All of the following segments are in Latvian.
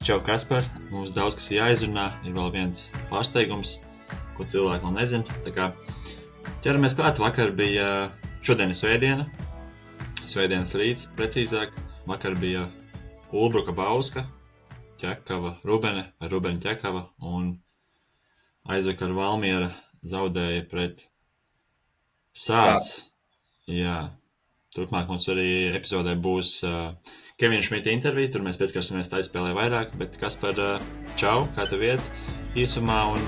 Čau, Kaspar. Mums daudz kas jāizrunā. Ir vēl viens pārsteigums, ko cilvēki vēl nezina. Tā kā ķeramies klāt. Vakar bija šodien svētdiena. Svētdienas rīts, precīzāk. Vakar bija Ulbruka Bauska, Ķekava Rubene vai Rubene Ķekava. Un aizvakar Valmiera zaudēja pret Sāc. Jā. Turpmāk mums arī epizodē būs Kevina Šmita intervija, tur mēs pieskarsimies tā izspēlē vairāk, bet Kaspar, čau, kā tev iet īsumā, un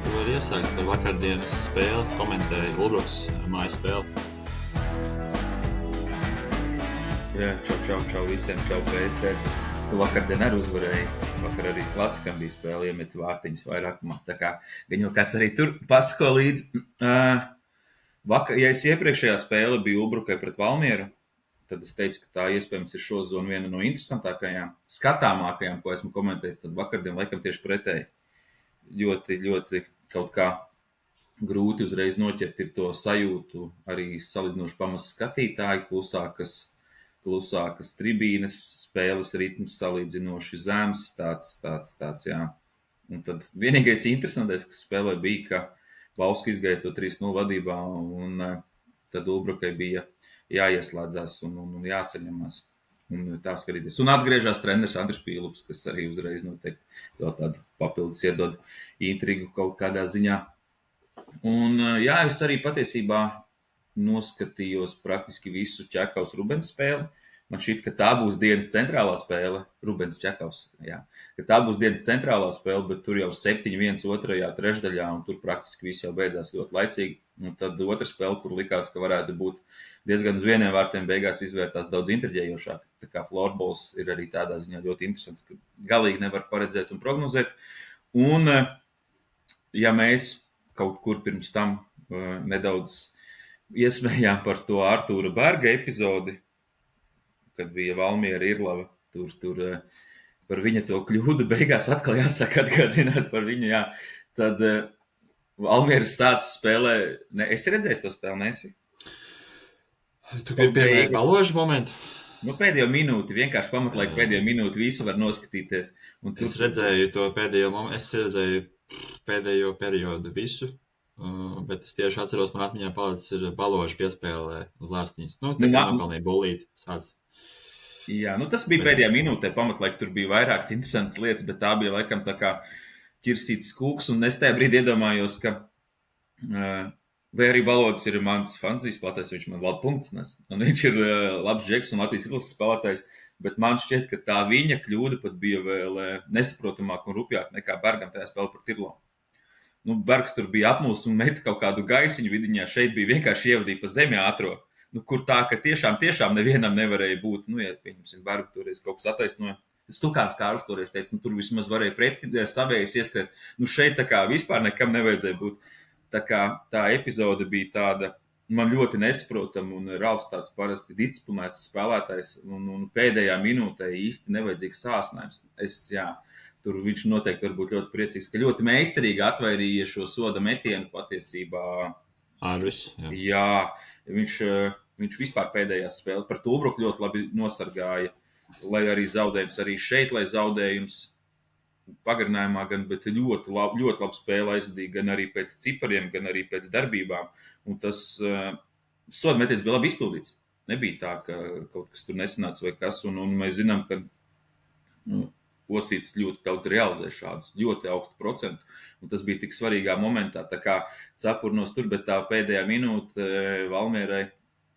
tu vari iesākt par vakardienas spēli, komentēji Ulbruks mājas spēli. Jā, čau visiem, čau Pēter. Tu vakardien arī uzvarēji, vakar arī klasikam bija spēle, iemet vārtiņus vairākumā, tā kā gan jau kāds arī tur pasako līdzi. Ja es iepriekšējā spēle biju Ulbrukai pret Valmieru, tad es teicu, ka tā iespējams ir šo zonu viena no interesantākajām, skatāmākajām, ko esmu komentējis, tad vakardien laikam tieši pretēji. Ļoti kaut kā grūti uzreiz noķert ir to sajūtu, arī salīdzinoši pamaz skatītāji, klusākas tribīnes, spēles ritms salīdzinoši zems, tāds, jā. Un tad vienīgais interesantais, kas spēlē bija, ka Bauska izgāja to 3-0 vadībā, un tad Ulbrukai bija jāieslēdzās un jāsaņemās. Un tā skatīties. Un atgriežās treneris Andris Pīlups, kas arī uzreiz noteikti vēl tādu papildus iedod intrigu kaut kādā ziņā. Un jā, es arī patiesībā noskatījos praktiski visu Ķekavas Rubens spēli. Man šķiet, ka tā būs dienas centrālā spēle, Rubens Ķekavs, jā. Ka tā būs dienas centrālā spēle, bet tur jau 7-1 otrajā trešdaļā, un tur praktiski viss jau beidzās ļoti laicīgi. Un tad otra spēle, kur likās, ka varētu būt diezgan uz vieniem vārtiem, beigās izvērtās daudz intriģējošāk. Tā kā florbols ir arī tādā ziņā ļoti interesants, ka galīgi nevar paredzēt un prognozēt. Un ja mēs kaut kur pirms tam nedaudz iesmējām par to Artūra Berga epizodi, kad bija Valmiera Irlava, tur par viņa to kļūdu beigās atkal jāsaka atgādināt par viņu, jā. Tad Valmieras Sāc spēlē, esi redzējis to spēli, nesi? Tu gribi pieminēt Baložu momentu? Nu, pēdējo minūti, vienkārši pamatlaik pēdējo minūti visu var noskatīties. Un Es redzēju to pēdējo momentu, es redzēju pēdējo periodu visu, bet es tieši atceros, man atmiņā palicis ir Baloža piespēlē uz lārstiņas. Nu, tagad nopelnīja bulīt Sāc. Jā, nu tas bija pēdējā minūtē, pamatlaik tur bija vairākas interesantas lietas, bet tā bija laikam tā kā ķirsīts kūks, un es tajā brīdī iedomājos, ka vai arī Balodis ir mans fantasijas spēlētājs, viņš man labi punkts nes, un viņš ir labs džeks un Latvijas izlases spēlētājs, bet man šķiet, ka tā viņa kļūda pat bija vēl nesaprotamāk un rupjāk nekā Bergam tajā spēlē par Tirlo. Nu, Bergs tur bija apmūs un meta kaut kādu gaisiņu vidiņā, šeit bija vienkārši ievadīja pa zemi ātro. Nu, kur tā, ka tiešām nevienam nevarēja būt, nu, ja, pieņemsim, Bergu toreiz kaut kas attaisnoja. Stukāns Kārlis toreiz teica, nu, tur vismaz varēja savējais ieskrēt. Nu, šeit tā kā vispār nekam nevajadzēja būt. Tā kā tā epizode bija tāda, man ļoti nesaprotama, un Ralfs tāds parasti disciplinēts spēlētājs, un pēdējā minūtē īsti nevajadzīgs sāsnājums. Tur viņš noteikti var būt ļoti priecīgs, ka ļoti meistarīgi atvairīja šo soda metienu patiesībā. Arvis, jā. Jā, viņš vispār pēdējās spēles par Ulbruku ļoti labi nosargāja, lai arī zaudējums arī šeit, lai zaudējums pagarinājumā gan, bet ļoti labi spēle aizvadīja gan arī pēc cipariem, gan arī pēc darbībām. Un tas soda metiens bija labi izpildīts. Nebija tā, ka kaut kas tur nesanāca vai kas, un mēs zinām, ka Osīts ļoti daudz realizē šādus, ļoti augstu procentu, un tas bija tik svarīgā momentā, tā kā sapurnos tur, bet tā pēdējā minūte Valmierai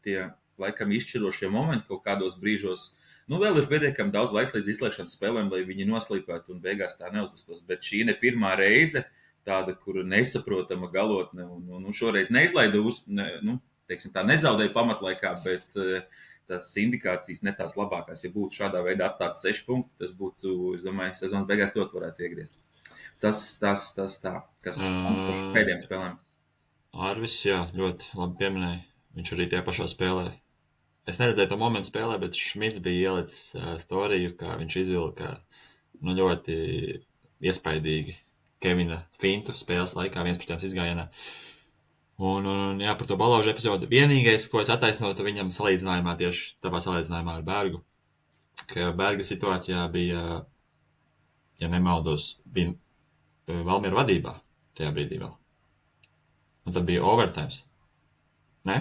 tie laikam izšķirošie momenti kaut kādos brīžos, nu vēl ir pietiekami daudz laiks līdz izslēgšanas spēlēm, lai viņi noslīpētu un beigās tā neuzvestos, bet šī ne pirmā reize, tāda, kur nesaprotama galotne, un šoreiz neizlaida tā nezaudēja pamatlaikā, bet tas indikācijas ne tās labākās. Ja būtu šādā veidā atstāts 6 punkti, tas būtu, es domāju, sezonas beigās ļoti varētu iegriezt. Tas tā, kas par pēdējiem spēlēm. Arvis, jā, ļoti labi pieminēja. Viņš arī tie pašā spēlē. Es neredzēju to momentu spēlē, bet Šmits bija ielicis storiju, kā viņš izvilka ļoti iespaidīgi Kevina fintu spēles laikā 11. izgājienā. Un jā, par to Balaužu epizodu. Vienīgais, ko es attaisnotu viņam salīdzinājumā, tieši tāpā salīdzinājumā ar Bergu, ka Berga situācijā bija ja nemaldos, bija Valmiera vadībā tajā brīdī vēl. Un tad bija overtime. Ne?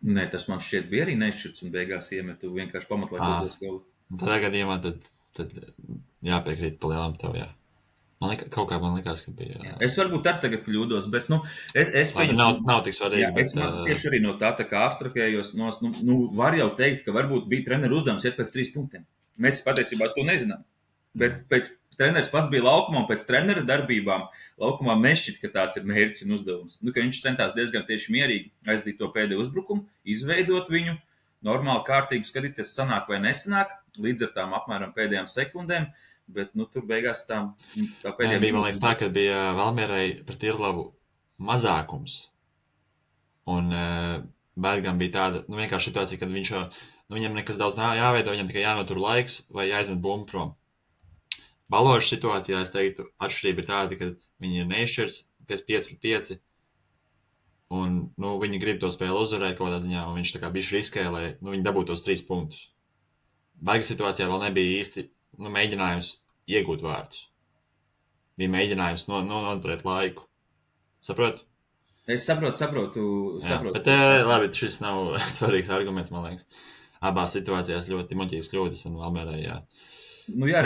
Nē, tas man šķiet bija arī nešķirts un beigās iemetu vienkārši pamatlaiku uzdos golu. Tādā gadījumā tad jāpiekrīt pa lielam tev, jā. Kaut kā man likās, ka bija. Jā. Es varbūt ar tagad kļūdos, bet es pieņemšu. Nav tik svarīgi. Jā, es tieši arī no tā kā abstrakējos. Var jau teikt, ka varbūt bija treneru uzdevums iet pēc 3 punktiem. Mēs patiesībā to nezinām. Bet pēc treneris pats bija laukumā un pēc trenera darbībām laukumā nešķiet, ka tāds ir mērķis un uzdevums. Ka viņš centās diezgan tieši mierīgi aizdīt to pēdējo uzbrukumu, izveidot viņu, normāli kārtīgi skatīties, sanāk vai nesanāk, līdz ar tām apmēram pēdējām sekundēm. Bet tur beigās tā pēdējā bija, man liekas, tā, ka bija Valmierai pret Irlavu mazākums. Un Bergam bija tāda, vienkārši situācija, kad viņš viņam nekas daudz nav jāveido, viņam tikai jānotur laiks vai jāizmet bumbu prom. Baložas situācijā, es teiktu, atšķirība ir tāda, ka viņi ir neizšķirs, kas 5-5, un viņi grib to spēli uzvarēt kaut kādā ziņā, un viņš tā kā bišķi riskē, lai viņi dabūtu tos 3 punktus. Berga situācijā vēl nebija īsti mēģinājums iegūt vārdus. Bija mēģinājums noturēt laiku. Saproti? Es saprotu. Bet labi, šis nav svarīgs arguments, man liekas. Abās situācijās ļoti muļķīgas kļūdas un Valmierai, jā. Jā,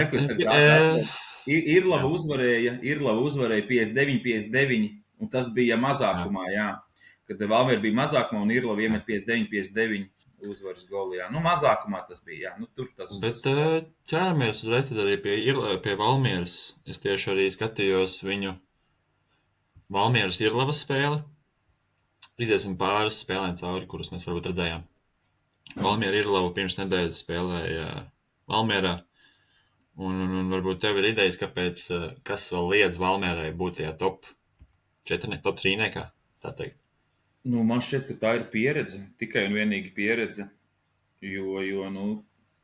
Irlava uzvarēja 59-59, un tas bija mazākumā, jā. Kad Valmiera bija mazākumā un Irlava iemet 59-59. Uzvaras golu, jā. Mazākumā tas bija, jā. Tur tas. Bet ķeramies uzreiz tad arī pie Valmieras. Es tieši arī skatījos viņu Valmieras Irlavas spēli. Iziesim pāris spēlēm cauri, kurus mēs varbūt redzējām. Valmiera Irlava pirms nedēļas spēlēja Valmierā. Un varbūt tev ir idejas, kas vēl liedz Valmierai būt tajā top 4, top 3, tā teikt. Man šķiet, ka tā ir pieredze, tikai un vienīgi pieredze, jo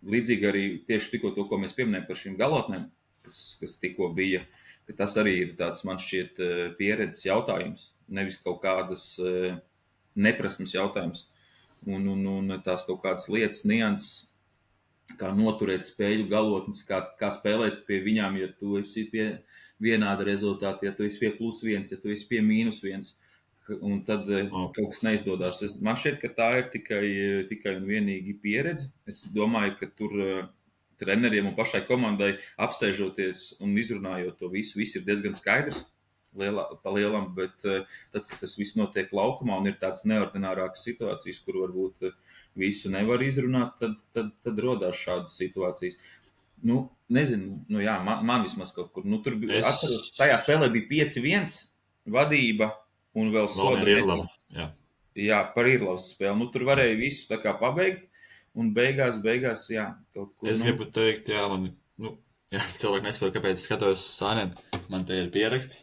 līdzīgi arī tieši tikko to, ko mēs pieminējam par šīm galotnēm, kas tikko bija, ka tas arī ir tāds, man šķiet, pieredzes jautājums, nevis kaut kādas neprasmes jautājums, un tās kaut kādas lietas, nianses, kā noturēt spēļu galotnes, kā spēlēt pie viņām, ja tu esi pie vienāda rezultāta, ja tu esi pie +1, ja tu esi pie -1. Un tad kaut kas neizdodas. Man šķiet, ka tā ir tikai un vienīgi pieredze. Es domāju, ka tur treneriem un pašai komandai apsēžoties un izrunājot to visu ir diezgan skaidrs pa lielam, bet tad, kad tas viss notiek laukumā un ir tādas neordinārākas situācijas, kur varbūt visu nevar izrunāt, tad rodās šādas situācijas. Nezinu, jā, man vismaz kaut kur. Tur bija, atceros, tajā spēlē bija 5-1 vadība. Un vēl soda Irlava. Jā, par Irlavas spēli. Tur varēja visu tā kā pabeigt, un beigās, jā, kaut ko. Es gribu teikt, jā, cilvēki nesaprot, kāpēc es skatos sāniem. Man te ir pieraksti,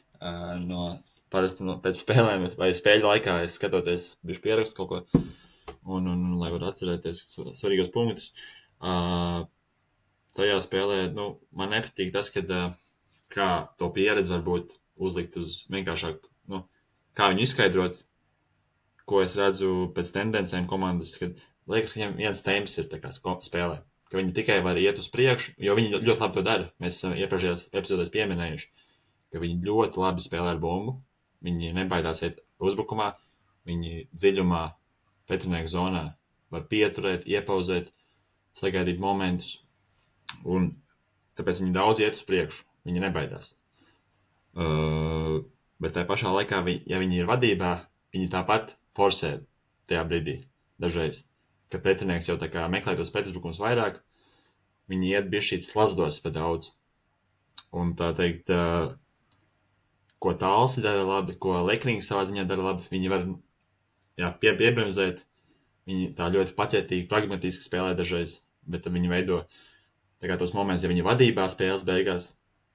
parasti pēc spēlēm vai spēļu laikā es skatoties bišķi pierakstu kaut ko, un lai var atcerēties svarīgos punktus. Tajā spēlē, man nepatīk tas, kā to pieredzi varbūt uzlikt uz vienkāršāk, kā viņu izskaidrot, ko es redzu pēc tendencēm komandas, kad liekas, ka viņam viens temps ir tā kā spēlē, ka viņi tikai var iet uz priekšu, jo viņi ļoti labi to dara. Mēs esam iepriekšējās epizodēs pieminējuši, ka viņi ļoti labi spēlē ar bumbu, viņi nebaidās iet uzbrukumā, viņi dziļumā, pretinieku zonā var pieturēt, iepauzēt, sagaidīt momentus, un tāpēc viņi daudz iet uz priekšu, viņi nebaidās. Bet tajā pašā laikā, ja viņi ir vadībā, viņi tāpat forsē tajā brīdī dažreiz, ka pretinieks jau tā kā meklē tos pretuzbrukums vairāk, viņi iet bišķīt slazdos pa daudz. Un tā teikt, ko Tālsi dara labi, ko Lekrings savā ziņā dara labi, viņi var piebremzēt, viņi tā ļoti pacietīgi, pragmatiski spēlē dažreiz, bet viņi veido tā kā tos momentus, ja viņi vadībā spēles beigās,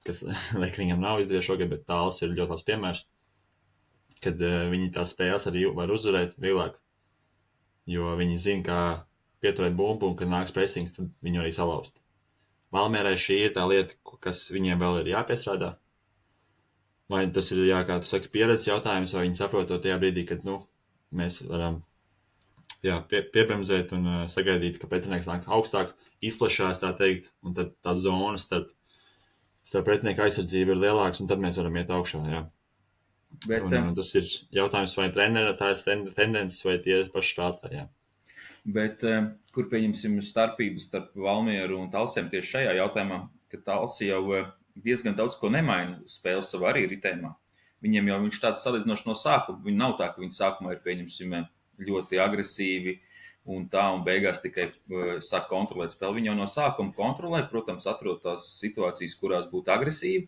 kas Lekringam nav izdevies šogad, bet Tāls ir ļoti labs piemērs, kad viņi tās spēles arī var uzvarēt vieglāk, jo viņi zina, kā pieturēt bumbu, un kad nāks pressings, tad viņu arī salauzt. Valmierai šī ir tā lieta, kas viņiem vēl ir jāpiestrādā. Vai tas ir, kā tu saki, pieredzes jautājums, vai viņi saprot to tajā brīdī, kad, mēs varam piebremzēt un sagaidīt, ka pretinieks nāk augstāk, izplešās, tā teikt, un tad tās zonas starp starp pretinieku aizsardzību ir lielāks, un tad mēs varam iet augšā, jā. Bet, Un tas ir jautājums, vai trenera tās tendences, vai tie paši spēlētāji, jā. Bet kur pieņemsim starpības starp Valmieru un Talsiem tieši šajā jautājumā, ka Talsi jau diezgan daudz ko nemaina spēles savā arī ritējumā. Viņiem jau viņš tāds salīdzinoši no sākuma, viņi nav tā, ka viņi sākumā ir, pieņemsim, ļoti agresīvi un tā, un beigās tikai sāk kontrolēt spēli. Viņi jau no sākuma kontrolē, protams, atrod tās situācijas, kurās būt agresīvi,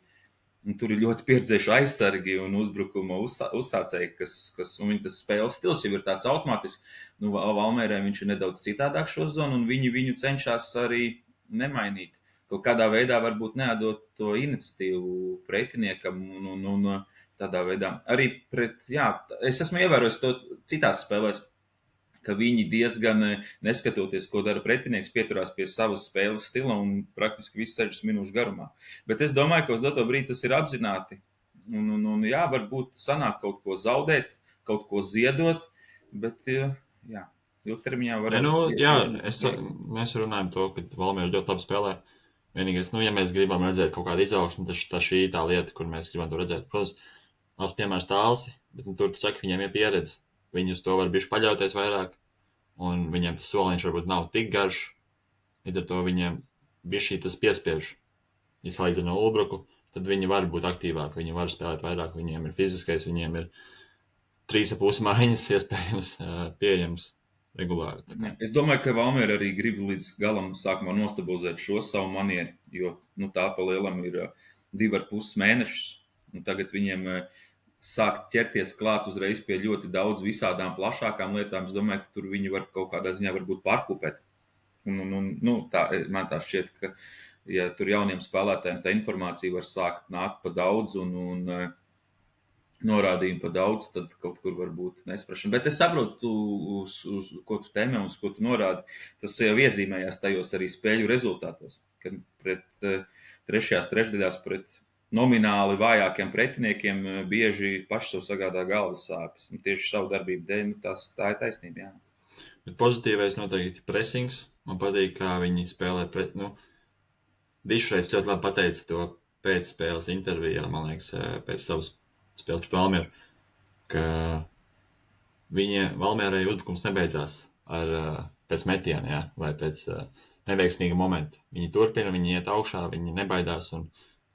un tur ir ļoti pieredzējuši aizsargi un uzbrukuma uzsācēji, un viņa tas spēles stils jau ir tāds automātisks. Nu, Valmērē viņš ir nedaudz citādāk šo zonu, un viņi viņu cenšas arī nemainīt. Kaut kādā veidā varbūt neatdot to iniciatīvu pretiniekam un tādā veidā. Arī es esmu ievērojis to citās spēlēs, ka viņi diezgan, neskatoties, ko dara pretinieks, pieturās pie savas spēles stila un praktiski visu 6 minūšu garumā. Bet es domāju, ka uz doto brīdi tas ir apzināti. Un jā, varbūt sanāk kaut ko zaudēt, kaut ko ziedot, bet jā, ilgtermiņā varētu. Mēs runājam to, ka Valmiera ļoti labi spēlē. Vienīgais, ja mēs gribam redzēt kaut kādu izaugsmu, tad šī ir tā lieta, kur mēs gribam to redzēt. Protams, labs piemērs Talsi, bet tur tu saki, viņiem ir pieredze. Viņi uz to var bišķi paļauties vairāk, un viņiem tas soliņš varbūt nav tik garš, līdz ar to viņiem bišķi tas piespiež. Ja salīdzina Ulbruku, tad viņi var būt aktīvāki, viņi var spēlēt vairāk, viņiem ir fiziskais, viņiem ir 3,5 maiņas iespējams pieejams regulāri. Es domāju, ka Valmiera arī grib līdz galam sākumā nostabilizēt šo savu manieri, jo tā pa lielam ir 2,5 mēnešus, un tagad viņiem sākt ķerties klāt uzreiz pie ļoti daudz visādām plašākām lietām. Es domāju, ka tur viņi var kaut kādā ziņā varbūt pārkupēt. Man tā šķiet, ka ja tur jauniem spēlētājiem tā informācija var sākt nākt pa daudz un norādījumu pa daudz, tad kaut kur var būt nesprašana. Bet es saprotu, uz ko tu tēmē un uz ko tu norādi. Tas jau iezīmējās tajos arī spēļu rezultātos, kad pret trešajās trešdaļās pret nomināli vājākiem pretiniekiem bieži paši sev sagādā galvas sāpes. Un tieši savu darbību dēļ, tā ir taisnība, jā. Bet pozitīvais noteikti pressings. Man patīk, kā viņi spēlē pret, Dišreiz ļoti labi pateica to pēcspēles intervijā, man liekas, pēc savas spēles pret Valmieru, ka Valmierai uzbrukums nebeidzās pēc metiena, jā, vai pēc neveiksmīga momenta. Viņi turpina, viņi iet augšā, viņi nebaidās, un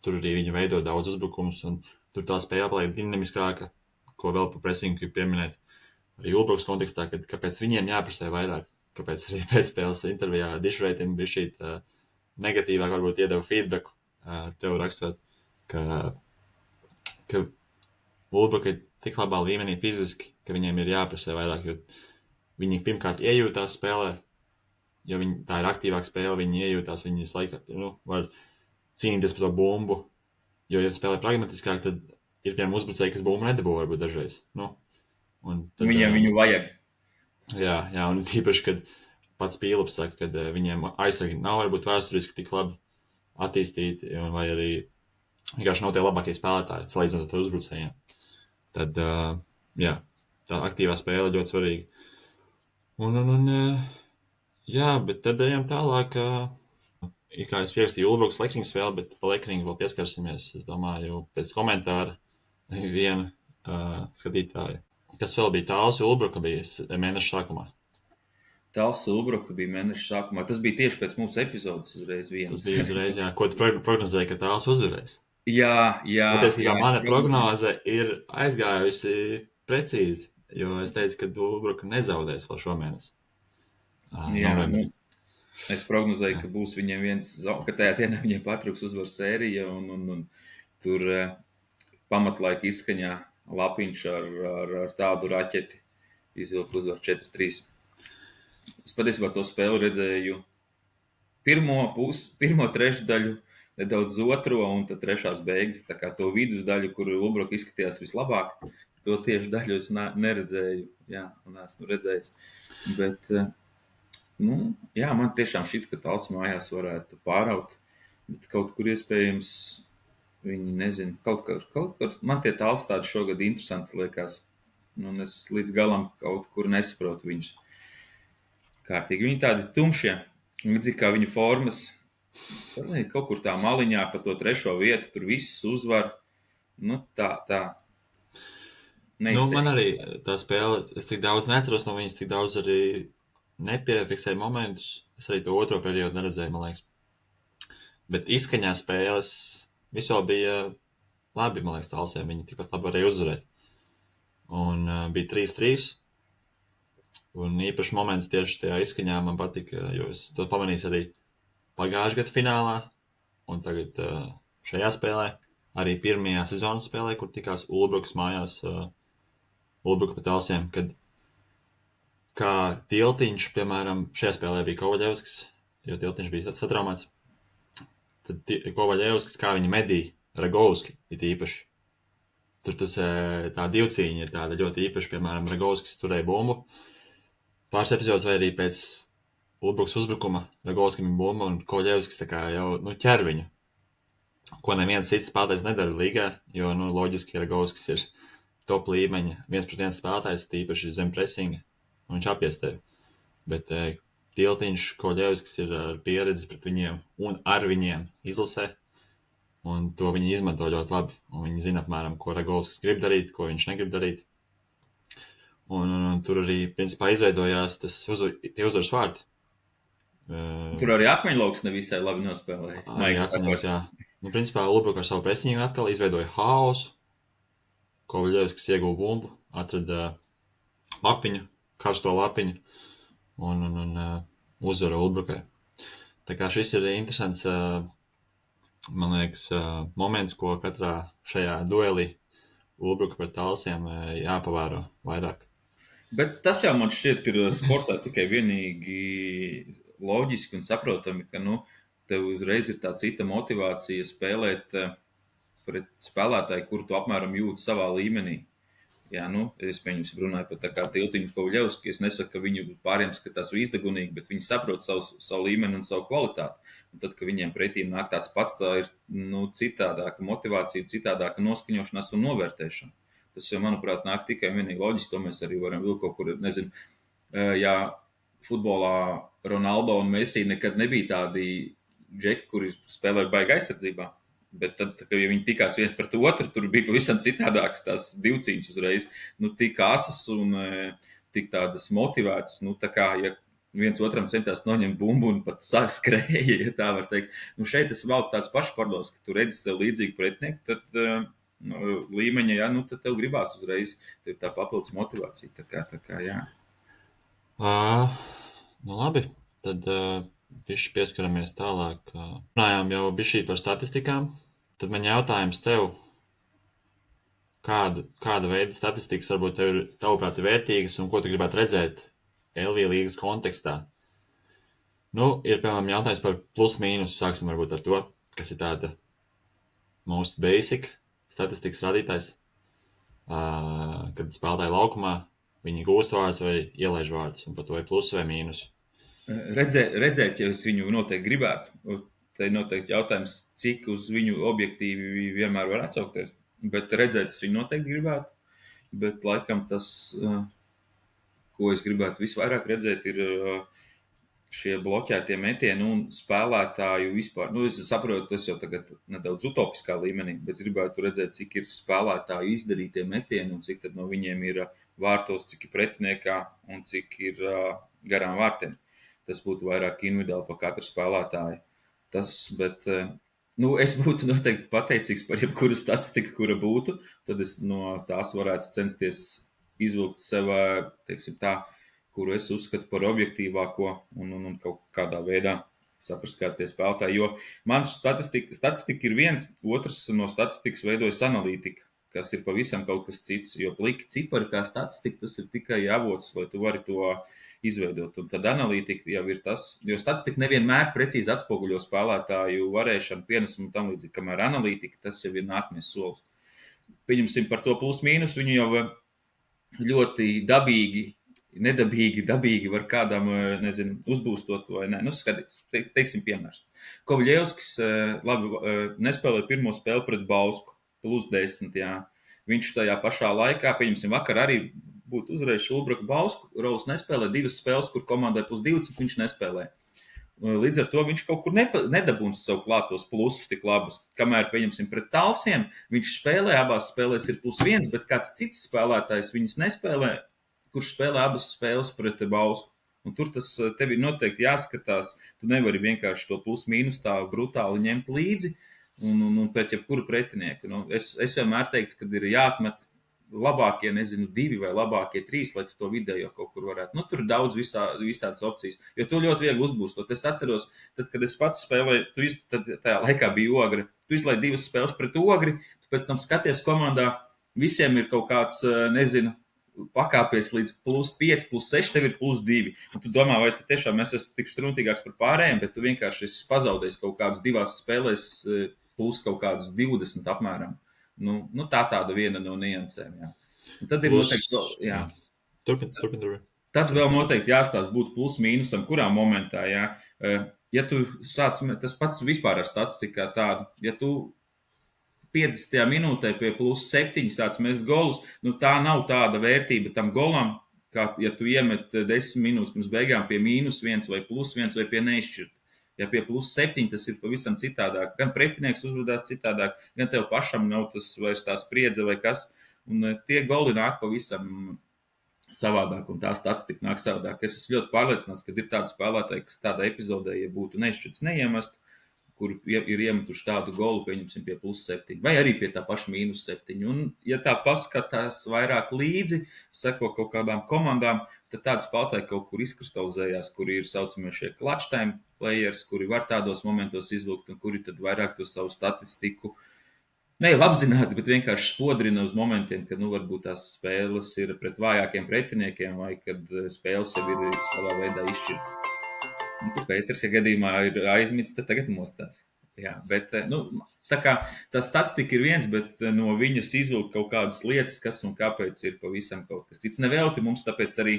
tur arī viņi veido daudz uzbrukums, un tur tā spēle paliek dinamiskāka, ko vēl par pressingu gribu pieminēt. Arī Ulbruks kontekstā, kāpēc viņiem jāprasē vairāk, kāpēc arī pēcspēles intervijā Dišreitim bija šī negatīvāk varbūt iedeva feedbacku tev rakstot, ka Ulbruka ir tik labā līmenī fiziski, ka viņiem ir jāprasē vairāk, jo viņi pirmkārt iejūtās spēlē, jo tā ir aktīvāka spēle, viņi iejūtās, viņi visu laiku var cīnīties par to bumbu, jo, ja spēlē pragmatiskāk, tad ir piemēram uzbrucēji, kas bumbu nedabū varbūt dažreiz. Tad, viņu vajag. Jā, un tīpaši, kad pats Pīlups saka, ka viņiem aizsargi nav varbūt vēsturiski tik labi attīstīti, vai arī vienkārši nav tie labākie spēlētāji, salīdzinot ar uzbrucējiem. Tad, tā aktīvā spēle ļoti svarīga. Bet tad ejam tālāk. Kā es pierakstīju Ulbrukas Lekringas spēli, bet pa Lekringu vēl pieskarsimies, es domāju, pēc komentāra viena skatītāja. Kas vēl bija Tāls Ulbruka bija mēneša sākumā? Tāls Ulbruka bija mēneša sākumā. Tas bija tieši pēc mūsu epizodes uzreiz viens. Tas bija uzreiz, jā. Ko tu prognozēji, ka Tāls uzvarēs? Jā. Patiesībā mana prognoze ir aizgājusi precīzi, jo es teicu, ka Ulbruka nezaudēs vēl šomēnes. Es prognozēju, ka būs viņiem ka tajā dienā viņiem patrūks uzvaru sērija un tur pamatlaika izskaņā Lapiņš ar tādu raķeti izvilka uzvaru 4-3. Es patiesībā to spēli redzēju pirmo trešdaļu, nedaudz otro un tad trešās beigas. Tā kā to vidusdaļu, kur Ulbruka izskatījās vislabāk, to tieši daļu es neredzēju. Jā, un esmu redzējis. Bet man tiešām šķiet, ka Tāls mājās varētu pāraut, bet kaut kur iespējams viņi nezina. Kaut kur man tie Tāls tādi šogad interesanti liekas, un es līdz galam kaut kur nesaprotu viņus kārtīgi. Viņi tādi tumšie, līdzīgi kā viņa formas, Sadien kaut kur tā maliņā pa to 3. vietu, tur viss uzvar. Nu, tā. Nu, man arī Neizcīnīt. tā spēle, es tik daudz neatceros no viņas, tik daudz arī nepiefiksēju momentus. Es arī to otro periodu neredzēju, man liekas. Bet izskaņā spēles viso bija labi, man liekas, Talsiem. Viņi tikpat labi varēja uzvarēt. Un bija 3-3. Un īpašs moments tieši tajā izskaņā man patika, jo es to pamanīju arī pagājušajā gada finālā. Un tagad šajā spēlē, arī pirmajā sezonas spēlē, kur tikās Ulbrukas mājās, Ulbruka pret Talsiem, kad kā Tiltiņš, piemēram, šajā spēlē bija Kovaļevskis, jo Tiltiņš bija satraumēts. Tad Kovaļevskis, kā viņi medīja Ragovski, it īpaši. Tur tas tā divcīņa ir tāda ļoti īpaša, piemēram, Ragovskis turēja bumbu. Pāris epizodes vai arī pēc Ulbrukas uzbrukuma Ragovskim ir bumba un Kovaļevskis tā kā jau ķer viņu. Ko neviens cits spēlētājs nedara līgā, jo, loģiski, Ragovskis ir top līmeņa 1-1 spēlētājs, tīpaši zem presinga, un viņš apies tevi. Bet Tiltiņš, Kovaļevskis ir ar pieredzi pret viņiem un ar viņiem izlasē, un to viņi izmanto ļoti labi. Un viņi zina apmēram, ko Ragovskis grib darīt, ko viņš negrib darīt. Un tur arī, principā, izveidojās tie uzvaras vārdi. Tur arī akmeņlauks nevisai labi nospēlēja. Arī akmeņos, jā. Nu, principā, Ulbruka ar savu presiņu atkal izveidoja haosu. Kovaļevskis ieguva bumbu, atrada lapiņu, karsto lapiņu un uzvara Ulbrukai. Tā kā šis ir interesants, man liekas, moments, ko katrā šajā duelī Ulbruka pret Talsiem jāpavēro vairāk. Bet tas jau man šķiet ir sportā tikai vienīgi loģiski un saprotami, ka, tev uzreiz ir tā cita motivācija spēlēt pret spēlētāju, kuru tu apmēram jūti savā līmenī. Jā, es pieņemsim runāju par tā kā Tiltiņu Kovaļevski, es nesaku, ka viņu pāriem skatās izdegunīgi, bet viņi saprot savu līmeni un savu kvalitāti. Un tad, kad viņiem pretīm nāk tāds pats, tā ir, citādāka motivācija, citādāka noskaņošanās un novērtēšana. Tas jau, manuprāt, nāk tikai vienīgi loģiski, to mēs arī varam vēl kaut kur, nezinu, ja futbolā Ronaldo un Messi nekad nebija tādi džeki, kuri spēlēja baigi aizsardzībā. Bet tad, kad viņi tikās viens pret otru, tur bija pavisam citādākas tās divcīņas uzreiz. Tik asas un tik tādas motivētas, tā kā, ja viens otram centās noņemt bumbu un pat skrēja, ja tā var teikt. Šeit es valku tāds pašpārdos, ka tu redzi sev līdzīgu pretinieku, tad līmeņa, jā, tad tev gribās uzreiz, tev tā papildus motivācija, tā kā, jā. Labi, tad bišķi pieskaramies tālāk. Runājām jau bišķi par statistikām. Tad man jautājums tev, kāda veida statistikas varbūt tev tavuprāt ir vērtīgas un ko tu gribētu redzēt LV līgas kontekstā? Ir, piemēram, jautājums par plus-mīnus. Sāksim varbūt ar to, kas ir tāda most basic statistikas radītājs. Kad spēlētāji laukumā, viņi gūst vārdus vai ielaiž vārdus, un par to ir plus vai mīnus. Redzēt, ja es viņu noteikti gribētu. Te noteikti jautājums, cik uz viņu objektīvi vienmēr var atsaukties. Bet redzēt, es viņu noteikti gribētu. Bet laikam tas, ko es gribētu visvairāk redzēt, ir šie bloķētie metieni un spēlētāju vispār. Es saprotu, tas jau tagad nedaudz utopiskā līmenī, bet gribētu redzēt, cik ir spēlētāju izdarītie metieni un cik tad no viņiem ir vārtos, cik ir pretiniekā un cik ir garām vārtiem. Tas būtu vairāk individuāli par katru spēlētāju. Bet es būtu noteikti pateicīgs par jebkuru statistiku, kura būtu, tad es no tās varētu censties izvilkt sev, teiksim tā, kuru es uzskatu par objektīvāko un kaut kādā veidā saprast, kā tie spēlētāji. Jo man statistika ir viens, otrs no statistikas veidojas analītika, kas ir pavisam kaut kas cits. Jo pliki cipari kā statistika, tas ir tikai avots, lai tu vari to izveidot. Un tad analītika jau ir tas, jo statistika nevienmēr precīzi atspoguļo spēlētāju varēšanu, pienesumu un tam līdzīgi, kamēr analītika, tas jau ir nākamais solis. Pieņemsim par to plus mīnus, viņu jau ļoti dabīgi var kādam, nezinu, uzbūstot vai nē. Teiksim piemērs. Kovaļevskis nespēlēja pirmo spēli pret Bausku, plus 10, jā. Viņš tajā pašā laikā, pieņemsim, vakar arī būtu uzvarējuši Ulbruka Bausku. Rols nespēlē 2 spēles, kur komandai plus 20, viņš nespēlē. Līdz ar to viņš kaut kur nedabūns sev klāt tos plusus tik labus. Kamēr, pieņemsim, pret Talsiem, viņš spēlē, abās spēlēs ir +1, bet kāds cits spēlētājs viņas nespēlē, kurš spēlē abas spēles pret Bausku. Un tur tas tev ir noteikti jāskatās. Tu nevari vienkārši to plus-mínus tā brutāli ņemt līdzi un pret jebkuru pretinieku. Es vienmēr teiktu, ka ir jāatmet labākie, 2 vai labākie 3, lai tu to vidējo kaut kur varētu. Tur ir daudz visādas opcijas, jo to ļoti viegli uzbūstot. Es atceros, tad, kad es pats spēlēju, tad tajā laikā bija Ogre. Tu izlaiž 2 spēles pret Ogri, tu pēc tam skaties komandā, visiem ir kaut kāds, pakāpies līdz +5, +6, tev ir +2. Un tu domā, vai tiešām es esmu tik struntīgāks par pārējiem, bet tu vienkārši esi pazaudējis kaut kādas 2 spēlēs plus kaut kādus 20 apmēram. Tāda viena no niansēm, jā. Un tad ir noteikti, jā. Turpin. Tad vēl noteikti jāstāsta būt plus-mīnusam, kurā momentā, jā. Ja tu sāc, tas pats vispār ar statistikā tādu, ja tu 50. minūtē pie +7 sāc mest golus, tā nav tāda vērtība tam golam, kā ja tu iemet 10 minūtes pirms beigām pie -1 vai +1 vai pie neizšķirta. Ja pie +7 tas ir pavisam citādāk. Gan pretinieks uzvedās citādāk, gan tev pašam nav tas vairs tā spriedze vai kas. Un tie goli nāk pavisam savādāk, un tā statistika nāk savādāk. Es esmu ļoti pārliecināts, ka ir tādi spēlētāji, kas tādā epizodē, ja būtu neizšķirts, neiemestu, kur ir iemetuši tādu golu, pieņemsim, pie +7, vai arī pie tā paša -7. Un, ja tā paskatās vairāk līdzi, seko kaut kādām komandām, tad tādi spēlētāji kaut kur izkristalizējās, kuri ir saucamie šie clutch time players, kuri var tādos momentos izvilkt, un kuri tad vairāk to savu statistiku ne jau apzināti, bet vienkārši spodrina uz momentiem, kad varbūt tās spēles ir pret vājākiem pretiniekiem, vai kad spēles jau ir savā veidā izšķirtas. Pēters, ja gadījumā ir aizmits, tad tagad mostās. Jā, bet, tā kā tā statistika ir viens, bet no viņas izvilkt kaut kādas lietas, kas un kāpēc ir pavisam kaut kas cits. Nevelti mums tāpēc arī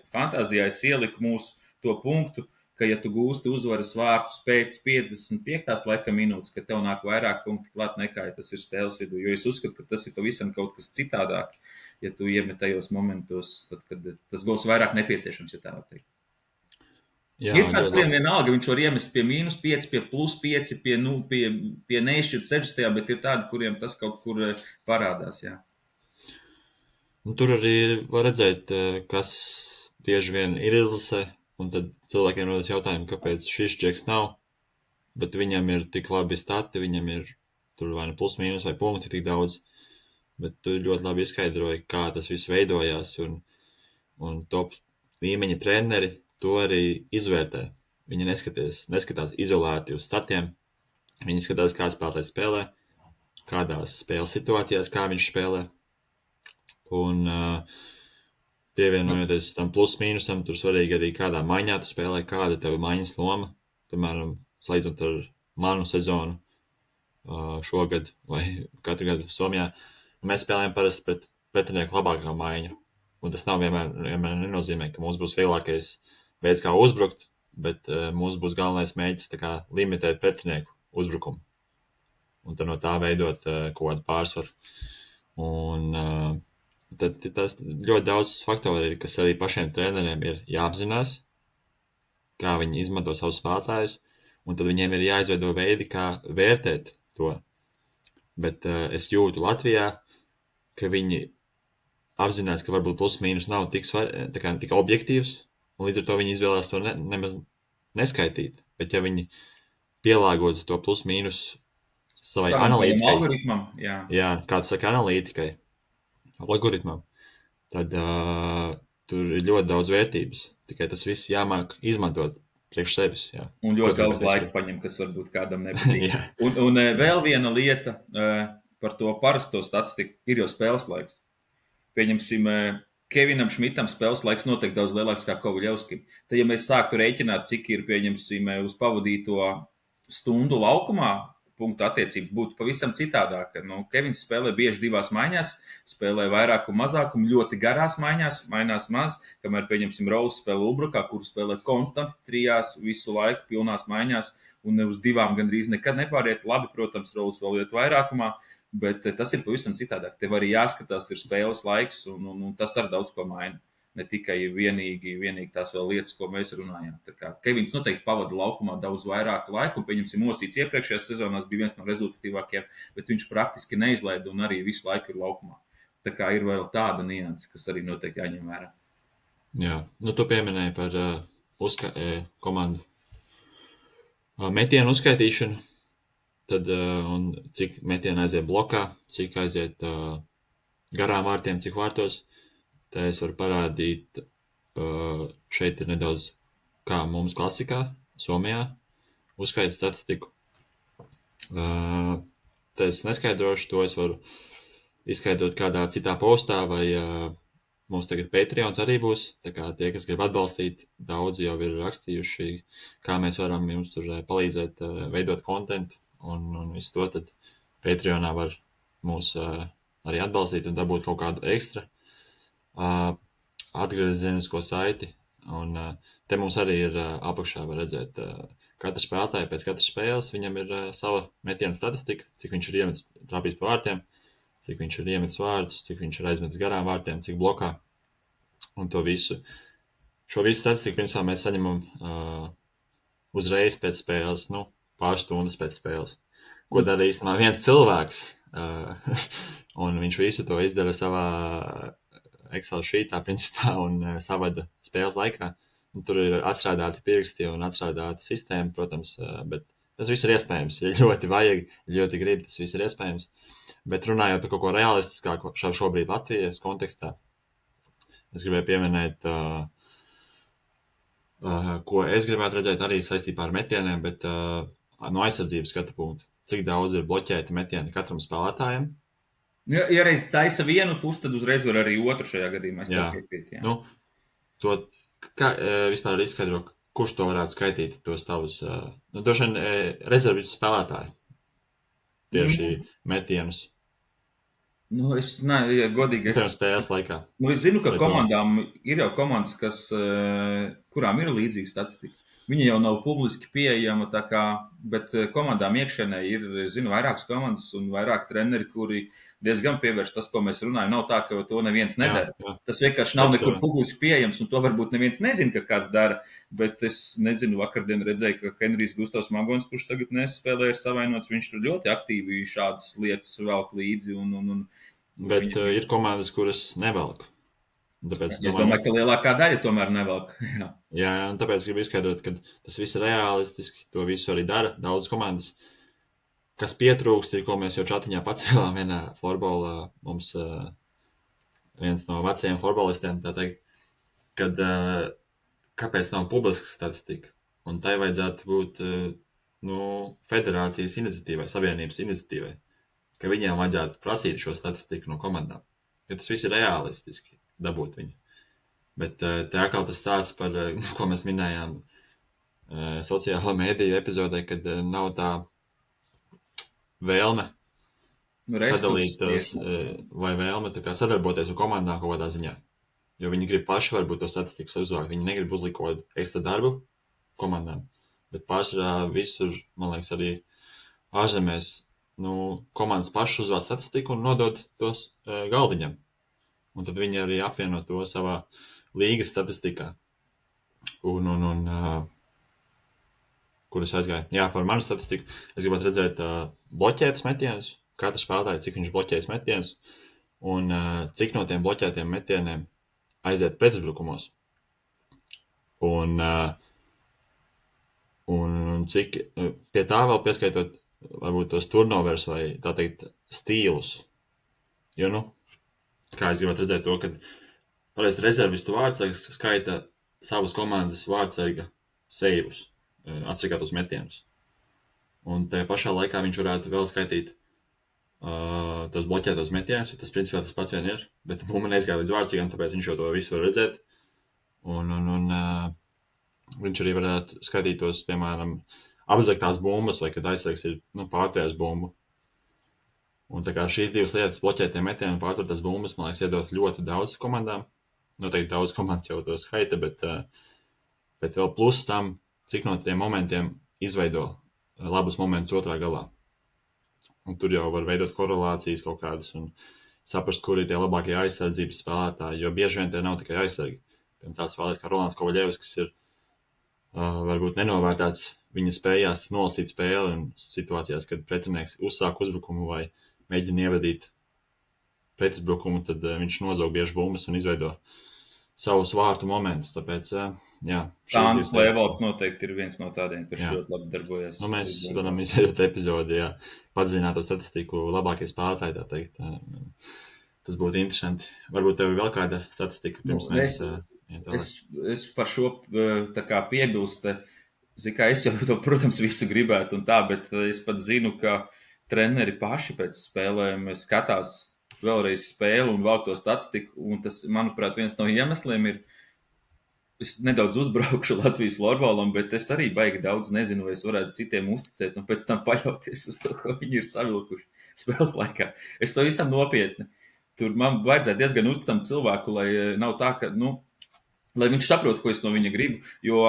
fantāzijā es ieliku mūsu to punktu, ka ja tu gūsti uzvaras vārtus pēc 55. laika minūtes, ka tev nāk vairāk punkti klāt nekā, ja tas ir spēles vidū, jo es uzskatu, ka tas ir pavisam kaut kas citādāk, ja tu iemet tajos momentos, tad, kad tas gols vairāk nepieciešams, ja tā var teikt. Jā, ir tāds, kuriem vienalga, viņš var iemest pie -5, pie +5, pie neizšķirt 60, bet ir tādi, kuriem tas kaut kur parādās, jā. Tur arī var redzēt, kas bieži vien ir izlasē, un tad cilvēkiem rodas jautājumi, kāpēc šis džeks nav, bet viņam ir tik labi stati, viņam ir tur vai plus-mínus vai punkti tik daudz, bet tu ļoti labi izskaidroji, kā tas viss veidojās, un top līmeņa treneri to arī izvērtē. Viņi neskatās izolēti uz statiem. Viņi skatās, kā spēlētājs spēlē, kādās spēles situācijās, kā viņš spēlē. Un pievienojoties tam plus-mínusam, tur svarīgi arī kādā maiņā tu spēlē, kāda tev maiņas loma. Piemēram, salīdzinot ar manu sezonu šogad vai katru gadu Somijā, mēs spēlējam parasti pret pretinieku labākā maiņu. Un tas nav vienmēr nenozīmē, ka mums būs vieglākais veids, kā uzbrukt, bet mums būs galvenais mēģis tā kā limitēt pretinieku uzbrukumu. Un tad no tā veidot kaut kādu pārsvaru. Un tad tas ļoti daudz faktori ir, kas arī pašiem treneriem ir jāapzinās, kā viņi izmanto savus spēlētājus, un tad viņiem ir jāizveido veidi, kā vērtēt to. Bet es jūtu Latvijā, ka viņi apzinās, ka varbūt plus-mínus nav tik objektīvs, un līdz ar to viņi izvēlās to nemaz neskaitīt. Bet ja viņi pielāgotu to plus-mínus savai analītikai, algoritmam, jā, kā tu saki, analītikai, algoritmam, tad tur ir ļoti daudz vērtības. Tikai tas viss jāmāk izmantot priekš sevis. Jā. Un ļoti daudz laika paņem, kas varbūt kādam nepatīk. un vēl viena lieta par to parasto statistiku ir jau spēles laiks. Pieņemsim, Kevinam Šmitam spēles laiks noteikti daudz lielāks kā Kovaļevskim. Tad, ja mēs sāktu rēķināt, cik ir, pieņemsim, uz pavadīto stundu laukumā, punktu attiecība būtu pavisam citādāka. Kevins spēlē bieži 2 maiņās, spēlē vairākumu mazākumu, ļoti garās maiņās, mainās maz, kamēr, pieņemsim, Rolls spēlē Ubrukā, kuru spēlē konstanti 3 visu laiku pilnās maiņās, un uz 2 gandrīz nekad nepāriet. Labi, protams, Rolls vēl iet vairākumā, bet tas ir pavisam citādāk. Tev arī jāskatās ir spēles laiks, un tas ar daudz ko maina. ne tikai vienīgi tās vēl lietas, ko mēs runājām. Tā kā Kevins noteikti pavada laukumā daudz vairāk laika, un pieņemsim Osīts iepriekšējās sezonās bija viens no rezultatīvākajiem, bet viņš praktiski neizlaida un arī visu laiku ir laukumā. Tā kā ir vēl tāda nianse, kas arī noteikti jāņem vērā. Jā, tu pieminēji par komandu metienu uzskaitīšanu, tad, un cik metienu aiziet blokā, cik aiziet garām vārtiem, cik vārtos. Tā es varu parādīt, šeit ir nedaudz kā mums klasikā, Somijā, uzskaita statistiku. Tā es neskaidrošu, to es varu izskaidrot kādā citā postā, vai mums tagad Patreons arī būs. Tā kā tie, kas grib atbalstīt, daudzi jau ir rakstījuši, kā mēs varam jums tur palīdzēt veidot kontentu un visu to, tad Patreonā var mūs arī atbalstīt un dabūt kaut kādu ekstra atgriezienisko saiti, un te mums arī ir apakšā, var redzēt, katra spēlētāja pēc katras spēles, viņam ir sava metiena statistika, cik viņš ir iemetis trāpījis pa vārtiem, cik viņš ir iemetis vārdus, cik viņš ir aizmetis garām vārtiem, cik blokā, un to visu. Šo visu statistiku, principā, mēs saņemam uzreiz pēc spēles, pāris stundas pēc spēles, ko dara īstenībā viens cilvēks, un viņš visu to izdara savā Excel sheetā, principā, un savada spēles laikā. Un tur ir atstrādāti pirksti un atstrādāta sistēma, protams, bet tas viss ir iespējams. Ja ļoti vajag, ja ļoti grib, tas viss ir iespējams. Bet runājot par kaut ko realistiskāku šobrīd Latvijas kontekstā, es gribēju pieminēt, ko es gribētu redzēt arī saistībā ar metieniem, bet no aizsardzības skatu punktu. Cik daudz ir bloķēti metieni katram spēlētājam? Ja reiz taisa vienu pusi, tad uzreiz var arī otru šajā gadījumā. To vispār arī izskaidro, kurš to varētu skaitīt, tos tavus, droši vien rezervistu spēlētāji, tieši metienus. Godīgi. Spēles laikā. Es zinu, ka komandām ir jau komandas, kurām ir līdzīga statistika. Viņa jau nav publiski pieejama, bet komandām iekšienē ir, zinu, vairākas komandas un vairāk treneri, kuri diezgan pievērš tas, ko mēs runājam. Nav tā, ka to neviens nedara. Jā. Tas vienkārši nav nekur publiski pieejams, un to varbūt neviens nezina, ka kāds dara. Bet es nezinu, vakardien redzēju, ka Henrijs Gustavs Magons, kurš tagad nespēlē, ir savainots, viņš tur ļoti aktīvi šādas lietas velk līdzi. Bet ir komandas, kuras nevelk. Tāpēc, es domāju, ka lielākā daļa tomēr nevelk. Jā, un tāpēc gribu izskaidrot, ka tas viss ir realistiski, to visu arī dara daudz komandas. Kas pietrūkst, ir, ko mēs jau čatiņā pacēlām vienā florbolā, mums viens no vecajiem florbolistiem, tā teikt, kad kāpēc nav publiska statistika, un tai vajadzētu būt federācijas iniciatīvai, savienības iniciatīvai, ka viņiem vajadzētu prasīt šo statistiku no komandām, jo tas viss ir realistiski dabūt viņu. Bet te atkal tas stāsts par, ko mēs minējām sociālo mēdīju epizodē, kad nav tā vēlme sadalīt vai vēlme sadarboties ar komandām kaut kādā ziņā. Jo viņi grib paši varbūt to statistikas uzvākt. Viņi negrib uzlikot ekstra darbu komandām. Bet pārsvarā visur, man liekas, arī ārzemēs komandas paši uzvāc statistiku un nodod tos galdiņam. Un tad viņi arī apvieno to savā līgas statistikā. Kur es aizgāju? Jā, par manu statistiku. Es gribētu redzēt bloķētus metienus, katru spēlētāju, cik viņš bloķējas metienus, un cik no tiem bloķētiem metieniem aiziet pretuzbrukumos. Un cik pie tā vēl pieskaitot varbūt tos turnovers vai tā teikt stīlus. Jo, kā es gribētu redzēt to, ka pareiz rezervistu vārdsargs skaita savas komandas vārdsarga seivus, atsargāt uz metienus. Un tajā pašā laikā viņš varētu vēl skaitīt tos bloķētos metienus, tas principā tas pats vien ir, bet bumba neizgāja līdz vārdsargam, tāpēc viņš jau to visu var redzēt. Un viņš arī varētu skaitīt tos, piemēram, apzagtās bumbas, vai kad aizsargs ir pārtvērts bumbu. Un tā kā šīs divas lietas, bloķētie metieni un pārtvertas bumbas, man liekas, iedot ļoti daudz komandām. Noteikti daudz komandas jau to skaita, bet vēl plus tam, cik no tiem momentiem izveido labus momentus otrā galā. Un tur jau var veidot korelācijas kaut kādas un saprast, kur ir tie labākie aizsardzības spēlētāji, jo bieži vien tie nav tikai aizsargi. Piemēram, tāds spēlētājs kā Rolands Kovaļevs, kas ir varbūt nenovērtēts viņa spējās nolasīt spēli un situācijās, kad pretinieks uzsāk uzbrukumu vai mēģina ievadīt pretuzbrukumu, tad viņš nozog bieži bumbas un izveido savus vārtu momentus. Tāpēc, Sandis Lēvalds noteikti ir viens no tādiem, kas ļoti labi darbojas. Nu, mēs varam izveidot epizodi, padziļināto statistiku labākie spēlētāji, tā teikt. Tas būtu interesanti. Varbūt tev ir vēl kāda statistika, pirms mēs... Es par šo tā kā piebilstu, kā es jau to, protams, visu gribētu un tā, bet es pat zinu, ka treneri paši pēc spēlēm skatās vēlreiz spēli un vēl to statistiku, un tas, manuprāt, viens no iemesliem ir, es nedaudz uzbraukšu Latvijas florbolam, bet es arī baigi daudz nezinu, vai es varētu citiem uzticēt un pēc tam paļauties uz to, ko viņi ir savilkuši spēles laikā. Es pavisam nopietni. Tur man vajadzētu diezgan uzticamu cilvēku, lai nav tā, ka, lai viņš saprot, ko es no viņa gribu, jo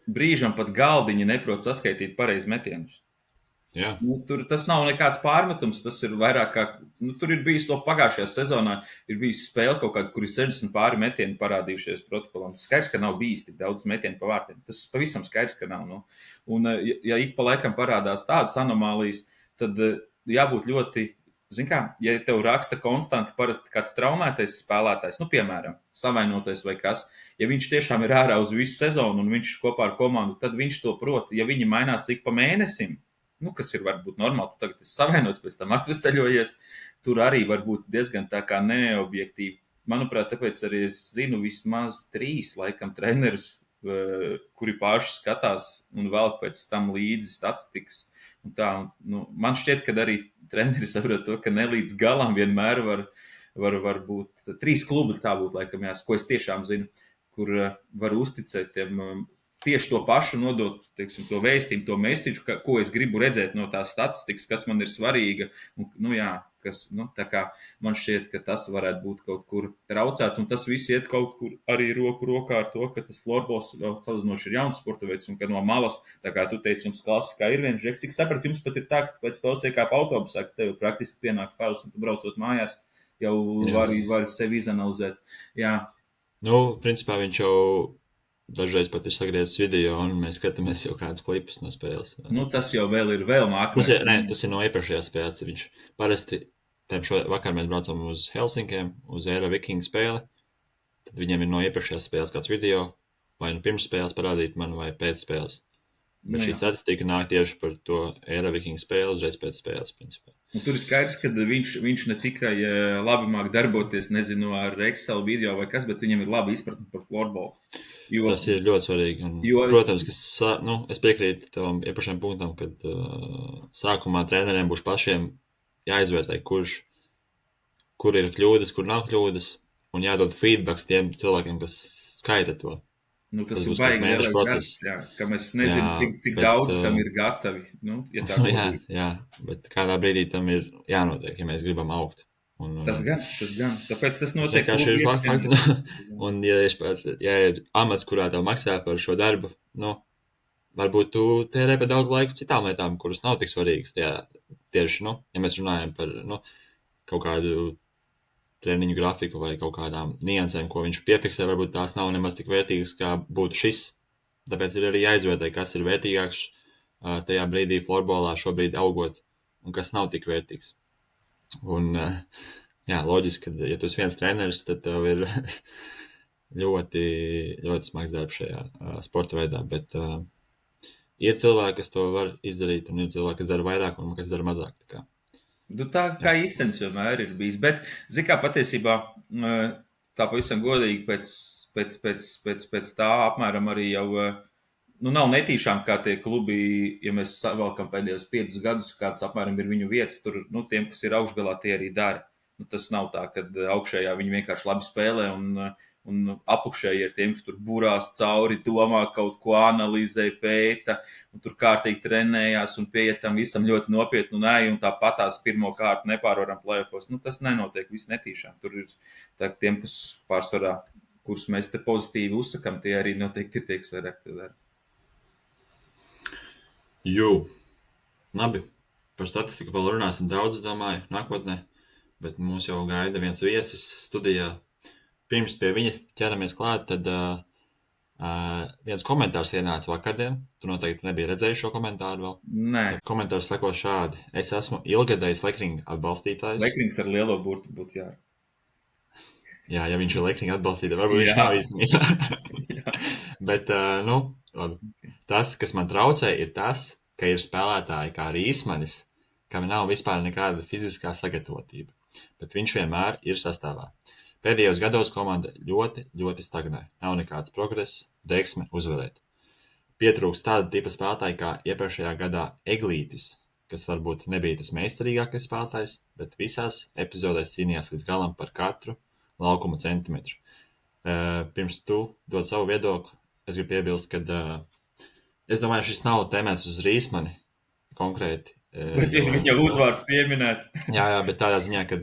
brīžam pat galdiņi neprot saskaitīt pareizi metienus. Tas nav nekāds pārmetums, tas ir vairāk kā, tur ir bijis to pagājušajā sezonā, ir bijis spēle kaut kāda, kur ir 60 pāri metieni parādījušies protokolam. Tas skaidrs, ka nav bijis tik daudz metienu pa vārtiem. Tas pavisam skaidrs, ka nav. Un ja ik pa laikam parādās tādas anomālijas, tad jābūt ļoti, ja tev raksta konstanti parasti kāds traumētais spēlētājs, piemēram, savainotais vai kas, ja viņš tiešām ir ārā uz visu sezonu un viņš kopā ar komandu, tad viņš to prot. Ja viņi mainās ik pa mēnesim, kas ir varbūt normāli, tu tagad esi savainots, pēc tam atvesaļojies, tur arī var būt diezgan tā kā neobjektīvi. Manuprāt, tāpēc arī es zinu vismaz 3, laikam, trenerus, kuri paši skatās un vēl pēc tam līdzi statistikas. Un tā, man šķiet, ka arī treneri saprot to, ka ne līdz galam vienmēr var būt 3 klubi, tā būtu, laikam, ko es tiešām zinu, kur var uzticēt tiem tieši to pašu nodot, teiksim, to vēstījumu, to mesiģu, ko es gribu redzēt no tās statistikas, kas man ir svarīga. Un, tā kā man šķiet, ka tas varētu būt kaut kur traucēt, un tas viss iet kaut kur arī roku rokā ar to, ka tas florbols vēl salīdzinoši ir jauns sporta veids, un ka no malas, tā kā tu teici, jums klasikā ir viens žeks, cik saprat, jums pat ir tā, ka pēc spēles iekāp autobusā, ka tev praktiski pienāk fails, un tu braucot mājās, jau vari sevi izanalizēt. Jā. Principā viņš jau dažreiz pat ir sagriezis video, un mēs skatāmies jau kādas klipus no spēles. Tas jau vēl ir mākslinieks. Tas ir no iepriekšējās spēles. Viņš parasti, vakar mēs braucam uz Helsinkiem, uz Eira Viking spēli, tad viņiem ir no iepriekšējās spēles kāds video, vai pirms spēles parādīt man, vai pēc spēles. Bet šī statistika nāk tieši par to Eira Viking spēli, uzreiz pēc spēles, principā. Un tur ir skaidrs, ka viņš ne tikai labi māk darboties, nezinu, ar Excel video vai kas, bet viņam ir labi izpratni par florbolu. Tas ir ļoti svarīgi. Un, protams, ka es piekrītu tavam iepriekšējiem punktam, kad sākumā treneriem būs pašiem jāizvērtē, kur ir kļūdas, kur nav kļūdas, un jādod feedbacks tiem cilvēkiem, kas skaita to. Tas ir baigi lielais darbs, ka mēs nezinām, cik daudz tam ir gatavi. Jā, bet kādā brīdī tam ir jānotiek, ja mēs gribam augt. Tas gan. Tāpēc tas notiek. Tas ir fakts. Un ja ir amats, kurā tev maksā par šo darbu, varbūt tu tērē pa daudz laiku citām lietām, kuras nav tik svarīgas. Tieši, ja mēs runājam par kaut kādu treniņu grafiku vai kaut kādām niansēm, ko viņš piefiksē, varbūt tās nav nemaz tik vērtīgas, kā būtu šis. Tāpēc ir arī jāizvērtē, kas ir vērtīgāks tajā brīdī florbolā šobrīd augot un kas nav tik vērtīgs. Un, loģiski, ka ja tu esi viens treneris, tad tev ir ļoti, ļoti smags darbs šajā sporta veidā, bet ir cilvēki, kas to var izdarīt, un ir cilvēki, kas dara vairāk un kas dara mazāk. Tā kā īstenis vienmēr ir bijis, bet, kā patiesībā, tā pavisam godīgi pēc tā apmēram arī jau, nav netīšām kā tie klubi, ja mēs savalkam pēdējos 5 gadus, kāds apmēram ir viņu vietas, tur, tiem, kas ir augšgalā, tie arī dara. Tas nav tā, ka augšējā viņi vienkārši labi spēlē un apakšēji ir tiem, kas tur burās cauri, domā kaut ko, analizē, pēta, un tur kārtīgi trenējās un pieiet tam visam ļoti nopietni un tāpatās pirmo kārtu nepārvaram play-offos. Tas nenotiek viss netīšām. Tur ir tiem, kas pārsvarā, kurus mēs te pozitīvi uzsakam, tie arī noteikti ir tie, kas vairāk te dara. Labi. Par statistiku vēl runāsim daudz, domāju, nākotnē. bet mūs jau gaida viens viesis studijā. Pirms pie viņa ķeramies klāt, tad viens komentārs ienāca vakardien. Tu noteikti nebija redzējis šo komentāru vēl. Nē, Komentārs sako šādi. Es esmu ilgadējs Lekringa atbalstītājs. Lekrings ar lielo burtu būtu jā. Jā, ja viņš ir Lekringa atbalstītājs, varbūt viņš Jā. nav īstenībā. Bet, labi. Tas, kas man traucē, ir tas, ka ir spēlētāji kā Rīsmanis, kam nav vispār nekāda fiziskā sagatavotība. Bet viņš vienmēr ir sastāvā. Pēdējos gados komanda ļoti, ļoti stagnē. Nav nekāds progress, deksme uzvarēt. Pietrūkst tāda tipa spēlētāji kā iepriekšējā gadā Eglītis, kas varbūt nebija tas meistarīgākais spēlētājs, bet visās epizodēs cīnījās līdz galam par katru laukuma centimetru. Pirms tu dod savu viedokli, es gribu piebilst, ka es domāju, šis nav temats uz Rīsmani konkrēti. Bet viņa uzvārds pieminēts. Jā, bet tādā ziņā, ka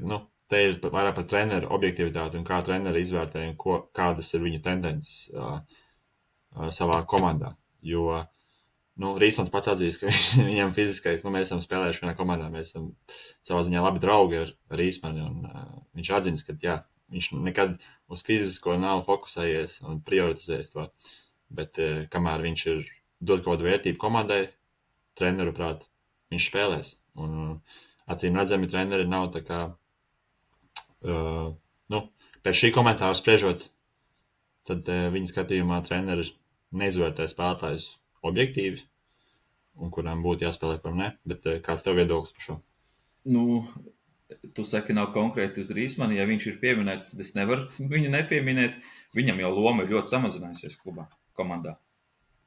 te ir vairāk par treneru objektivitāti un kā treneri izvērtē un kādas ir viņa tendences savā komandā. Jo Rīsmans pats atzīst, ka viņam fiziskais, mēs esam spēlējuši vienā komandā, mēs esam savā ziņā labi draugi ar Rīsmani, un viņš atzīst, ka jā, viņš nekad uz fizisko nav fokusējies un prioritizējis to, bet kamēr viņš ir dod kaut kādu vērtību komandai, treneru prāt, viņš spēlēs, un acīm redzami treneri nav tā kā pēc šī komentāra spriežot, tad viņa skatījumā treneri neizvērtē spēlētājus objektīvi, un kurām būtu jāspēlē, kuram ne, bet kāds tev viedoklis par šo? Tu saki, nav konkrēti uz Rīsmani, ja viņš ir pieminēts, tad es nevaru viņu nepieminēt. Viņam jau loma ir ļoti samazinājusies klubā, komandā.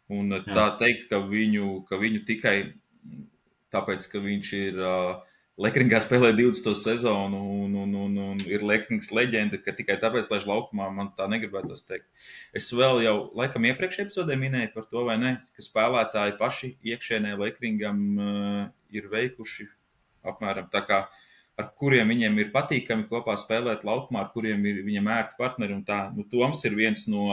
Un tā teikt, ka viņu tikai tāpēc, ka viņš ir Lekringā spēlē 20. sezonu un ir Lekrings leģenda, ka tikai tāpēc laiž laukumā, man tā negribētos teikt. Es vēl jau laikam iepriekš epizodē minēju par to, vai ne, ka spēlētāji paši iekšēnē Lekringam ir veikuši apmēram tā kā, ar kuriem viņiem ir patīkami kopā spēlēt laukumā, ar kuriem ir viņam ērti partneri un tā. Toms ir viens no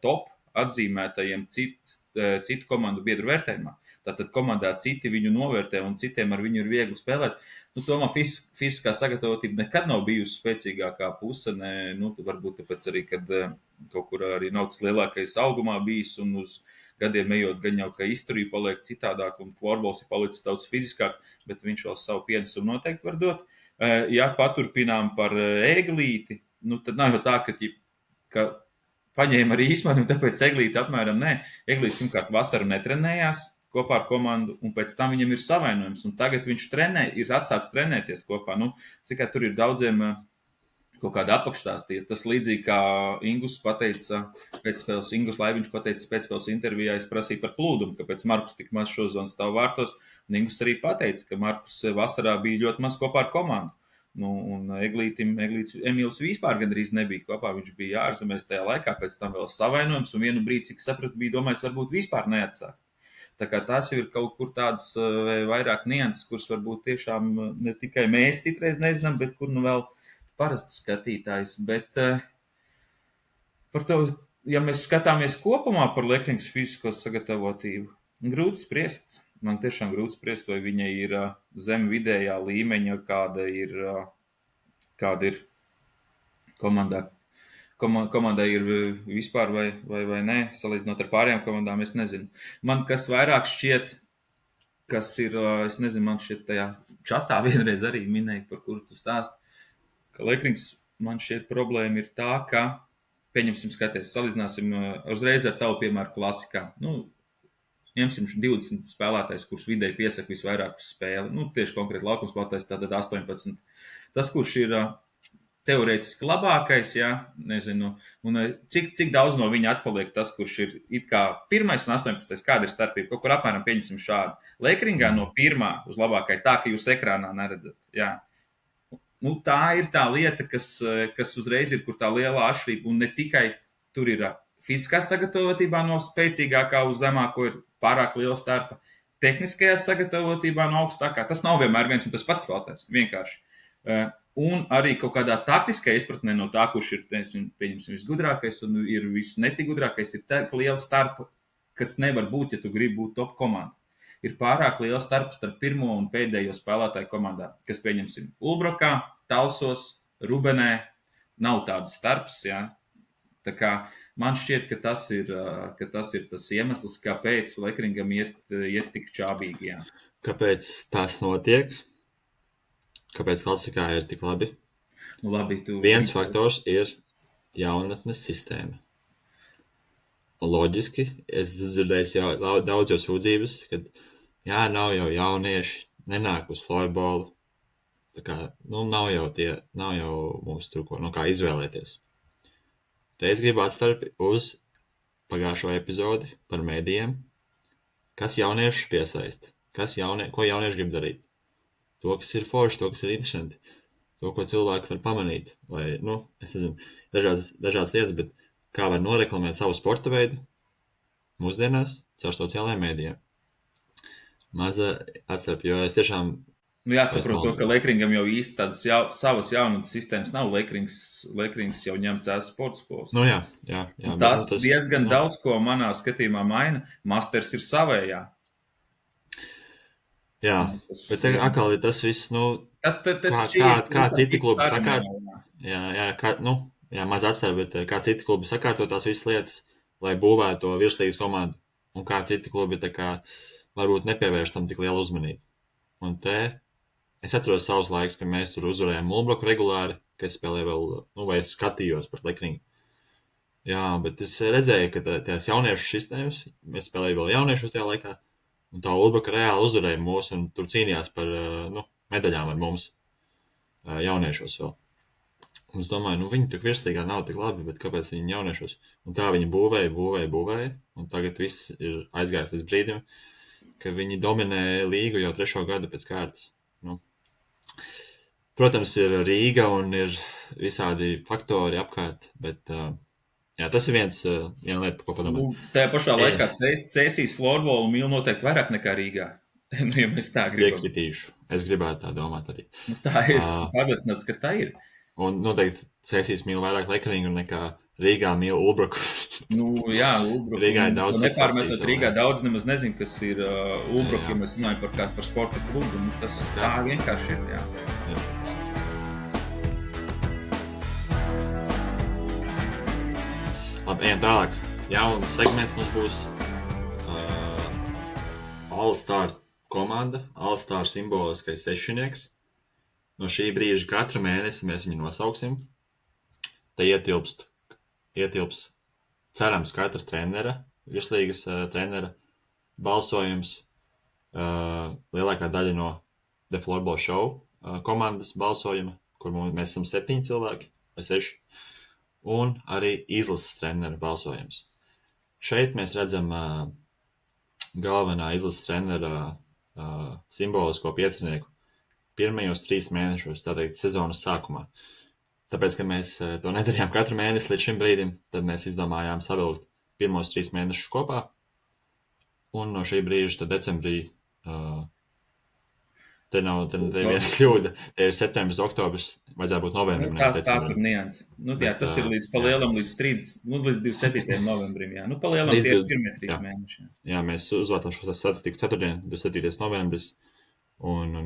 top atzīmētajiem citu komandu biedru vērtējumā. Tātad komandā citi viņu novērtē un citiem ar viņu ir viegli spēlēt. Tomā fiziskā sagatavotība nekad nav bijusi spēcīgākā puse. Varbūt tāpēc arī, kad kaut kur arī nav tas lielākais augumā bijis un uz gadiem ejot gan jau, ka izturība paliek citādāk un florbols ir palicis daudz fiziskāks, bet viņš vēl savu pienesumu noteikti var dot. Ja paturpinām par Eglīti, tad nav jau tā, ka paņēma arī Rīsmani un tāpēc Eglīti apmēram nē. Eglītis pirmkārt vasaru netrenējās kopā ar komandu, un pēc tam viņam ir savainojums, un tagad viņš ir atsācis trenēties kopā. Cikai tur ir daudziem kaut kāda apakšstāstīja. Tas līdzīgi kā Ingus pateica pēcspēles, Ingus Laiviņš pateica pēcspēles intervijā, es prasīju par plūdumu, kāpēc Markus tik maz šozonu stāv vārtos, un Ingus arī pateica, ka Markus vasarā bija ļoti maz kopā ar komandu. Un Eglītis Emīls vispār gandrīz nebija kopā, viņš bija ārzemēs tajā laikā, pēc tam vēl savainojums, un vienu brīdi, cik sapratu, bija domājis, varbūt vispār neatsāk. Tā kā tās jau ir kaut kur tādas vairāk nianses, kuras varbūt tiešām ne tikai mēs citreiz nezinām, bet kur vēl parasts skatītājs. Bet par to, ja mēs skatāmies kopumā par Lekrings fizisko sagatavotību, grūti spriest. Man tiešām grūti spriest, vai viņa ir zem vidējā līmeņa, kāda ir komandā. Komandai ir vispār vai nē, salīdzinot ar pārējām komandām, es nezinu. Man kas vairāk šķiet, kas ir, es nezinu, man šķiet tajā čatā vienreiz arī minēja, par kuru tu stāst, ka Lekrings man šķiet problēma ir tā, ka, pieņemsim skaties, salīdzināsim uzreiz ar tavu piemēru klasikā. Ņemsim 20 spēlētājs, kurš vidēji piesaka visvairāk uz spēli. Tieši konkrēti laukums spēlētājs, tātad 18. Tas, kurš ir teorētiski labākais, jā, nezinu, un cik daudz no viņa atpaliek tas, kurš ir it kā 1. un 18. Kāda ir starpība? Kaut kur apmēram pieņemsim šādu. Lekringā no 1. uz labākai, tā, ka jūs ekrānā neredzat, jā. Tā ir tā lieta, kas uzreiz ir, kur tā lielā atšķirība, un ne tikai tur ir fiziskā sagatavotībā no spēcīgākā uz zemāko ir pārāk liela starpa, tehniskajā sagatavotībā no augstākā. Tas nav vienmēr viens un tas pats spēlētājs, vienkārši. Un arī kaut kādā taktiskā izpratnē no tā, kurš ir, pieņemsim, visgudrākais un ir visnetigudrākais, ir tā liela starpa, kas nevar būt, ja tu gribi būt top komanda. Ir pārāk liela starpa starp pirmo un pēdējo spēlētāju komandā, kas, pieņemsim, Ulbrokā Talsos, Rubenē nav tādas starps, jā. Tā kā man šķiet, ka tas ir tas iemesls, kāpēc Lekringam iet tik čābīgi, jā. Kāpēc tas notiek? Kāpēc klasikā ir tik labi? Nu, labi, Viens faktors ir jaunatnes sistēma. Un loģiski, es dzirdēju daudz jau sūdzības, ka nav jau jaunieši, nenāk uz florbolu. Tā kā, nav jau mums tur ko, kā izvēlēties. Te es gribu atstāt uz pagājušo epizodi par mēdījiem, kas jauniešus piesaista, ko jaunieši grib darīt. To, kas ir forši, to, kas ir interesanti, to, ko cilvēki var pamanīt, vai, es nezinu, dažādas lietas, bet kā var noreklamēt savu sporta veidu mūsdienās caur sociālajiem mēdījiem. Maza atstarp, jo es tiešām... jāsaprot to, ka Lekringam jau īsti tādas savas jaunatnes sistēmas nav. Lekrings jau ņemts sporta skolas. Jā. Tas diezgan daudz ko manā skatījumā maina. Masters ir savējā. Jā, bet atkal ir tas viss, kā citi klubi sakārto. Jā, maz atstāja, bet kā citi klubi sakārto tās visas lietas, lai būvētu to virslīgas komandu. Un kā citi klubi varbūt nepievērš tam tik lielu uzmanību. Un te es atceros savus laikus, kad mēs tur uzvarējām Mulbroku regulāri, ka es spēlēju vēl, vai es skatījos par Lekringu. Jā, bet es redzēju, ka tās jauniešu sistēmas, mēs spēlēju vēl jauniešus tajā laikā, un tā Ulbraka reāli uzvarēja mūs, un tur cīnījās par medaļām ar mums jauniešos vēl. Un es domāju, viņi tur virslīgā nav tik labi, bet kāpēc viņi jauniešos? Un tā viņi būvēja, un tagad viss ir aizgājis līdz brīdim, ka viņi dominē līgu jau 3. gadu pēc kārtas. Protams, ir Rīga un ir visādi faktori apkārt, bet... Jā, tas ir viena lieta, ko padomāt. Tajā pašā laikā Cēsīs florbolu mīl noteikti vairāk nekā Rīgā. Ja mēs tā gribam. Piekritīšu. Es gribētu tā domāt arī. Tā ir pārliecināts, ka tā ir. Un noteikti Cēsīs mīl vairāk Lekringu nekā Rīgā mīl Ulbruku. Jā, Ulbruku. Rīgā ir daudz. Nepārmetot Rīgā daudz nemaz nezinu, kas ir Ulbruku, ja mēs runājam par sporta klubu. Tas tā vienkārši ir, jā. Labi, ejam tālāk. Jauns segments mums būs All-Star komanda, All-Star simboliskais sešinieks. No šī brīža katru mēnesi mēs viņu nosauksim. Te ietilps, cerams, katra trenera, virslīgas trenera balsojums, lielākā daļa no The Floorball Show komandas balsojuma, kur mēs esam 7 cilvēki vai 6. Un arī izlases trenera balsojums. Šeit mēs redzam galvenā izlases trenera simbolisko piecinieku pirmajos 3 mēnešos, tā teikt, sezonas sākumā. Tāpēc, ka mēs to nedarījām katru mēnesi līdz šim brīdim, tad mēs izdomājām savilkt pirmos 3 mēnešus kopā. Un no šī brīža tad decembrī te ir viena kļūda. Te ir septembris, oktobris, vajadzētu būt novembrim. Tā tur nianses. Tas ir līdz palielam, līdz 27. novembrim. Jā. Palielam tie ir pirmie 3 mēneši. Jā, mēs uzvācam šo statistiku 4. 27. novembris. Un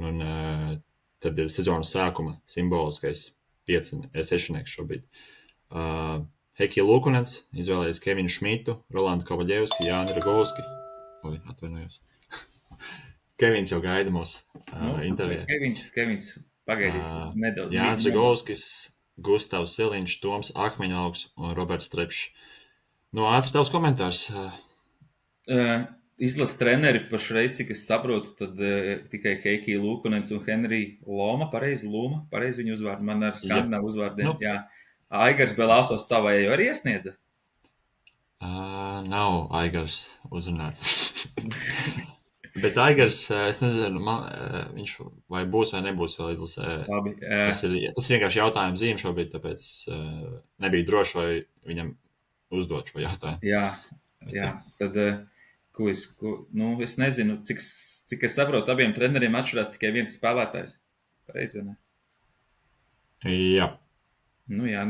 tad ir sezonas sākuma simboliskais sešinieks šobrīd. Heki Lukunens izvēlējies Kevinu Šmitu, Rolandu Kavaļevski, Jāni Ragovski. Atvainojos. Kevins jau gaida mūsu intervijā. Kevins pagaidīs nedaudz. Jānis Ragovskis, Gustavs Siliņš, Toms Akmeņaugs un Roberts Trepšs. Ātri tavs komentārs. Izlases treneri pašreiz, cik es saprotu, tad tikai Heiki Lukunens un Henry Loma, pareizi viņu uzvārdu, man ar skandināvu uzvārdiem. Jā. Aigars Belāsos savējo arī iesniedza? Nav Aigars uzrunāts. Bet Aigars, es nezinu, viņš vai būs vai nebūs vēl izlasē. Labi. Tas ir vienkārši jautājums zīme šobrīd, tāpēc nebija droši, vai viņam uzdot šo jautājumu. Jā. Tad, es nezinu, cik es saprotu, abiem treneriem atšķirās tikai viens spēlētājs. Pareizi, vai ne? Jā.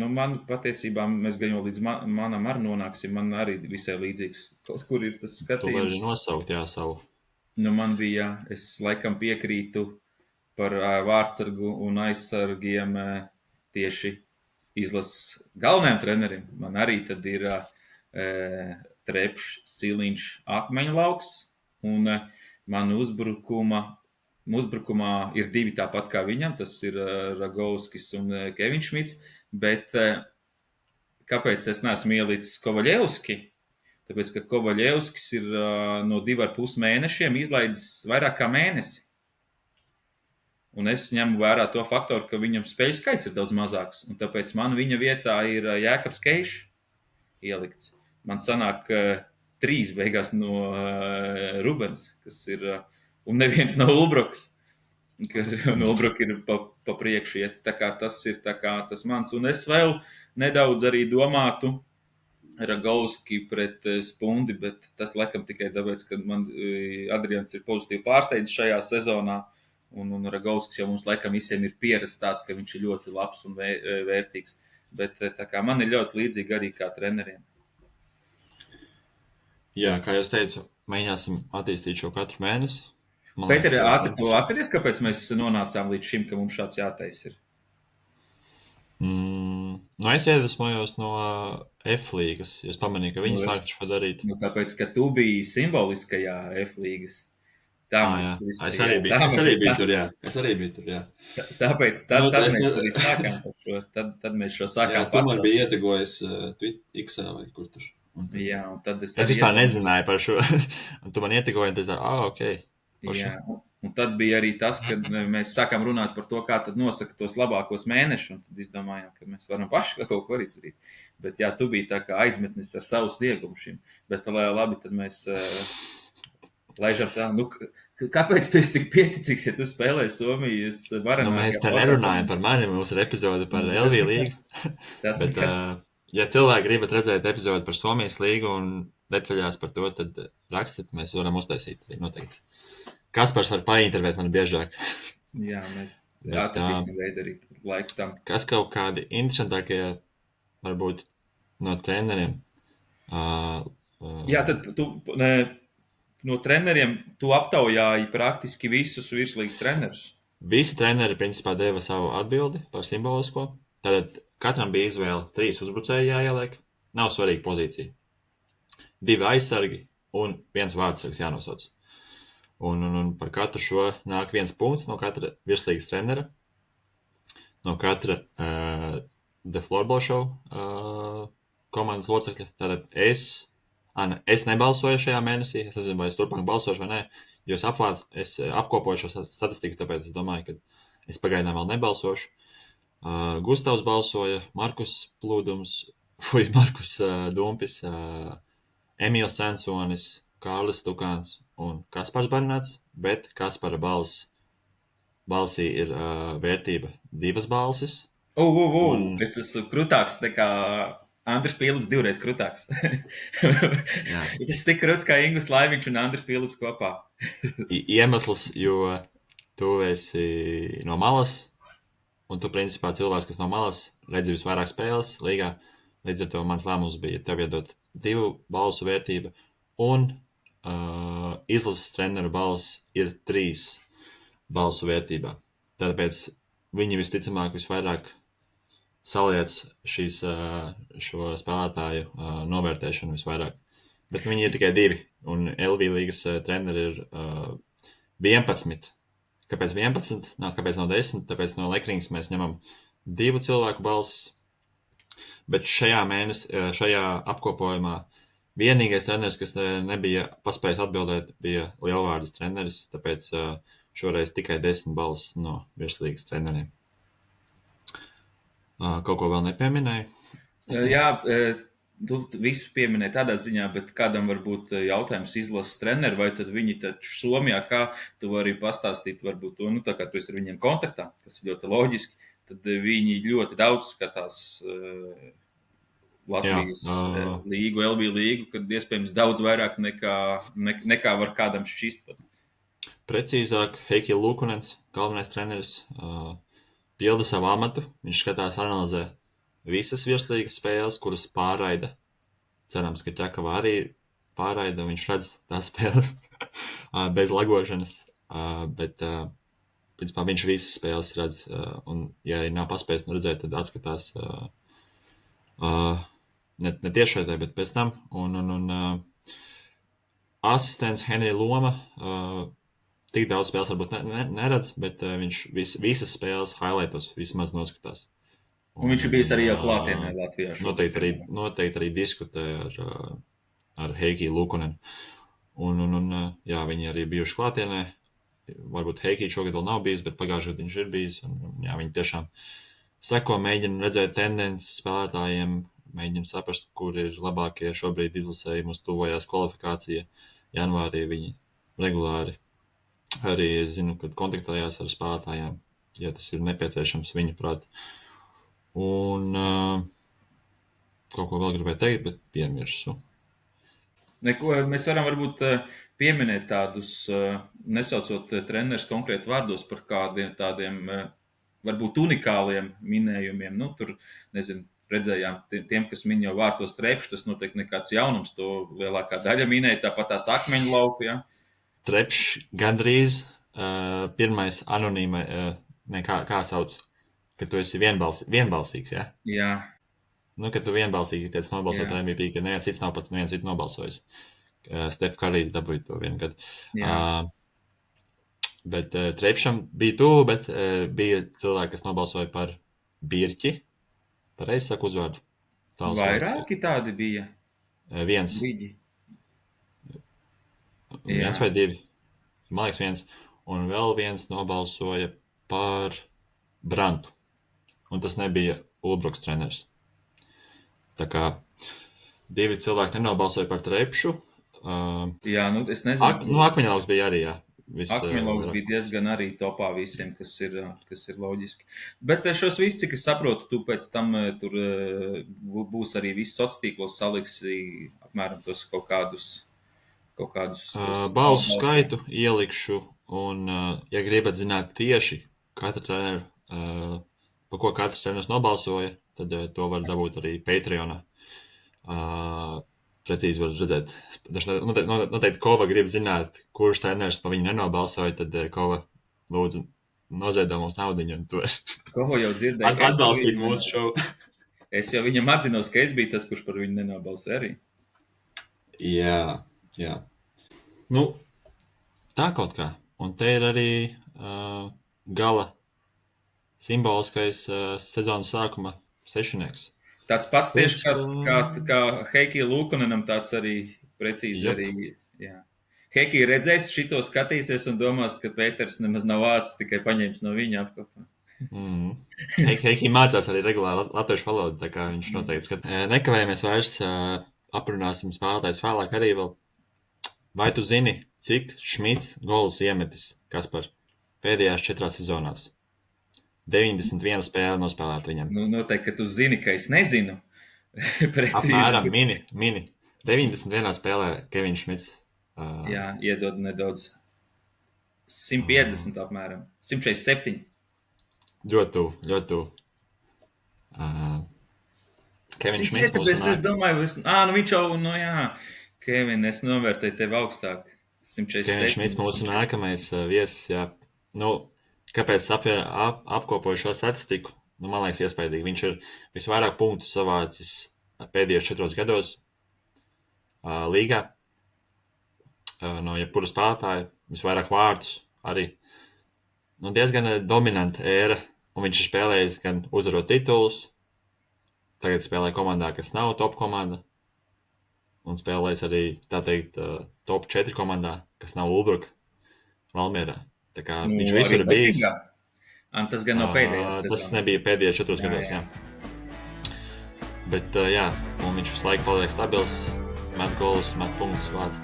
Man patiesībā mēs gan jau līdz manam arī nonāksim, man arī visai līdzīgs. Kaut kur ir tas skatījums. Tu vari nosaukt, savu. Man bija, es laikam piekrītu par vārdsargu un aizsargiem tieši izlases galvenajiem treneriem. Man arī tad ir Trepšs, Siliņš, Akmeņlauks, un man uzbrukumā ir divi tāpat kā viņam, tas ir Ragovskis un Kevins Šmits, bet kāpēc es neesmu ielicis Kovaļevski? Tāpēc, ka Kovaļevskis ir no 2,5 mēnešiem izlaidis vairāk kā mēnesi. Un es ņemu vērā to faktoru, ka viņam spēļu skaits ir daudz mazāks. Un tāpēc man viņa vietā ir Jēkabs Keišs ielikts. Man sanāk 3 beigās no Rubens, kas ir, un neviens no Ulbroks. No Ulbroka ir pa priekšu iet. Tā kā tas ir tas mans. Un es vēl nedaudz arī domātu Ragovski pret Spundi, bet tas laikam tikai tāpēc, ka man Adrians ir pozitīvi pārsteidzis šajā sezonā. Un Ragovskis jau mums laikam visiem ir pierasts tāds, ka viņš ir ļoti labs un vērtīgs. Bet tā kā man ir ļoti līdzīgi arī kā treneriem. Jā, kā jau teicu, mēģināsim attīstīt šo katru mēnesi. Pēter, tu atceries, kāpēc mēs nonācām līdz šim, ka mums šāds jātais ir? Es iedvesmojos no F līgas. Es pamanīju, ka viņi sāk šo darīt. Tāpēc, ka tu biji simboliskajā F līgas. Es arī biju tur, jā. Tāpēc tad mēs arī sākām par šo. Tad mēs šo sākām pacelt. Tu man biji ietegojis X vai kur tur. Jā, un tad es vispār nezināju par šo. Un tu man ietegoji, un tad ok. Jā, un tad bija arī tas, kad mēs sākām runāt par to, kā tad nosaka tos labākos mēnešus, un tad izdomājām, ka mēs varam paši kaut ko izdarīt. Bet jā, tu biji tā kā aizmetnis ar savu sniegumu šim. Bet labi, tad mēs laižam tā, kāpēc tu esi tik pieticīgs, ja tu spēlē Somijas varenākajā? Mēs te nerunājam par mani, mums ir epizode par LV līgu. Ja cilvēki gribat redzēt epizodi par Somijas līgu un detaļās par to, tad rakstiet, mēs varam uztaisīt. Noteikti. Kaspars var paintervēt mani biežāk. Jā, mēs atradīsim veidu arī laiku tam. Kas kaut kādi interesantākie varbūt no treneriem? Jā, tad no treneriem tu aptaujāji praktiski visus virslīgas trenerus. Visi treneri principā deva savu atbildi par simbolisko. Tātad katram bija izvēle 3 uzbrucēji jāieliek. Nav svarīga pozīcija. 2 aizsargi un 1 vārdsargs jānosauc. Un par katru šo nāk 1 punkts no katra virslīgas trenera. No katra The Floorball Show komandas locekļa. Tātad es nebalsoju šajā mēnesī. Es nezinu, vai es turpmāk balsošu vai nē. Jo es apkopoju šo statistiku, tāpēc es domāju, ka es pagaidām vēl nebalsošu. Gustavs balsoja, Markus Dumpis, Emīls Sensonis, Kārlis Tukāns un Kaspars Barnāts, bet Kaspara balsī ir vērtība 2 balsis. Es esmu krutāks nekā Andris Pīlips 2 reiz krutāks. Es esmu tik kruts kā Ingūns Laimiņš un Andris Pīlips kopā. Iemesls, jo tu esi no malas. Un tu, principā, cilvēks, kas no malas redzi visvairāk spēles līgā, līdz ar to mans lēmums bija tev iedot 2 balsu vērtība, un izlases treneru balss ir 3 balsu vērtībā. Tāpēc viņi visticamāk visvairāk saliec šo spēlētāju novērtēšanu visvairāk. Bet viņi ir tikai 2, un LV līgas treneri ir 11. Kāpēc 11? Kāpēc nav 10? Tāpēc no Lekrings mēs ņemam 2 cilvēku balsis. Bet šajā apkopojumā vienīgais treneris, kas nebija paspējis atbildēt, bija Lielvārdas treneris. Tāpēc šoreiz tikai 10 balsis no virslīgas treneriem. Kaut ko vēl nepieminēju? Jā, tu visu pieminēji tādā ziņā, bet kādam varbūt jautājums izlases treneri, vai tad viņi taču Somijā, kā tu vari pastāstīt varbūt to, tā kā tu esi ar viņiem kontaktā, kas ir ļoti loģiski, tad viņi ļoti daudz skatās Latvijas līgu, LV līgu, kad iespējams daudz vairāk nekā var kādam šķist pat. Precīzāk, Heikija Lukunens, galvenais treneris, pilda savu amatu, viņš skatās, analizē visas virslīgas spēles, kuras pārraida. Cerams, ka Ķekavā arī pārraida, viņš redz tās spēles bez lagošanas. Bet principā viņš visas spēles redz, un ja arī nav paspējis redzēt, tad atskatās ne tiešraidē, bet pēc tam. Un asistents Henrija Loma tik daudz spēles varbūt neredz, bet viņš visas spēles highlightos vismaz noskatās. Un viņš ir bijis arī jau klātienē Latvijā. Noteikti arī diskutē ar Heikiju Lukonenu. Un jā, viņi arī bijuši klātienē. Varbūt Heikija šogad vēl nav bijis, bet pagājušajā gadā viņš ir bijis. Jā, viņi tiešām seko, mēģina redzēt tendences spēlētājiem, mēģina saprast, kur ir labākie šobrīd izlasēji. Mums tuvojās kvalifikācija. Janvārī viņi regulāri arī, es zinu, kad kontaktējās ar spēlētājiem, ja tas ir nepieciešams viņu prāt. Un kaut ko vēl gribēju teikt, bet piemirsu. Neko, mēs varam varbūt pieminēt tādus, nesaucot trenerus konkrēti vārdos par kādiem tādiem varbūt unikāliem minējumiem. Nu, tur, nezinu, redzējām tiem, kas min jau vārtos Trepšu, tas noteikti nekāds jaunums, to lielākā daļa minēja, tāpat tās akmeņu lauku, ja? Trepš gandrīz pirmais anonīma, kā sauc, ka tu esi vienbalsīgs, ja? Jā. Nu, ka tu vienbalsīgi tiec nobalsot MVP, ka neviens cits nav pat neviens cits nobalsojis. Stef Karijs dabūja to vienu gadu. Bet Trepšam bija tuvu, bet bija cilvēki, kas nobalsoja par Birķi. Pareizi saku uzvārdu. Vairāki tādi bija? Viens. Viens vai divi. Man liekas viens. Un vēl viens nobalsoja par Brantu. Un tas nebija Ulbruks treneris. Tā kā divi cilvēki nenobalsoja par Trepšu. Jā, nu es nezinu. Akmeņlauks bija arī, jā. Akmeņlauks bija diezgan arī topā visiem, kas ir loģiski. Bet šos visus, cik es saprotu, tu pēc tam tur būs arī viss sociālos tīklos saliksi apmēram tos kaut kādus balsu skaitu ielikšu, un ja gribat zināt tieši katra treneru, pa ko katrs treneris nobalsoja, tad to var dabūt arī Patreonā. Precīzi var redzēt. Noteikti Kova grib zināt, kurš treneris pa viņu nenobalsoja, tad Kova lūdzu noziedo mums naudiņu un to Kova jau dzirdēja. Atbalstīt mūsu šovu. Es jau viņam atzinos, ka es biju tas, kurš par viņu nenobalsoja arī. Jā. Nu, tā kaut kā. Un te ir arī gala simboliskais sezonas sākuma sešinieks. Tāds pats tieši kā Heikija Lukonenam, tāds arī precīzi arī. Jā. Heikija redzēs šito, skatīsies un domās, ka Pēters nemaz nav vācis, tikai paņēmis no viņa apkopā. Heikija mācās arī regulāri latviešu valodu, tā kā viņš noteikti skatās. Nekavējamies vairs, aprunāsim spēlētājs vēlāk arī vēl. Vai tu zini, cik Šmits golus iemetis, Kaspar, pēdējās 4 sezonās? 91 spēle nospēlēt viņam. Nu, noteikti, ka tu zini, ka es nezinu. Precīzi. Apmēram mini. 91 spēlē Kevins Šmits. Jā, iedod nedaudz. 150 apmēram. 167. Ļoti tuvu. Kevins Šmits mūsu nāk. Es domāju, viņš jau, Kevin, es novērtēju tevi augstāk. 167. Kevins Šmits mūsu nākamais viesis, jā. Nu, kāpēc apkopoju šo statistiku? Nu, man liekas, iespaidīgi. Viņš ir visvairāk punktu savācis pēdējos 4 gados līgā. No jebkura spēlētāja. Visvairāk vārdus arī. Nu, diezgan dominanta ēra. Un viņš ir spēlējis gan uzvarot titulus. Tagad spēlē komandā, kas nav top komanda. Un spēlējis arī, tā teikt, top 4 komandā, kas nav Ulbruka Valmierā. Tā kā viņš visur ir bijis. Tas gan nav pēdējais sezonas. Tas nebija pēdējos 4 gados, jā. Bet, un viņš visu laiku paliek stabils, met golus, met punktus, vāc.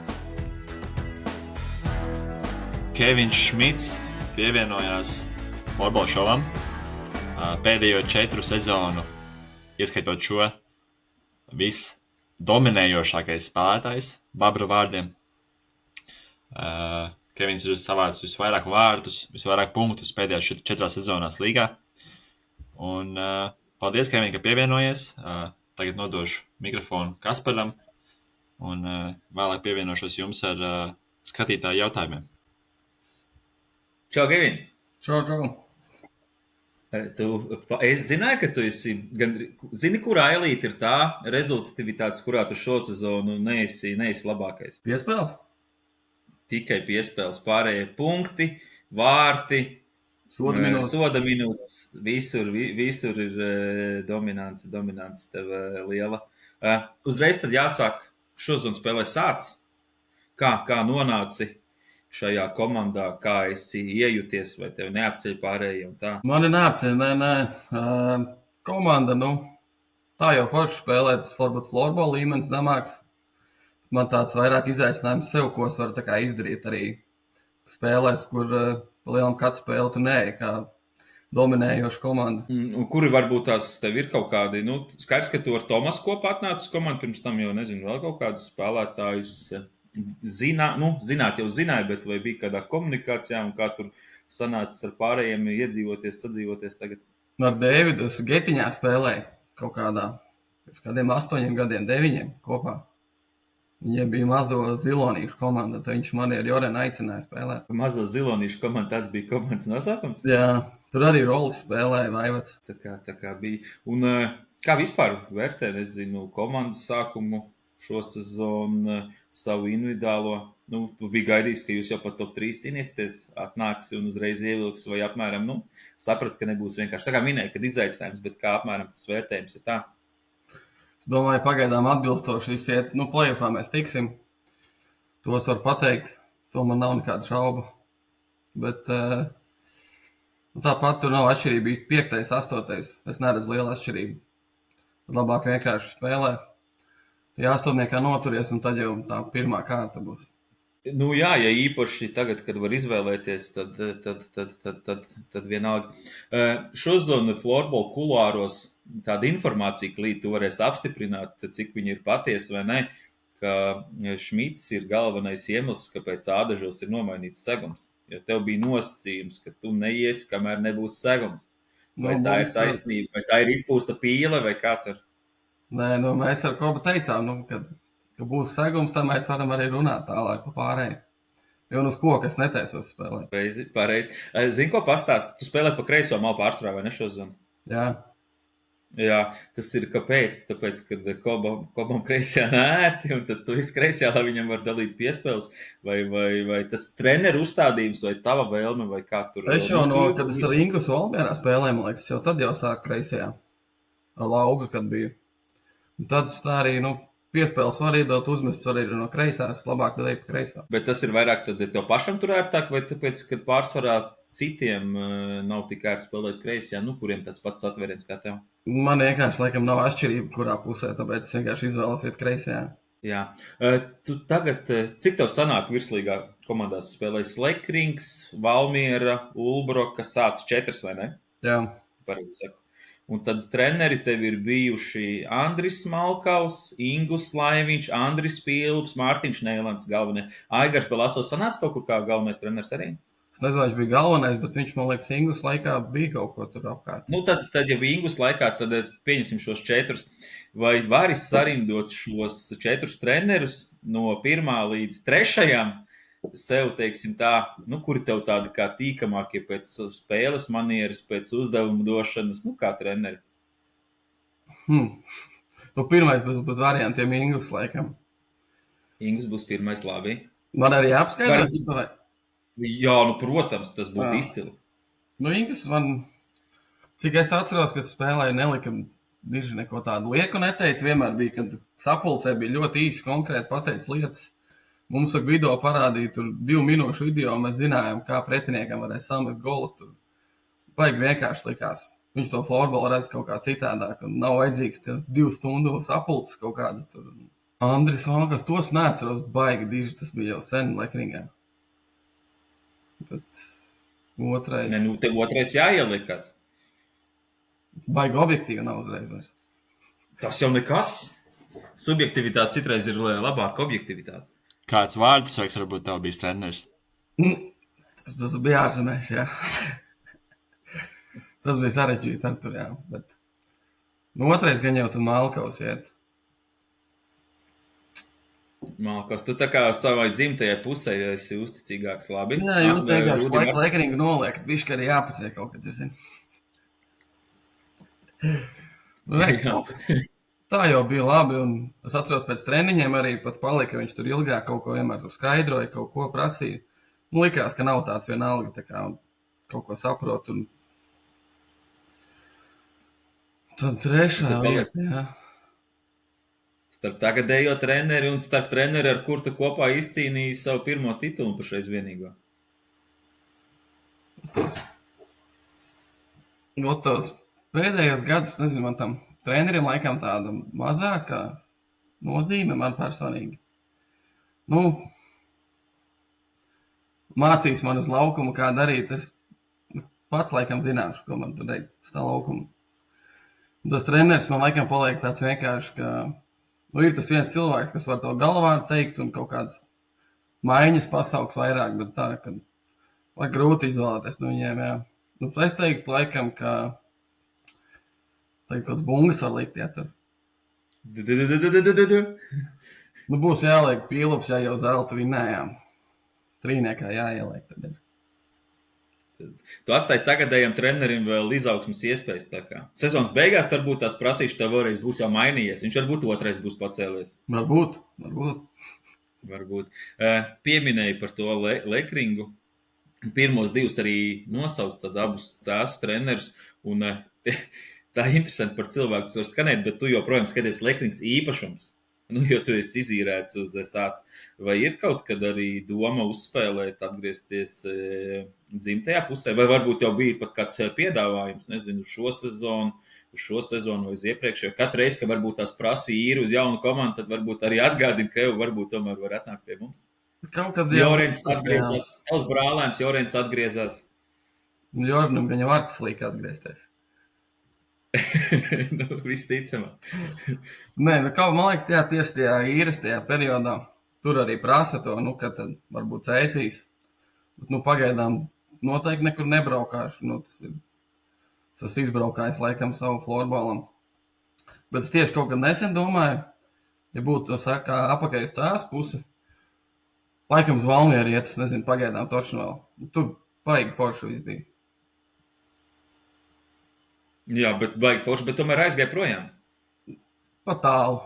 Kevins Šmits pievienojās Florbola šovam. Pēdējo 4 sezonu, ieskaitot šo, viss dominējošākais spēlētājs, Babra vārdiem. Kevins ir savācis visvairāk vārtus, visvairāk punktus pēdējās 4 sezonās līgā. Un paldies, Kevin, ka pievienojies. Tagad nodošu mikrofonu Kasparam un vēlāk pievienošos jums ar skatītāju jautājumiem. Čau, Kevin! Čau, čau. Es zināju, ka tu zini, kurā elīte ir tā rezultatīvitātes, kurā tu šo sezonu neesi labākais. Piespēles? Tikai piespēles, pārējie punkti, vārti, soda minūtes, visur ir dominance tev liela. Uzreiz tad jāsāk šodien spēlē sāc. Kā nonāci šajā komandā, kā esi iejuties, vai tev neapceļ pārējie un tā? Mani neapceļ, nē. Komanda, tā jau forši spēlē, tas varbūt floorball līmenis zemāks. Man tāds vairāk izaicinājums sev, ko es varu tā kā izdarīt arī spēlēs, kur pa lielam katru spēli tu neej, kā dominējoša komanda. Un kuri varbūt tās tev ir kaut kādi, skaidrs, ka tu ar Tomasu kopā atnācis komandu, pirms tam jau nezinu, vēl kaut kādus spēlētājus zināt jau zināja, bet vai bija kādā komunikācijā un kā tur sanācis ar pārējiem sadzīvoties tagad? Ar Dēvidu es Getiņā spēlēju kaut kādiem 8 gadiem, 9 kopā. Viņiem bija mazo zilonīšu komanda, tad viņš mani ar Jorenu aicināja spēlēt. Mazo zilonīšu komanda, tāds bija komandas nosaukums? Jā, tur arī roles spēlēja Vaivats. Tā kā bija. Un kā vispār vērtē, nezinu, komandas sākumu šo sezonu, savu individuālo? Tu biji gaidījis, ka jūs jau pat top 3 cīnīsieties, atnāks un uzreiz ievilks vai apmēram, saprat, ka nebūs vienkārši. Tā kā minēja, kad izaicinājums, bet kā apmēram tas vērtējums ir tā? Es domāju, pagaidām atbilstoši visi iet, play-offā mēs tiksim. Tos var pateikt, to man nav nekāda šauba. Bet tāpat tur nav atšķirība, 5., 8. Es neredzu lielu atšķirību. Labāk vienkārši spēlē. Ja 8. noturies, un tad jau tā pirmā kārta būs. Jā, ja īpaši tagad, kad var izvēlēties, tad vienalga. Šodien floorball kulāros tāda informācija, ka tu varēsi apstiprināt, cik viņi ir patiesi vai ne, ka Šmits ir galvenais iemesls, kāpēc ādažos ir nomainīts segums. Jo tev bija nosacījums, ka tu neiesi, kamēr nebūs segums. Vai tā ir taisnība, vai tā ir izpūsta pīle, vai kā tur? Nē, mēs ar Kobu teicām, ka būs segums, tad mēs varam arī runāt tālāk pa pārējiem. Jo uz koka es netaisos spēlēt. Pareizi. Zini, ko pastāst? Tu spēlē pa kreiso malu pārsvarā, vai ne šodien? Jā, tas ir kāpēc? Tāpēc, kad Kobam kreisajā nērti, un tad tu izkreisajā, lai viņam var dalīt piespēles, vai tas treneru uzstādījums, vai tava vēlme, vai kā tur? Es jau kad es ar Ingusu Valmierā spēlēju, man liekas, jau tad jau sāku kreisajā. Ar Laugu, kad biju. Un tad tā arī, piespēles var iedot, uzmestus var arī no kreisās, labāk tad ej pa kreisā. Bet tas ir vairāk tad tev pašam tur ērtāk, vai tāpēc, kad pārsvarā citiem nav tik ērti spēlēt kreisajā, kuriem tāds pats atvēriens kā tev? Man vienkārši, laikam, nav atšķirība, kurā pusē, tāpēc es vienkārši izvēlos iet kreisajā. Jā. Tu tagad, cik tev sanāk virslīgā komandās spēlēs Lekrings, Valmiera, Ulbroka, sāc 4, vai ne? Jā. Pareizi saku. Un tad treneri tev ir bijuši Andris Malkaus, Ingus Laiviņš, Andris Pilps, Mārtiņš Neilants galvenie. Aigars Belasovs sanāca kaut kur kā galvenais treneris arī? Es nezinu, viņš bija galvenais, bet viņš, man liekas, Ingus laikā bija kaut ko tur apkārt. Tad ja bija Ingus laikā, tad pieņemsim šos 4. Vai vari sarindot šos 4 trenerus no 1. līdz 3. sev, teiksim tā, kuri tev tādi kā tīkamākie pēc spēles manieres, pēc uzdevuma došanas, kā treneri? Pirmais būs variantiem Ingus laikam. Ingus būs pirmais, labi. Man arī apskaidrot? Jā, protams, tas būtu izcili. Ingus man, cik es atceros, ka spēlēja nelika diži neko tādu lieku neteica, vienmēr bija, kad sapulcē bija ļoti īsi konkrēti pateic lietas. Mums ar video parādīja tur 2 minūšu video, mēs zinājām, kā pretiniekam varēs samest golus. Tur baigi vienkārši likās. Viņš to florballu redz kaut kā citādāk, un nav vajadzīgs 2 stundu sapulces kaut kādas tur. Andris Valkas, tos neatceros baigi diži, tas bija jau sen Lekringā. Bet otrais... Tev otrais jāieliek kāds. Baigi objektīvi nav uzreiz vairs. Tas jau nekas. Subjektivitāte citreiz ir labāka objektivitāte. Kāds vārds vajag, varbūt tev bijis treneris? Tas bija ārzemēs, jā. Tas bija sarežģīti ar tur, jā. Bet... otrais gan jau tad Malkaus iet. Malkos, tu tā kā savai dzimtajai pusē esi uzticīgāks, labi? Jā, jūs vienkārši Rūdi, laikringu noliekat, bišķi arī jāpaciek kaut kad, es zinu. Jā. Tā jau bija labi, un es atceros pēc treniņiem arī pat palika, viņš tur ilgāk kaut ko vienmēr tur skaidroja, kaut ko prasīja. Nu, likās, ka nav tāds vienalga, tā kā kaut ko saprot. Un... Tad trešā lieta, jā. Starp tagadējo treneri un starp treneri, ar kur tu kopā izcīnīji savu pirmo titulu pašreiz vienīgo. Tos pēdējos gadus, nezinu, man tam treneriem laikam tāda mazākā nozīme man personīgi. Nu, mācīs man uz laukumu, kā darīt. Es pats laikam zināšu, ko man tur darīt uz tā laukuma. Un tas treneris man laikam paliek tāds vienkārši, ka ir tas viens cilvēks, kas var to galvā teikt un kaut kādas maiņas pasauks vairāk, bet tā, ka grūti izvēlēties no viņiem, jā. Nu, es teiktu, laikam, ka kāds bungas var likt, jā, tur. Nu, būs jāliek pīlups, ja jau zelta vinnējām. Trīniekā jāieliek tad ir. Tu atstāji tagadējiem trenerim vēl izaugsmas iespējas tā kā. Sezonas beigās varbūt tās prasīšu tev vēlreiz būs jau mainījies. Viņš varbūt otrais būs pacēlies. Varbūt. Pieminēji par to lekringu. Pirmos divus arī nosauc tad abus cēsu trenerus. Un tā interesanti par cilvēku tas var skanēt, bet tu joprojām skaties lekrings īpašums. Nu, jo tu esi izīrēts uz sāc. Vai ir kaut kad arī doma uzspēlēt, atgriezties dzimtajā pusē? Vai varbūt jau bija pat kāds piedāvājums, nezinu, uz šo sezonu vai uz iepriekšējo? Katru reizi, ka varbūt tās prasīja īri uz jaunu komandu, tad varbūt arī atgādina, ka jau varbūt tomēr var atnākt pie mums. Kaut kad jau... Jorens atgriezās, tavs brālēns Jorens atgriezās. Jornam viņa var tas līk atgriezties. Nu, visticamāk. Nē, nu kaut, man liekas, tieši tajā īres tajā periodā tur arī prasa to, nu, ka tad varbūt cēsīs. Bet, nu, pagaidām noteikti nekur nebraukāšu. Nu, tas izbraukājis laikam savu florbolam. Bet es tieši kaut kad nesen domāju, ja būtu to saka apakaļ uz cēs pusi, laikam uz Valmieru iet, es nezinu, pagaidām toši vēl. Tur baigi forši viss bija. Jā, bet baigi forši, bet tomēr aizgāja projām. Pat tālu.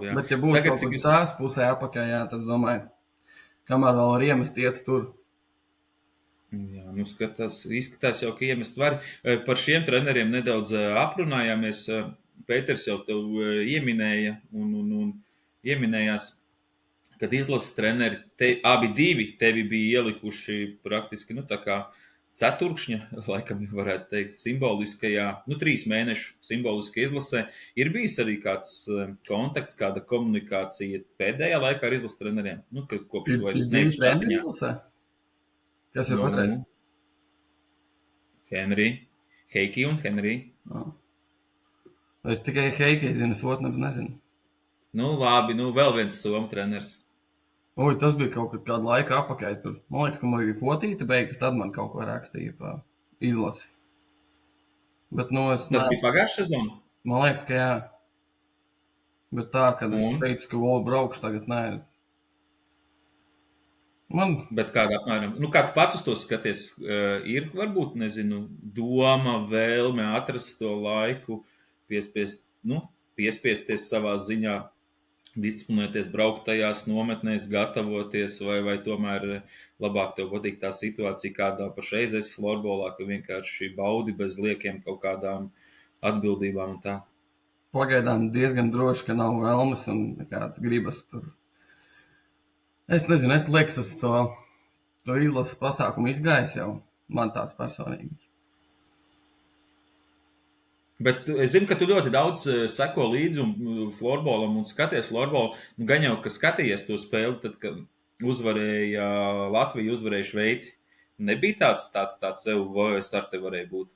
Jā. Bet ja būtu tagad, kaut kādā cēs pusē apakaļ, jā, tad domāju, kamēr vēl var iemest iet tur. Jā, nu izskatās jau, ka iemest var. Par šiem treneriem nedaudz aprunājāmies. Pēters jau tev ieminēja un ieminējās, kad izlases treneri, abi divi tevi bija ielikuši praktiski, nu tā kā ceturkšņa, laikam varētu teikt, simboliskajā, 3 mēnešu simboliskajā izlasē. Ir bijis arī kāds kontakts, kāda komunikācija pēdējā laikā ar izlases treneriem? Nu, kopš vairs neesi čatiņā. Kas ir otrais? Heiki un Henry. Es tikai Heiki zinu, es otrs nezinu. Nu, labi, vēl viens somu treneris. Tas bija kaut kādu laiku apakaļ tur. Man liekas, ka man bija potīte beigta, tad man kaut ko rakstīja pa izlasi. Bet, tas bija pagājušā sezona? Man liekas, ka jā. Bet tā, kad es teicu, ka braukšu tagad, nē. Bet kādā apmēram, kā tu pats uz to skaties, ir varbūt, nezinu, doma, vēlme atrast to laiku, piespiesties savā ziņā, disciplinēties, braukt tajās nometnēs, gatavoties, vai tomēr labāk tev patīk tā situācija, kādā pašreiz esi florbolā, ka vienkārši baudi bez liekiem kaut kādām atbildībām un tā? Pagaidām diezgan droši, ka nav vēlmes un nekāds gribas tur. Es nezinu, es liekas, es to izlases pasākumu izgājis jau, man tāds personīgi. Bet es zinu, ka tu ļoti daudz seko līdzi un florbolam un skaties florbolu. Gan jau, ka skatījies to spēli, tad, kad uzvarēja Latviju, uzvarēja Šveici. Nebija tāds vai es ar te varēju būt.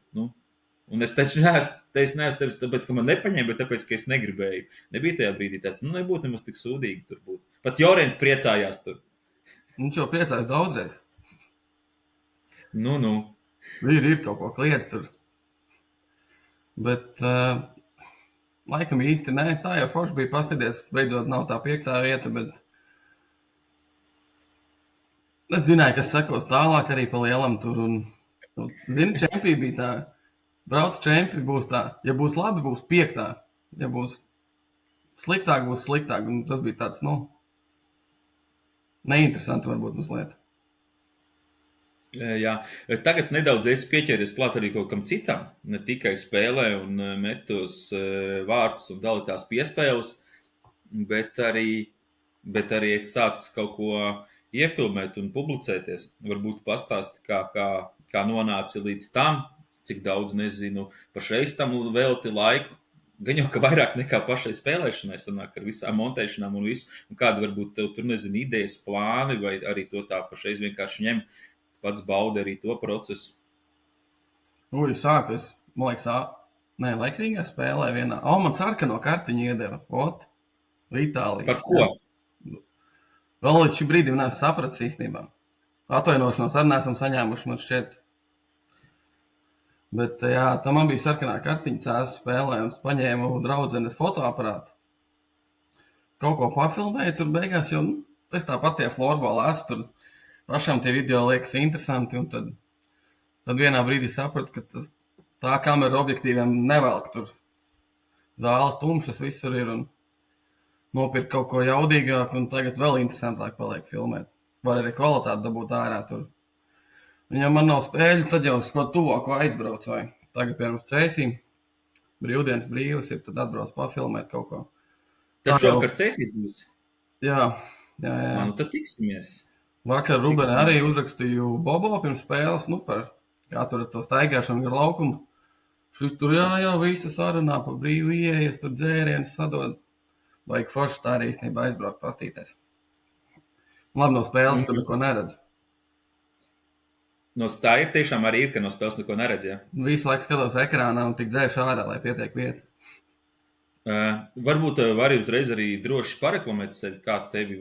Un es taču neesmu tevis, tāpēc, ka man nepaņēma, bet tāpēc, ka es negribēju. Nebija tajā brīdī tāds, nebūtu nemaz tik sūdīgi tur būt. Pat Jorens priecājās tur. Viņš jau priecājas daudzreiz. Ir kaut ko kliedz tur. Bet Laikam īsti nē, tā jau forši bija paskatīties, beidzot nav tā 5. vieta, bet es zināju, kas sekos tālāk arī pa lielam tur, un, zini, čempī bija tā, brauc čempi būs tā, ja būs labi, būs 5. Ja būs sliktāk, būs sliktāk, un tas bija tāds, neinteresanti varbūt mazliet. Jā, tagad nedaudz es pieķeries klāt arī kaut kam citam, ne tikai spēlē un met tos vārtus un dalītās piespēles, bet arī es sācis kaut ko iefilmēt un publicēties. Varbūt pastāsti, kā nonāci līdz tam, cik daudz nezinu, pašreiz tam velti laiku. Gan jau, ka vairāk nekā pašai spēlēšanai sanāk ar visām montēšanām un visu, un kāda varbūt tev tur, nezinu, idejas, plāni, vai arī to tā pašreiz vienkārši ņem. Pats baudi arī to procesu. Sākas, man liekas, Laikrīgā spēlē vienā. Man sarkano kartiņu iedeva. Itālijas. Par ko? Vēl līdz šim brīdim neesmu sapratis īstenībā. Atvainošanos arī neesam saņēmuši, man šķiet. Bet, jā, tam man bija sarkanā kartiņa cēsu spēlē, un es paņēmu draudzenes fotoaparātu. Kaut ko pafilmēju tur beigās, jo es tāpat tie florbāli esmu tur. Pašam tie video liekas interesanti, un tad vienā brīdī sapratu, ka tā kamera objektīviem nevelk tur. Zāles tumšas visur ir, un nopirkt kaut ko jaudīgāku, un tagad vēl interesantāk paliek filmēt. Var arī kvalitāti dabūt ārā tur. Un ja man nav spēļu, tad jau uz ko tuvāko aizbrauc, vai tagad pirms cēsīm, brīvdienas brīvas ir, tad atbrauc pafilmēt kaut ko. Tad šovakar cēsīs būs? Jā. Tad tiksimies. Vakar Rubenē arī uzrakstīju Bobo pirms spēles, par kā tur ar to staigāšanu gar laukumu. Šis tur visa sarunā pa brīvu ieejas, tur dzērienus sadod. Vajag forši tā arī īstenībā aizbraukt pastīties. Labi, no spēles tur neko neredzu. Tā ir tiešām arī ir, ka no spēles neko neredz, ja? Visu laiku skatos ekrānā un tik dzēšu ārā, lai pietiek vieta. Varbūt vari uzreiz arī droši pareklamēt sevi, kā tevi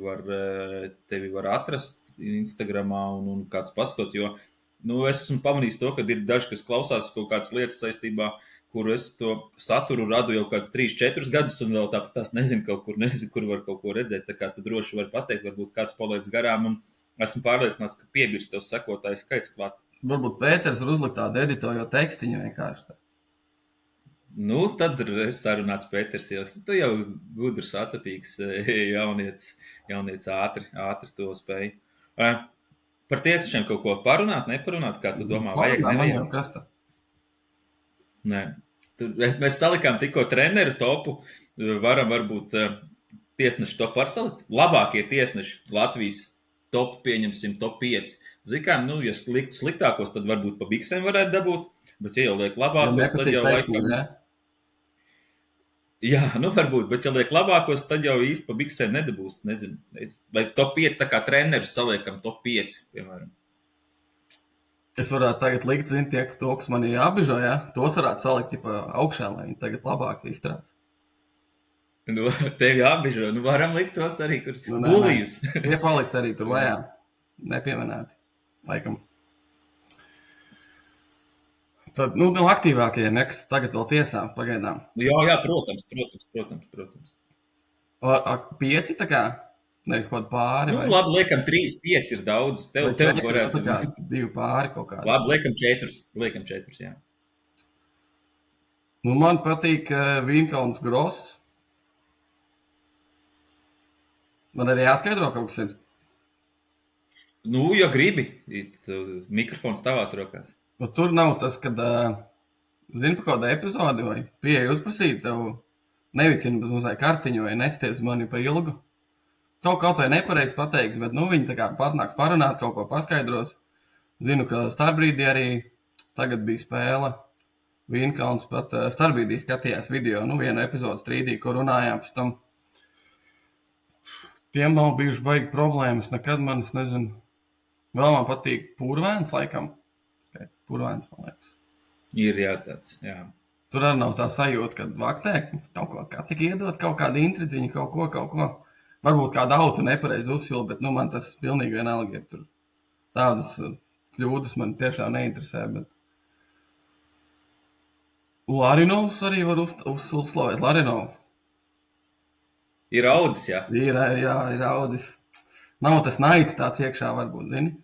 var atrast Instagramā un kāds paskot, jo es esmu pamanījis to, ka ir daži, kas klausās kaut kādas lietas saistībā, kur es to saturu radu jau kāds 3-4 gadus un vēl tāpat tās nezinu, kur var kaut ko redzēt, tā kā tu droši vari pateikt, varbūt kāds paliec garām un esmu pārliecināts, ka piebirst tev sekotāju skaits klāt. Varbūt Pēters var uzlikt tādu editojot tekstiņu vienkārši. Tad es sarunāts Pēters, jo tu jau gudrs, atapīgs jaunietis ātri to spēj. Par tiesnešiem kaut ko parunāt, neparunāt, kā tu domā, vajag, nevajag? Kas tā? Nē. Mēs salikām tikko treneru topu, varam varbūt tiesneši topu salikt. Labākie tiesneši Latvijas topu pieņemsim top 5. Zikām, ja sliktākos, tad varbūt pa biksēm varētu dabūt, bet ja jau liek labākos, tad jau laikam... Jā, varbūt, bet ja liek labākos, tad jau īsti pa biksēm nedabūs, nezinu. Vai top 5, tā kā treneris saliekam top 5, piemēram. Es varētu tagad likt, tie, kas mani apbižo, tos varētu salikt augšā, lai viņi tagad labāk izturētu. Tevi apbižo, varam likt tos arī, kur bulījus. Tie paliks arī tur lejā, nepieminēti, laikam. Tad, no aktīvākajiem, kas tagad vēl tiesā pagaidām. Jā, protams. 5 tā kā? Nevis kaut pāri vai? Labi, liekam 3-5 ir daudz. Tev varētu... 2 pāri kaut kādi. Labi, liekam 4, jā. Man patīk Vīnkalns Gross. Man arī jāskaidro kaut kas ir. Ja gribi, mikrofons tavās rokās. Tur nav tas, kad, zini par kādu epizodi vai pieeja uzprasīt, tev nevicina bez mazai kartiņu vai nesties mani pa ilgu. Kaut vai nepareizi pateiks, bet viņi tā kā pārnāks parunāt, kaut ko paskaidros. Zinu, ka starpbrīdī arī tagad bija spēle. Vīnkalns pat starpbrīdī skatījās video, vienu epizodu strīdī, ko runājām pēc tam. Tiem nav bijuši baigi problēmas, nekad man, es nezinu. Vēl man patīk Pūrvēns, laikam. Pūrvēns, man liekas. Ir tāds, jā. Tur arī nav tā sajūta, kad vaktē kaut ko kā tik iedot, kaut kādu intridziņu, kaut ko. Varbūt kādu autu nepareizi uzfil, bet man tas pilnīgi vienalga ir tur. Tādas kļūdas man tiešām neinteresē, bet... Larinovs arī var uzslavēt. Larinov. Ir audzis, jā. Ir audzis. Nav tas naids tāds iekšā varbūt, zini?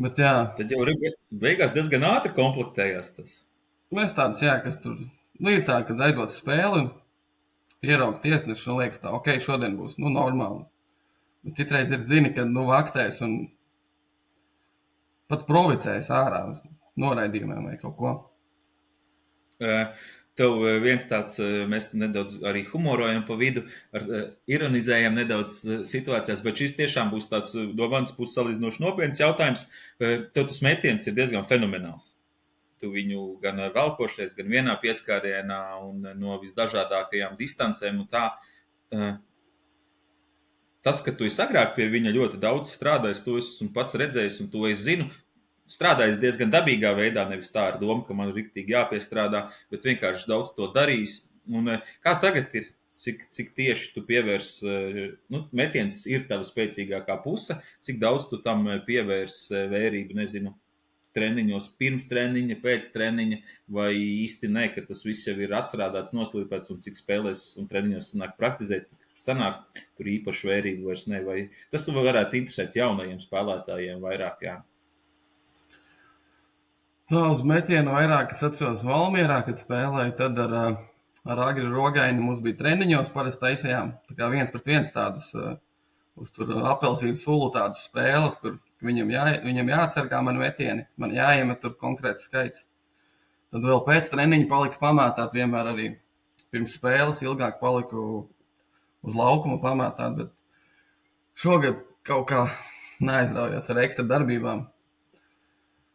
Bet jā. Tad jau beigās diezgan ātri komplektējās tas. Es tāds, jā, kas tur... ir tā, kad aizdot spēli, ieraugt tiesnešu un liekas tā, ok, šodien būs, normāli. Bet citreiz ir zini, kad, vaktēs un pat provicēs ārā uz noraidījumiem vai kaut ko. Tev viens tāds, mēs nedaudz arī humorojam pa vidu, ironizējam nedaudz situācijās, bet šis tiešām būs tāds no manas puses salīdzinoši nopietns jautājums. Tev tas metiens ir diezgan fenomenāls. Tu viņu gan velkošies, gan vienā pieskārienā un no visdažādākajām distancēm un tā. Tas, ka tu esi agrāk pie viņa ļoti daudz strādājis, to esmu pats redzējis un to es zinu, strādājis diezgan dabīgā veidā, nevis tā ar domu, ka man riktīgi jāpiestrādā, bet vienkārši daudz to darījis. Un kā tagad ir, cik tieši tu pievērs, metiens ir tava spēcīgākā puse, cik daudz tu tam pievērs vērību, nezinu, treniņos, pirms treniņa, pēc treniņa, vai īsti ne, ka tas viss jau ir atstrādāts, noslīpēts un cik spēlēs un treniņos sanāk, tur īpaši vērību vairs ne, vai tas tu varētu interesēt jaunajiem spēlētājiem vairāk, jā. Tā uz metienu vairāk, es atceros Valmierā, kad spēlēju, tad ar Agri Rogaini mums bija treniņos, parasti taisījām, tā kā 1-1 tādus, uz tur apelsīnu sulu tādus spēles, kur viņam jāatsargā man metieni, man jāiemet tur konkrēts skaits. Tad vēl pēc treniņa palika pamētāt, vienmēr arī pirms spēles ilgāk paliku uz laukuma pamētāt, bet šogad kaut kā neaizraujos ar ekstra darbībām.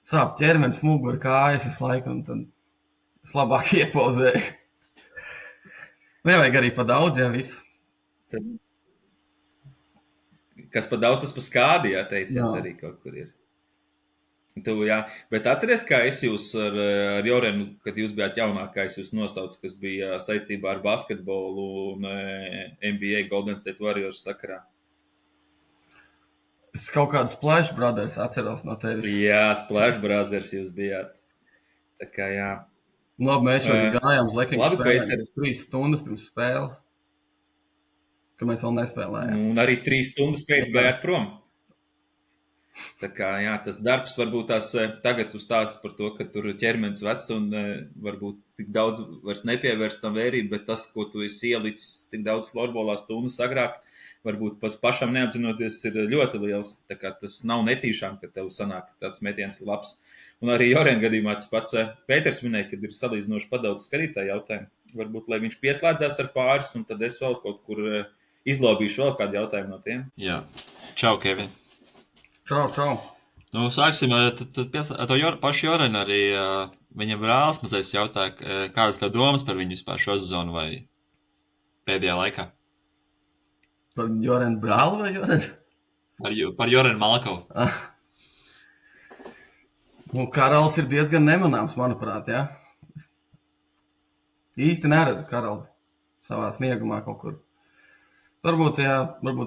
Sāp ķermenis, muguri, kājas visu laiku, un tad es labāk iepauzēju. Nevajag arī pa daudz, jā, visu. Tad, kas pa daudz, tas pa skādi, jā, teiciens arī kaut kur ir. Tu, jā, bet atceries, kā es jūs ar Jorenu, kad jūs bijāt jaunākais, jūs nosauc, kas bija saistībā ar basketbolu un NBA Golden State Warriors sakarā? Es kaut kādu Splash Brothers atceros no tevis. Jā, Splash Brothers jūs bijāt. Tā kā jā. Labi, mēs jau gājām uz Lekriņu spēlēm 3 stundas pirms spēles, ka mēs vēl nespēlējām. Un arī 3 stundas pēc gājāt prom. Tā kā jā, tas darbs varbūt tās tagad tu stāsti par to, ka tur ķermenis vecs un varbūt tik daudz vairs nepievērst tam vērību, bet tas, ko tu esi ielicis, cik daudz florbolā stundas agrāk, varbūt pat pašam neapzinoties, ir ļoti liels. Tā kā tas nav netīšām, ka tev sanāk tāds metiens labs. Un arī Jorena gadījumā tas pats Pēters minēja, kad ir salīdzinoši padaudz skatītāju jautājumu. Varbūt, lai viņš pieslēdzās ar pāris, un tad es vēl kaut kur izlobīšu vēl kādu jautājumu no tiem. Jā. Čau, Kevin. Čau. Sāksim ar to pašu Jorenu arī. Viņa brālis mazais jautāja, kādas tev domas par viņu vispār šo sezonu vai pēdējā laikā? Par Jorenu brāli vai Jorenu? Par Jorenu Malkovu. Karalis ir diezgan nemanāms, manuprāt, jā. Īsti neredzu Karali savā sniegumā kaut kur. Varbūt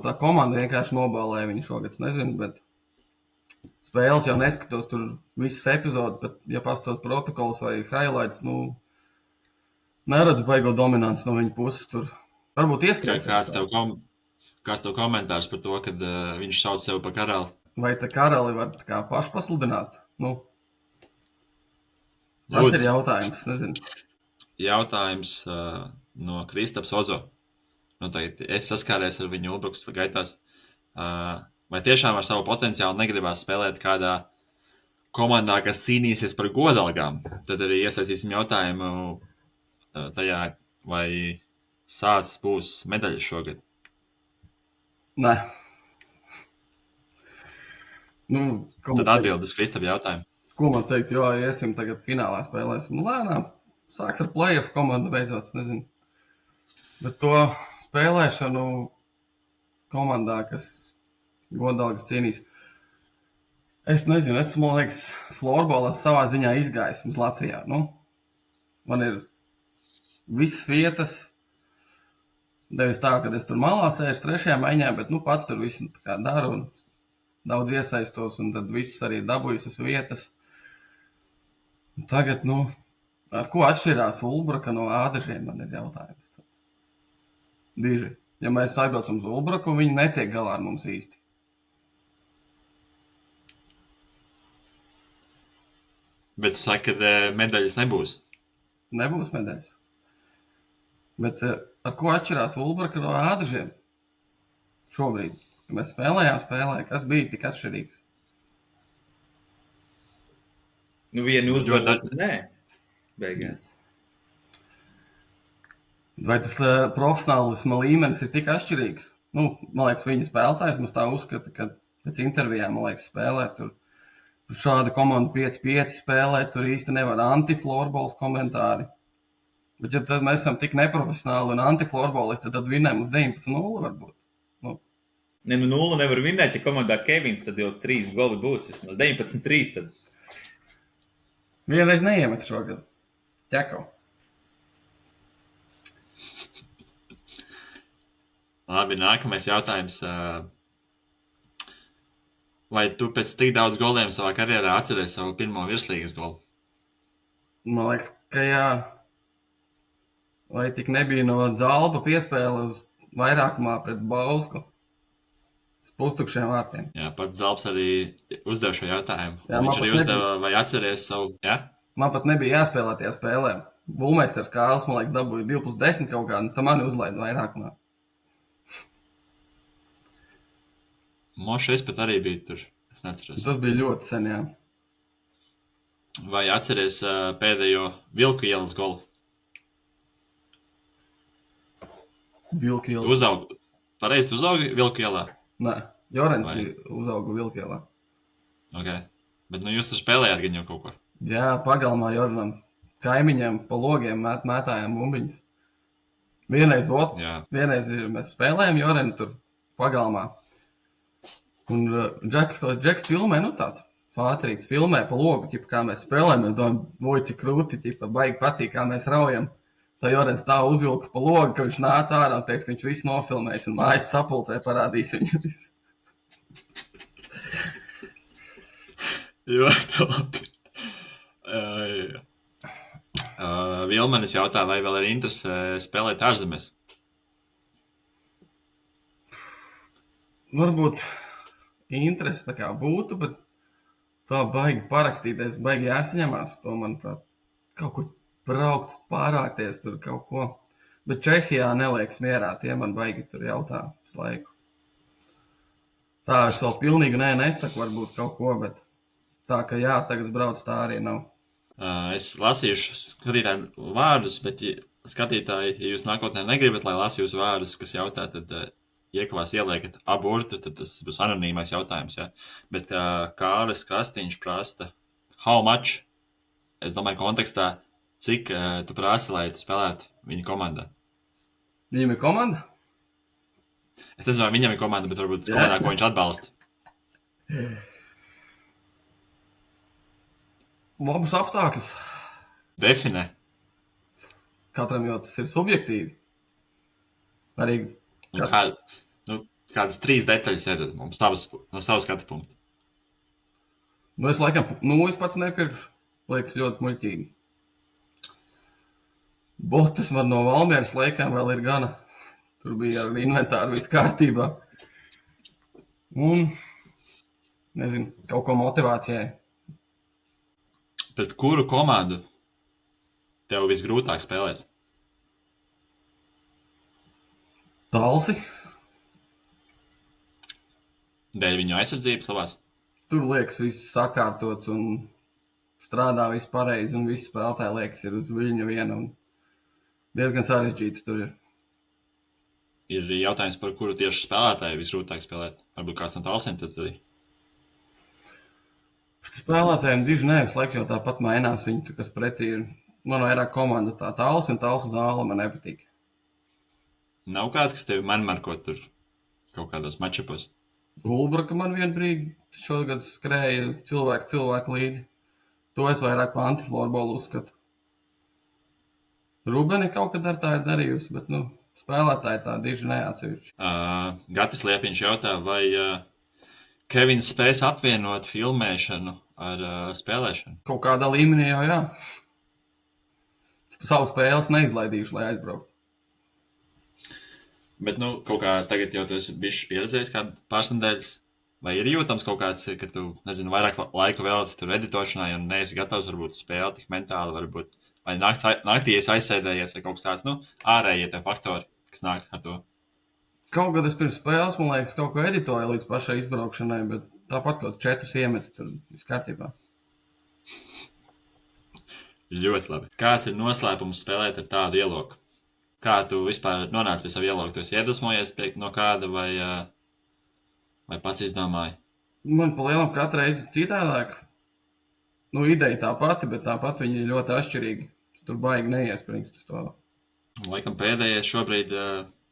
tā komanda vienkārši nobālēja viņu šogad, es nezinu, bet spēles jau neskatos tur visas epizodes, bet ja pastos protokols vai highlights, neredzu baigo dominants no viņa puses tur. Varbūt ieskrēs. Kāds tev komentārs par to, kad viņš sauc sevi par Karali? Vai tā Karali var tā kā paši pasludināt? Tas ir jautājums, nezinu. Jautājums no Kristaps Ozo. Noteikti es saskāries ar viņu Ulbrukas gaitās. Vai tiešām ar savu potenciālu negribās spēlēt kādā komandā, kas cīnīsies par godalgām? Tad arī iesaistīsim jautājumu tajā, vai Sācis būs medaļas šogad. Nē. Tad atbildes Kristapa jautājumu. Ko man teikt, jo iesim tagad finālā spēlēsim lēnām. Sāks ar play-off komandu beidzot, nezinu. Bet to spēlēšanu komandā, kas godalgas cīnīs. Es nezinu, man liekas, florbolā savā ziņā izgājis mums Latvijā. Man ir visas vietas, devis tā, ka es tur malā sēžu 3. maiņā, bet pats tur visu kā daru un daudz iesaistos, un tad viss arī dabūjas vietas. Tagad, ar ko atšķirās Ulbraka no ādažiem, man ir jautājums. Diži, ja mēs aizbraucam uz Ulbraku, viņi netiek galā ar mums īsti. Bet tu saki, ka medaļas nebūs. Nebūs medaļas. Bet ar ko atšķirās Ulbraka no ādažiem? Šobrīd, kad mēs spēlējām, kas bija tik atšķirīgs? Vienu uzvaru, nē, beigās. Vai tas profesionālisma līmenis ir tik atšķirīgs? Man liekas, viņa spēlētājs mums tā uzskata, ka pēc intervijām, man liekas, spēlē tur šāda komanda 5-5 spēlē, tur īsti nevar anti-florbols komentāri. Bet ja tad mēs esam tik neprofesionāli un anti-florbolisti, tad vinnējam uz 19-0 varbūt. 0 nevar vinnēt, ja komandā Kevins, tad jau 3 goli būs. 19-3 tad. Vienreiz neiemet šogad. Ķekau. Labi, nākamais jautājums. Vai tu pēc tik daudz goliem savā karjerā atceries savu pirmo virslīgas golu? Man liekas, ka jā. Vai tik nebija no Dzalba piespēle uz vairākumā pret Bausku? Uz pustukšiem vārtiem. Jā, pats Zalbs arī uzdev šo jautājumu. Jā, viņš arī uzdeva, vai atceries savu, jā? Man pat nebija jāspēlē tajā spēlē. Būlmeistars Kārlis, man liekas, dabūja 2+10 kaut kādu, tad mani uzlaida vairākumā. Moša, es pat arī biju tur. Es neatceros. Tas bija ļoti sen, jā. Vai atceries pēdējo Vilku ielas golu? Vilku ielā. Pareizi, tu uzaugi Vilku ielā? Nē, Jorens uzauga Vilku ielā. Ok. Bet jūs tur spēlējāt gan jau kaut ko? Jā, pagalmā Jorenam kaimiņiem pa logiem mētājām bumbiņas. Vienreiz mēs spēlējām Jorenu tur pagalmā. Un Džeks filmē, tāds fātrīts filmē pa logu, kā mēs spēlējam, mēs domājam, voi cik krūti, baigi patīk, kā mēs raujam. Tā Jorens tā uzvilka pa logu, ka viņš nāca ārā un teica, ka viņš visu nofilmēs un mājas sapulcē parādīs viņu visu. Ļoti labi. Vilmanis jautā, vai vēl ir interese spēlēt ārzemēs? Varbūt interesi tā kā būtu, bet tā baigi parakstīties, baigi jāsaņemās. To, manuprāt, kaut kur braukt, pārākties tur kaut ko. Bet Čehijā neliekas mierā, tie man baigi tur jautā visu laiku. Tā es vēl pilnīgi nesaku varbūt kaut ko, bet tā, ka jā, tagad brauc, tā arī nav. Es lasīšu skatītāju vārdus, bet skatītāji, ja jūs nākotnē negribat, lai lasu jūsu vārdus, kas jautā, tad iekavās ieliekat aburtu, tad tas būs anonīmais jautājums, jā. Bet Kārlis Krastīņš prasta, how much? Es domāju, kontekstā, cik tu prasi, lai tu spēlētu viņa komandā? Viņam ir komanda? Es nezinu, vai viņam ir komanda, bet varbūt komandā, ko viņš atbalsta. Labus apstākļus. Definē. Katram jau tas ir subjektīvi. Arī kādas 3 detaļas iedod mums no savas skatu punkta. Es laikam, es pats nepirkšu. Liekas ļoti muļķīgi. Botas man no Valmieras laikām vēl ir gana. Tur bija ar inventāru viss kārtībā. Un, nezinu, kaut ko motivācijai. Pret kuru komandu tev visgrūtāk spēlēt? Talsi. Dēļ viņu aizsardzības labās? Tur liekas viss sakārtots un strādā viss pareizi un visi spēlētāji liekas ir uz viļņa viena un diezgan sarežģīti tur ir. Ir jautājums, par kuru tieši spēlētāji visgrūtāk spēlēt? Varbūt kāds no Talsiem tad arī? Spēlētājiem diži nevis laik jau tāpat mainās viņi, kas pretī ir. Man vairāk komanda tā Talsi un Talsa zāle man nepatīk. Nav kāds, kas tevi marko tur kaut kādos matčapos? Ulbraka man vienbrīd šogad skrēja cilvēku līdzi. To es vairāk pa antiflorbolu uzskatu. Rubeni kaut kad ar tā ir darījusi, bet, spēlētāji tā diži neatsevišķi. Gatis Liepiņš jautā, vai Kevins spēs apvienot filmēšanu ar spēlēšanu. Kaut kādā līmenī jau, jā. Savu spēles neizlaidījuši, lai aizbrauktu. Bet, kaut kā tagad jau tu esi bišķi pieredzējis kādu pāris nedēļas, vai ir jūtams kaut kāds, ka tu, nezinu, vairāk laiku velti tur editošanai un neesi gatavs varbūt spēlēt tik mentāli, varbūt, vai naktī esi aizsēdējies vai kaut kas tāds, ārējie tie faktori, kas nāk ar to. Kaut kad es pirms spēles, man liekas, kaut ko editoju līdz pašai izbraukšanai, bet tāpat kaut 4 iemetu tur viss kārtībā. Ļoti labi. Kāds ir noslēpums spēlēt ar tādu ieloku? Kā tu vispār nonāci pie savu ieloku? Tu esi iedvesmojies no kāda vai pats izdomāji? Man pa lielam katru reizi citādāk. Ideja tā pati, bet tāpat viņi ir ļoti atšķirīgi. Tur baigi neiespringst uz to. Laikam pēdējais šobrīd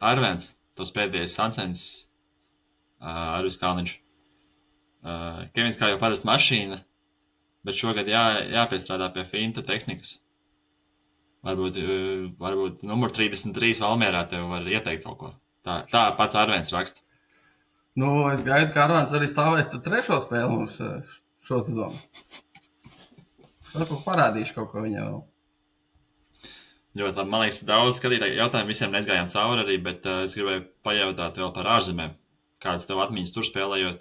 Arvens, tos pēdējais Sansens, Arvis Kalniņš. Kevins kā jau parasti mašīna, bet šogad jāpiestrādā pie finta tehnikas. Varbūt numur 33 Valmierā tev var ieteikt kaut ko. Tā pats Arvens raksta. Es gaidu, ka Arvens arī stāvēs tad 3. spēli mums šo sezonu. Parādīšu kaut ko viņam vēl. Ļoti labi. Man liekas, daudz skatītāju jautājumu visiem neizgājām cauri arī, bet es gribēju pajautāt vēl par ārzemēm. Kādas tev atmiņas tur spēlējot?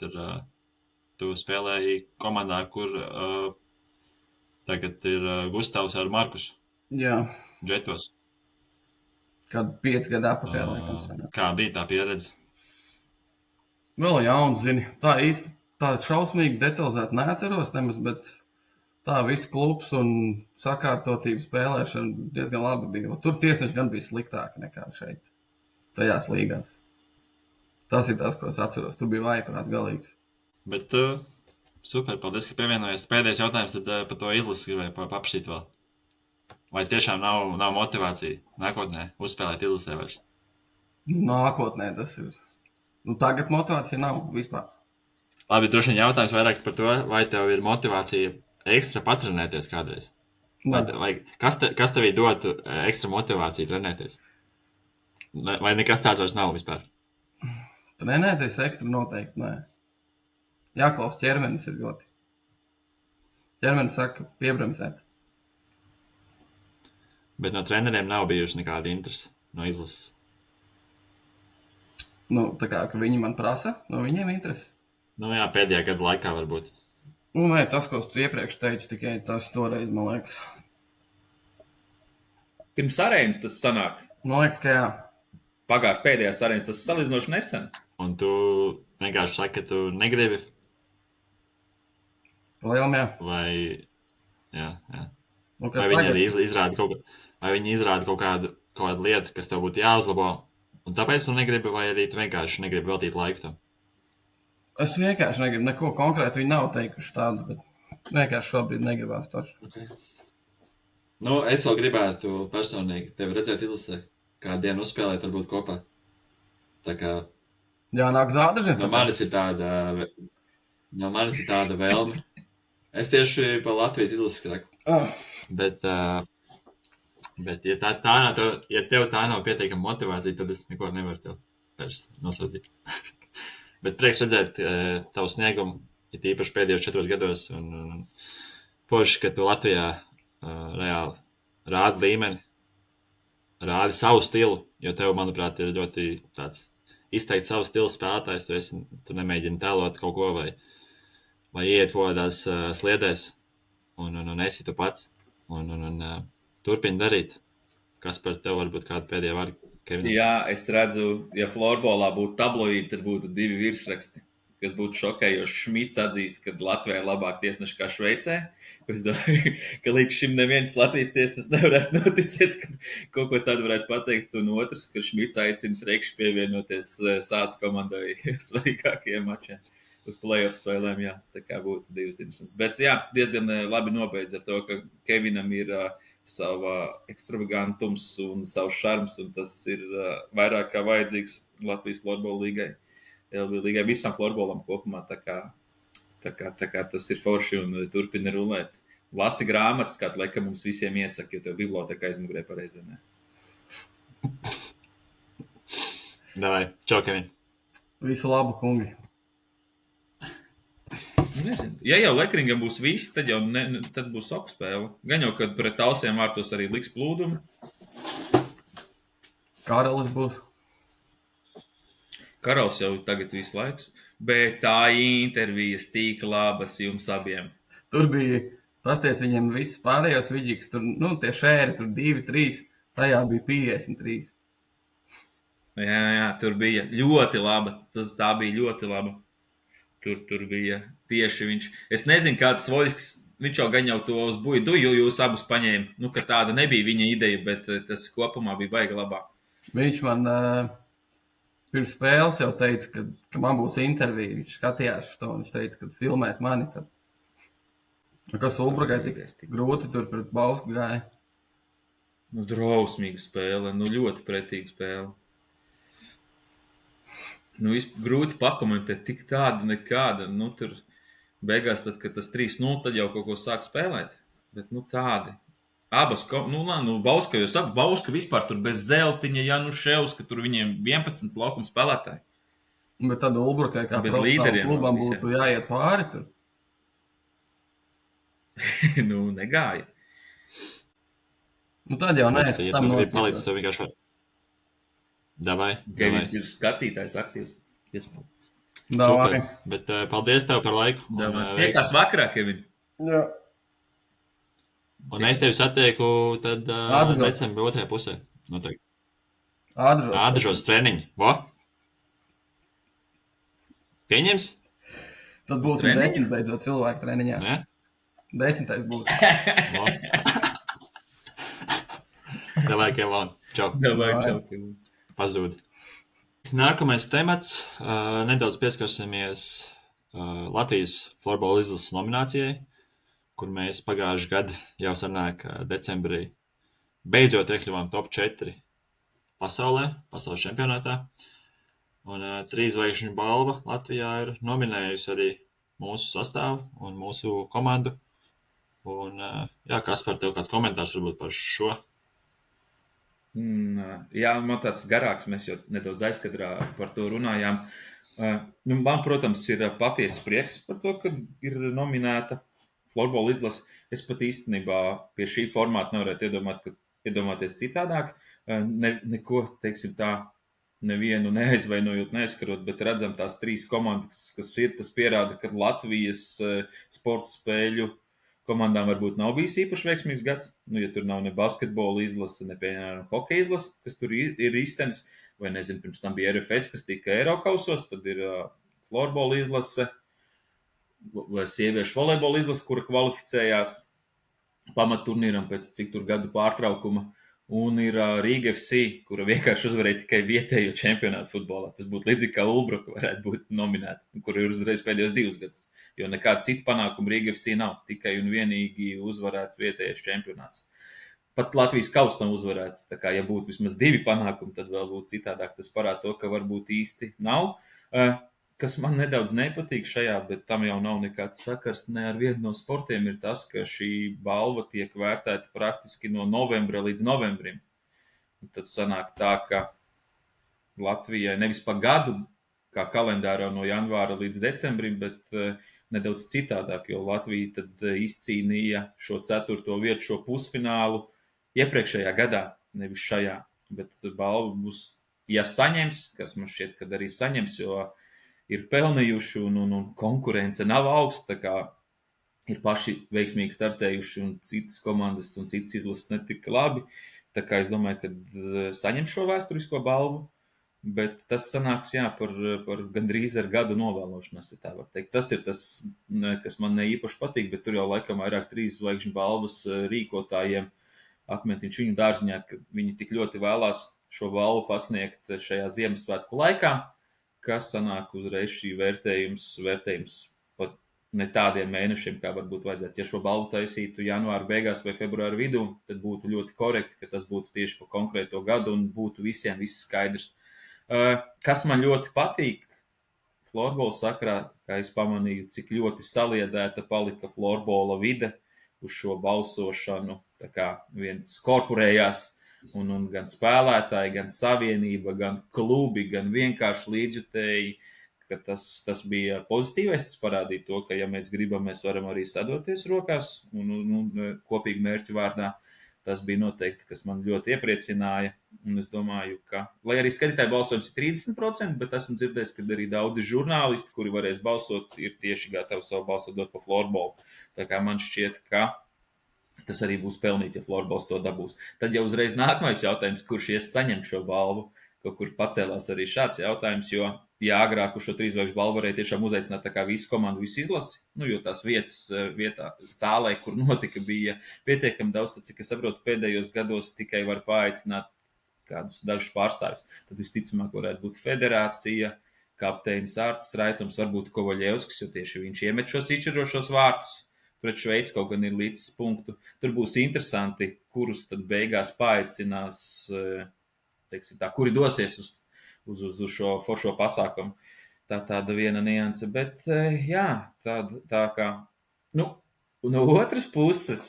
Tu spēlēji komandā, kur tagad ir Gustavs ar Markus. Jā. Džetos. Kādu 5 gadu atpakaļ, laikam. Kā bija tā pieredze? Vēl jauns, zini. Tā īsti tā šausmīgi detalizēti neatceros nemaz, bet tā viss klubs un sakārtotība spēlēšana diezgan labi bija. Tur tiesneši gan bija sliktāki nekā šeit, tajās līgās. Tas ir tas, ko es atceros. Tur bija vājprāts galīgs. Bet super, paldies, ka pievienojies. Pēdējais jautājums tad par to izlases gribēju paprasīt vēl. Vai tiešām nav motivācija nākotnē uzspēlēt izlasē vairs? Nākotnē tas ir. Tagad motivācija nav vispār. Labi, droši vien jautājums vairāk par to, vai tev ir motivācija ekstra patrenēties kādreiz? Vai kas tevī dotu ekstra motivāciju trenēties? Vai nekas tāds vairs nav vispār? Trenēties ekstra noteikti, nē. Jāklaus ķermenis ir ļoti. Ķermenis saka piebremzēt. Bet no treneriem nav bijuši nekāda interese no izlases? Tā kā, ka viņi man prasa, no viņiem interese? Jā, pēdējā gada laikā varbūt. Nē, tas, ko tu iepriekš teici, tikai tas toreiz, man liekas. Pirms arēnas tas sanāk? Man liekas, ka jā. Pagājušajā pēdējās arēnas tas salīdzinoši nesen. Un tu vienkārši saki, ka tu negribi? Lielam, jā. Vai, jā. Vai viņi arī izrāda kaut kādu lietu, kas tev būtu jāuzlabo, un tāpēc tu negribi, vai arī tu vienkārši negribi veltīt laiku tam? Es vienkārši negribu, neko konkrēti viņi nav teikuši tādu, bet vienkārši šobrīd negribās taču. Okay. Es vēl gribētu personīgi tevi redzēt izlasē, kādu dienu uzspēlēt varbūt kopā. Tā kā... Jā, nāk zādaži. No manis ir tāda vēlme. Es tieši pa Latvijas izlases kraku. Bet ja tev tā nav pietiekama motivācija, tad es neko nevaru tev vairs nosodīt. Bet prieks redzēt tavu sniegumu, ir īpaši pēdējos 4 gados, un forši, ka tu Latvijā reāli rādi līmeni, rādi savu stilu, jo tev, manuprāt, ir ļoti tāds izteikt savu stilu spēlētājs, tu nemēģini tēlot kaut ko vai iet kaut kādās sliedēs, un esi tu pats, un turpini darīt. Kas par tev varbūt kādu pēdējo vārdu, Kevin? Jā, es redzu, ja florbolā būtu tabloīdi, tad būtu 2 virsraksti, kas būtu šokējoši. Šmits atzīst, ka Latvijā ir labāk tiesneši kā Šveicē. Es domāju, ka līdz šim neviens Latvijas tiesnes nevarētu noticēt, ka kaut ko tādu varētu pateikt. Un otrs, ka Šmits aicina priekš pievienoties Sāc komandai svarīgākajiem mačiem uz play-off spēlēm. Jā, tā kā būtu 2 interesants. Bet jā, diezgan labi nobeidz ar to, ka Kevinam ir sava ekstravagantums un savs šarms, un tas ir vairāk kā vajadzīgs Latvijas florbola līgai. Līgai visam florbolam kopumā, tā kā tas ir forši un turpina rulēt. Lasi grāmatas, kā laika mums visiem iesaka, jo tev biblioteka aizmugurē pareizi, ne? Davai, čau, Kevin. Visu labu, kungi. Nezinu. Ja jau Lekringam būs viss, tad jau tad būs oku spēle. Gan jau, kad pret Talsiem vārtos arī liks plūdumu. Karalis būs. Karalis jau tagad visu laiku. Bet tā intervijas tik labas jums abiem. Tur bija, pasties viņiem visus pārējos vidīgs, tur, tie šēri, tur 2, 3, tajā bija 53. Jā, tur bija ļoti laba. Tā bija ļoti laba. Tur bija tieši viņš. Es nezinu, kāds Voļskis, viņš jau gan jau to uz buļdu, jo jūs abus paņēma. Ka tāda nebija viņa ideja, bet tas kopumā bija baigi labā. Viņš man pirms spēles jau teica, ka man būs intervija. Viņš skatījās šo, viņš teica, ka filmēs mani tad. Kas Ulbrakai tik grūti tur pret Bausku gāja? Drausmīga spēle, ļoti pretīga spēle. Grūti pakomentēt, tik tāda nekāda. Tur beigās, tad, kad tas 3-0, tad jau kaut ko sāk spēlēt. Bet tādi. Abas, Bauska, jo saka, Bauska vispār tur bez Zeltiņa, Januševs, ka tur viņiem 11 laukuma spēlētāji. Bet tad Ulbrakai kā bez līderiem klubam būtu jāiet pāri tur. Negāja. Tad jau nē, ja tam notiek. Palicis tev vienkārši Davai. Kevins ir skatītājs aktīvs. Iespējams. Davai. Bet paldies tev par laiku. Tiekās vakarā, Kevin. Jā. Un es tevi satieku tad decembra 2. pusē. Noteikti. Ādažos treniņi. Vo? Pieņems? Tad būsim 10 beidzot cilvēku treniņā. Ne? 10. būs. Davai, Kevon. Čau. Davai, čau, Kevin. Pazūd. Nākamais temats. Nedaudz pieskarsimies Latvijas florbola izlases nominācijai, kur mēs pagājuši gadu jau sanāk decembrī beidzot iekļuvām top 4 pasaules čempionātā. Un 3 zvaigžņu balva Latvijā ir nominējusi arī mūsu sastāvu un mūsu komandu. Un, Kaspar, tev kāds komentārs varbūt par šo? Jā, man tāds garāks, mēs jau nedaudz aizkadrā par to runājām. Man, protams, ir patiesas prieks par to, ka ir nominēta florbola izlase. Es pat īstenībā pie šī formāta nevarētu iedomāties citādāk. Neko, teiksim tā, nevienu neaizvainojot, neaizskarot, bet redzam tās 3 komandas, kas ir, tas pierāda, ka Latvijas sporta spēļu komandām varbūt nav bijis īpaši veiksmīgs gads. Ja tur nav ne basketbola izlase, ne piemēram hokeja izlase, kas tur ir izcenis, vai nezinu, pirms tam bija RFS, kas tika Eirokausos, tad ir florbola izlase, vai sieviešu volejbola izlase, kura kvalificējās pamatturnīram pēc cik tur gadu pārtraukuma. Un ir Rīga FC, kura vienkārši uzvarēja tikai vietējo čempionātu futbolā. Tas būtu līdzīgi kā Ulbruka varētu būt nominēta, kur ir uzreiz pēdējos 2 gadus. Jo nekāda cita panākuma Rīga FC nav, tikai un vienīgi uzvarēts vietējais čempionāts. Pat Latvijas kauss nav uzvarēts, tā kā ja būtu vismaz 2 panākumi, tad vēl būtu citādāk. Tas parāda to, ka varbūt īsti nav. Kas man nedaudz nepatīk šajā, bet tam jau nav nekāds sakars ne ar vienu no sportiem, ir tas, ka šī balva tiek vērtēta praktiski no novembra līdz novembrim. Un tad sanāk tā, ka Latvijai nevis pa gadu, kā kalendārā no janvāra līdz decembrim, bet nedaudz citādāk, jo Latvija tad izcīnīja šo 4. vietu, šo pusfinālu iepriekšējā gadā, nevis šajā. Bet balva būs, ja saņems, kas man šķiet, kad arī saņems, jo ir pelnījuši un konkurence nav augsta, tā kā ir paši veiksmīgi startējuši un citas komandas un citas izlases netika labi. Tā kā es domāju, ka saņem šo vēsturisko balvu, bet tas sanāks, par gandrīz ar gadu novēlošanos, ja tā var teikt. Tas ir tas, kas man ne īpaši patīk, bet tur jau laikam vairāk 3 zvaigžņu balvas rīkotājiem Akmentiņš viņu dārziņā, ka viņi tik ļoti vēlās šo balvu pasniegt šajā Ziemassvētku laikā, kas sanāk uzreiz šī vērtējums pat ne tādiem mēnešiem, kā varbūt vajadzētu. Ja šo balvu taisītu janvāra beigās vai februāra vidū, tad būtu ļoti korekti, ka tas būtu tieši pa konkrēto gadu un būtu visiem viss skaidrs. Kas man ļoti patīk florbola sakarā, kā es pamanīju, cik ļoti saliedēta palika florbola vide uz šo balsošanu, tā kā viens korporējās. Un gan spēlētāji, gan savienība, gan klubi, gan vienkārši līdzjutēji, ka tas bija pozitīvais. Tas parādīja to, ka, ja mēs gribam, mēs varam arī sadoties rokās un kopīgi mērķu vārdā. Tas bija noteikti, kas man ļoti iepriecināja. Un es domāju, ka, lai arī skatītāju balsojums ir 30%, bet esmu dzirdējis, ka arī daudzi žurnālisti, kuri varēs balsot, ir tieši gatavi savu balsu dot pa florbolu. Tā kā man šķiet, ka tas arī būs pelnīt, ja florbols to dabūs. Tad jau uzreiz nākamais jautājums, kurš ies saņemt šo balvu. Kaut kur pacēlās arī šāds jautājums, jo, ja agrāk uz šo 3 zvaigžņu balvu varēja tiešām uzaicināt tā kā visu komandu, visu izlasi, jo tās vietā zālē, kur notika, bija pietiekami daudz, tad, cik es saprotu, pēdējos gados tikai var paaicināt kādus dažus pārstāvjus. Tad visticamāk varētu būt federācija, kapteinis Ārtis Raitums, varbūt Kovaļevskis, jo tieši viņš iemet šos izšķirošos vārtus. Pret Šveici kaut gan ir līdz punktu. Tur būs interesanti, kurus tad beigās paaicinās, teiksim tā, kuri dosies uz šo foršo pasākumu. Tāda viena nianse, bet jā, tā kā, no otras puses,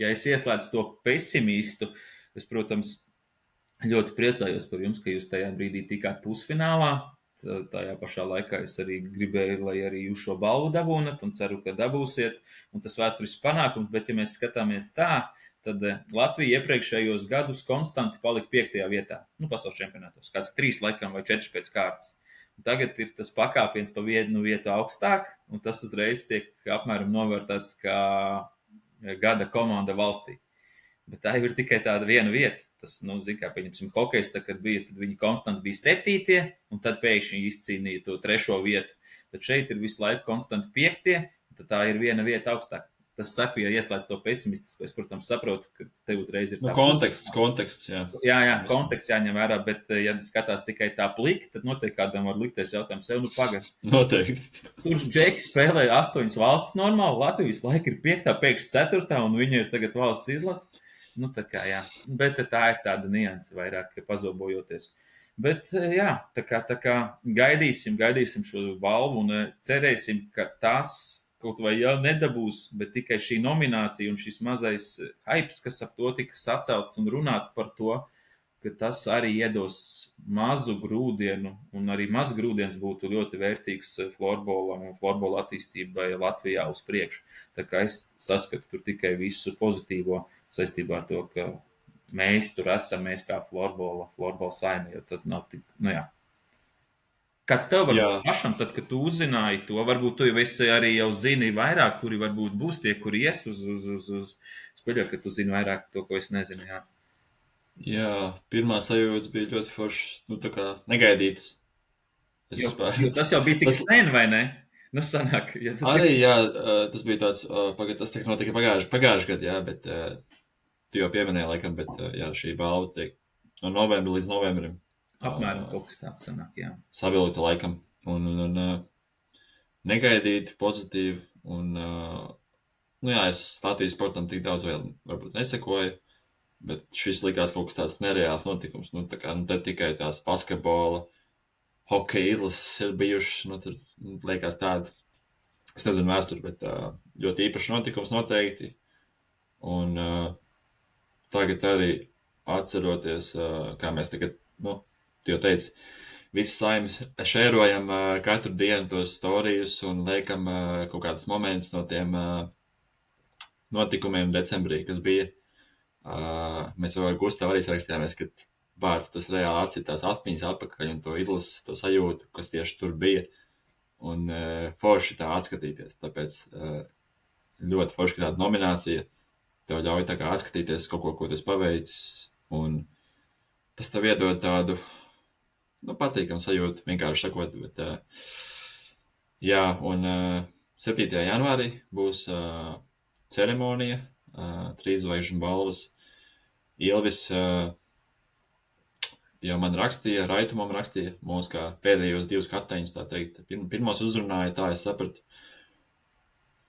ja es ieslēdzu to pesimistu, es, protams, ļoti priecājos par jums, ka jūs tajā brīdī tikāt pusfinālā. Tajā pašā laikā es arī gribēju, lai arī jūs šo balvu dabūnat un ceru, ka dabūsiet. Un tas vēsturisks panākums, bet ja mēs skatāmies tā, tad Latvija iepriekšējos gadus konstanti palika 5. vietā. Pasaules čempionātos. Kāds 3 laikam vai 4 pēc kārtas. Un tagad ir tas pakāpiens pa vienu vietu augstāk, un tas uzreiz tiek apmēram novērtēts kā gada komanda valstī. Bet tā jau ir tikai tāda viena vieta. Tas, kā pieņemsim, hokejs, kad bija, tad viņi konstanti bija 7. un tad pēkšņi izcīnīja to 3. vietu. Tad šeit ir visu laiku konstanti 5. tad tā ir viena vieta augstāk. Tas saku, ja ieslēdz to pesimistisku, es, protams, saprotu, ka te uzreiz ir tā konteksts, jā. Jā, konteksts jāņem vērā, bet ja skatās tikai tā pliki, tad noteikti kādam var likties jautājums sev, pagad. Noteikti. Tur Džeki spēlē 8 valstis normāli, Latvijas laika ir 5, pēkšņi 4, un viņi ir tagad valsts izlase. Tā kā, jā. Bet tā ir tāda nianse vairāk pazobojoties. Bet, jā, tā kā gaidīsim šo balvu un cerēsim, ka tas kaut vai jau nedabūs, bet tikai šī nominācija un šis mazais hypes, kas ap to tika sacelts un runāts par to, ka tas arī iedos mazu grūdienu, un arī maz grūdienis būtu ļoti vērtīgs florbolam un florbola attīstībai Latvijā uz priekšu. Tā kā es saskatu tur tikai visu pozitīvo saistībā ar to, ka mēs tur esam, mēs kā florbola saime, jo tad nav tik, jā. Kāds tev varbūt pašam, tad, kad tu uzzināji to, varbūt tu jau esi arī jau zini vairāk, kuri varbūt būs tie, kuri ies uz spēļot, ka tu zini vairāk to, ko es nezinu, jā. Jā, pirmā sajūta bija ļoti forša, tā kā negaidīts. Jo tas jau bija tik sen, vai ne? Sanāk. Ja arī, jā, tas bija tāds, tas notika pagājuši gadu, jā, bet tu jau pieminēji laikam, bet jā, šī balva tiek no novembra līdz novembrim. Apmēram kaut kas tāds sanāk, jā. Savilta laikam un negaidīti, pozitīvi un, jā, es Latvijas sportam tik daudz vēl varbūt nesekoju, bet šis likās kaut kas tāds nereāls notikums, tā kā, te tikai tās basketbola, hokeja izlases ir bijušas, tur liekas tāda, es nezinu vēsturi, bet ļoti īpašs notikums noteikti, un tagad arī atceroties, kā mēs tagad, tu jau teici, visi saimes šērojam katru dienu tos storijus un liekam kaut kādus momentus no tiem notikumiem decembrī, kas bija. Mēs jau ar Gustavu arī sarakstījāmies, ka tas reāli atcitās atmiņas atpakaļ un to izlases, to sajūtu, kas tieši tur bija. Un forši tā atskatīties. Tāpēc ļoti forši, ka tāda nominācija tev ļauj tā kā atskatīties kaut ko tu esi paveicis. Un tas tev iedod tādu patīkamu sajūtu, vienkārši sakot, bet jā, un 7. janvārī būs ceremonija, 3 zvaigžņu balvas. Ilvis jau man rakstīja, Raitumam rakstīja, mūs kā pēdējos 2 kapteiņus, tā teikt, pirmos uzrunāja, tā es sapratu.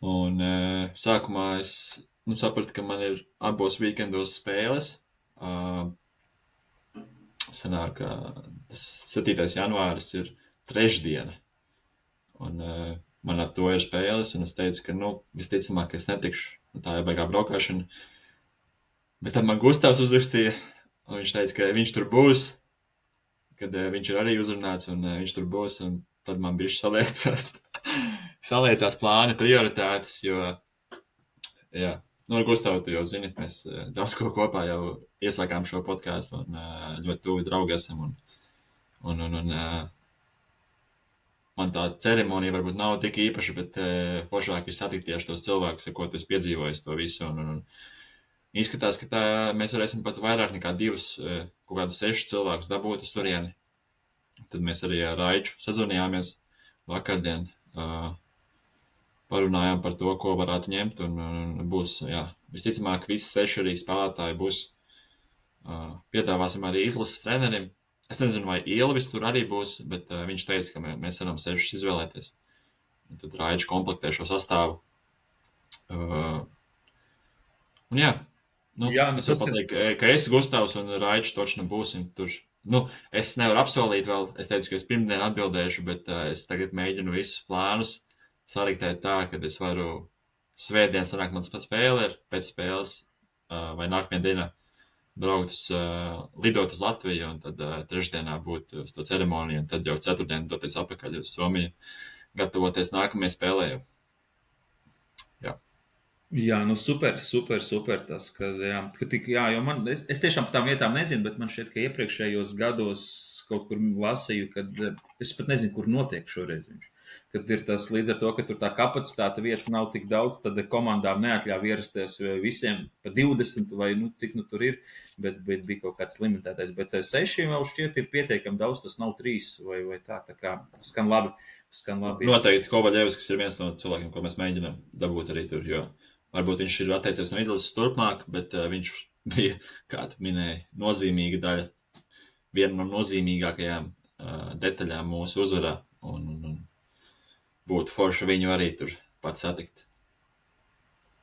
Un sākumā es sapratu, ka man ir abos weekendos spēles. Sanāk, tas 7. janvāris ir trešdiena, un man ar to ir spēles, un es teicu, ka, visticamāk, es netikšu, tā jau baigā braukāšana, bet tad man Gustavs uzrakstīja, un viņš teica, ka viņš tur būs, kad viņš ir arī uzrunāts, un viņš tur būs, un tad man bišķi saliecās plāni prioritātes, jo, jā, nu, ar Gustavu tu jau zini, mēs daudz ko kopā jau iesākām šo podcastu un ļoti tuvi draugi esam un man tā ceremonija varbūt nav tik īpaša, bet foršāk ir satikt tieši tos cilvēkus, ar ko tu esi piedzīvojis to visu un izskatās, ka mēs varēsim pat vairāk nekā 2, kaut kādus 6 cilvēkus dabūt uz turieni. Tad mēs arī ar Raiču sazvanījāmies vakardien, parunājām par to, ko varētu ņemt, un būs, jā, visticamāk, visi 6 arī spēlētāji būs. Piedāvāsim arī izlases trenerim. Es nezinu, vai Ilvis tur arī būs, bet viņš teica, ka mēs varam 6 izvēlēties. Un tad Raiču komplektē šo sastāvu. Un jā, nu, es varu pateikt, ka es, Gustavs un Raičs točni būsim tur. Nu, es nevaru apsolīt vēl, es teicu, ka es pirmdien atbildēšu, bet es tagad mēģinu visus plānus sariktēt tā, ka es varu svētdien sanāk mans spēle ir pēc spēles vai nākamajā dienā braukt lidot uz Latviju un tad trešdienā būt uz to ceremoniju un tad jau ceturtdien doties apakaļ uz Somiju, gatavoties nākamajai spēlē jau. Jā, nu super tas, ka tik, jā, jo es tiešām par tām vietām nezinu, bet man šķiet, ka iepriekšējos gados kaut kur lasīju, kad es pat nezinu, kur notiek šoreiz viņš. Kad ir tas līdz ar to, ka tur tā kapacitāte vieta nav tik daudz, tad komandām neatļauj ierasties visiem pa 20 vai nu, cik nu tur ir, bet bija kaut kāds limitētais. Bet 6 vēl šķiet ir pietiekami daudz, tas nav 3 vai tā kā skan labi. Noteikti Kovaļevs, kas ir viens no cilvēkiem, ko mēs mēģinām dabūt arī tur, jo varbūt viņš ir atteicies no izlases turpmāk, bet viņš bija, kā tu minēji, nozīmīga daļa, viena no nozīmīgākajām detaļām mūsu uzvarā. Un būtu forši viņu arī tur pat satikt.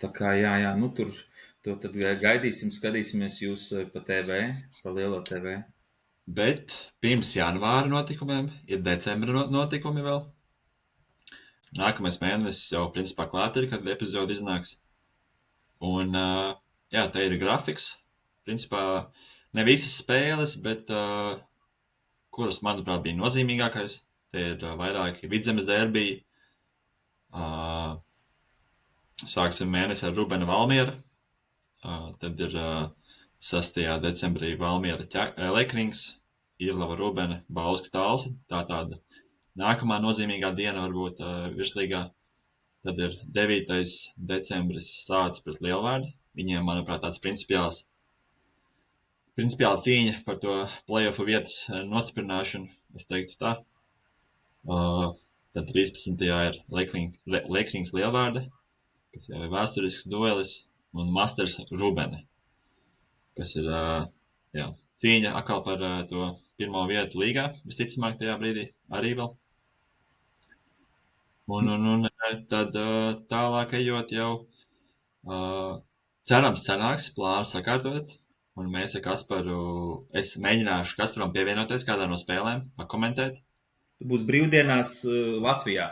Tā kā jā, nu tur to tad gaidīsim, skatīsimies jūs pa TV, pa lielo TV. Bet pirms janvāra notikumiem ir decembra notikumi vēl. Nākamais mēnesis jau principā klāt ir, kad epizode iznāks. Un, jā, te ir grafiks. Principā ne visas spēles, bet kuras, manuprāt, bija nozīmīgākais. Te ir vairāki Vidzemes derbiji. Sāksim mēnesi ar Rubena Valmiera. Tad ir 6. decembrī Valmiera Lekrings, Irlava Rubene, Bauska Talsi. Tā tāda nākamā nozīmīgā diena varbūt virslīgā. Tad ir 9. decembris Sācis pret Lielvārdi. Viņiem, manuprāt, tāds principiāla cīņa par to play-offu vietas nostiprināšanu, es teiktu tā. Tad 13. ir Lekrings Lielvārde, kas jau ir vēsturisks duelis, un Masters Rubene, kas ir cīņa atkal par to pirmo vietu līgā, visticamāk tajā brīdī arī vēl. Un tad tālāk ejot jau cerams sanāks plānu sakārtot, un mēs ar Kasparu, es mēģināšu Kasparam pievienoties kādā no spēlēm, pakomentēt. Tu būs brīvdienās Latvijā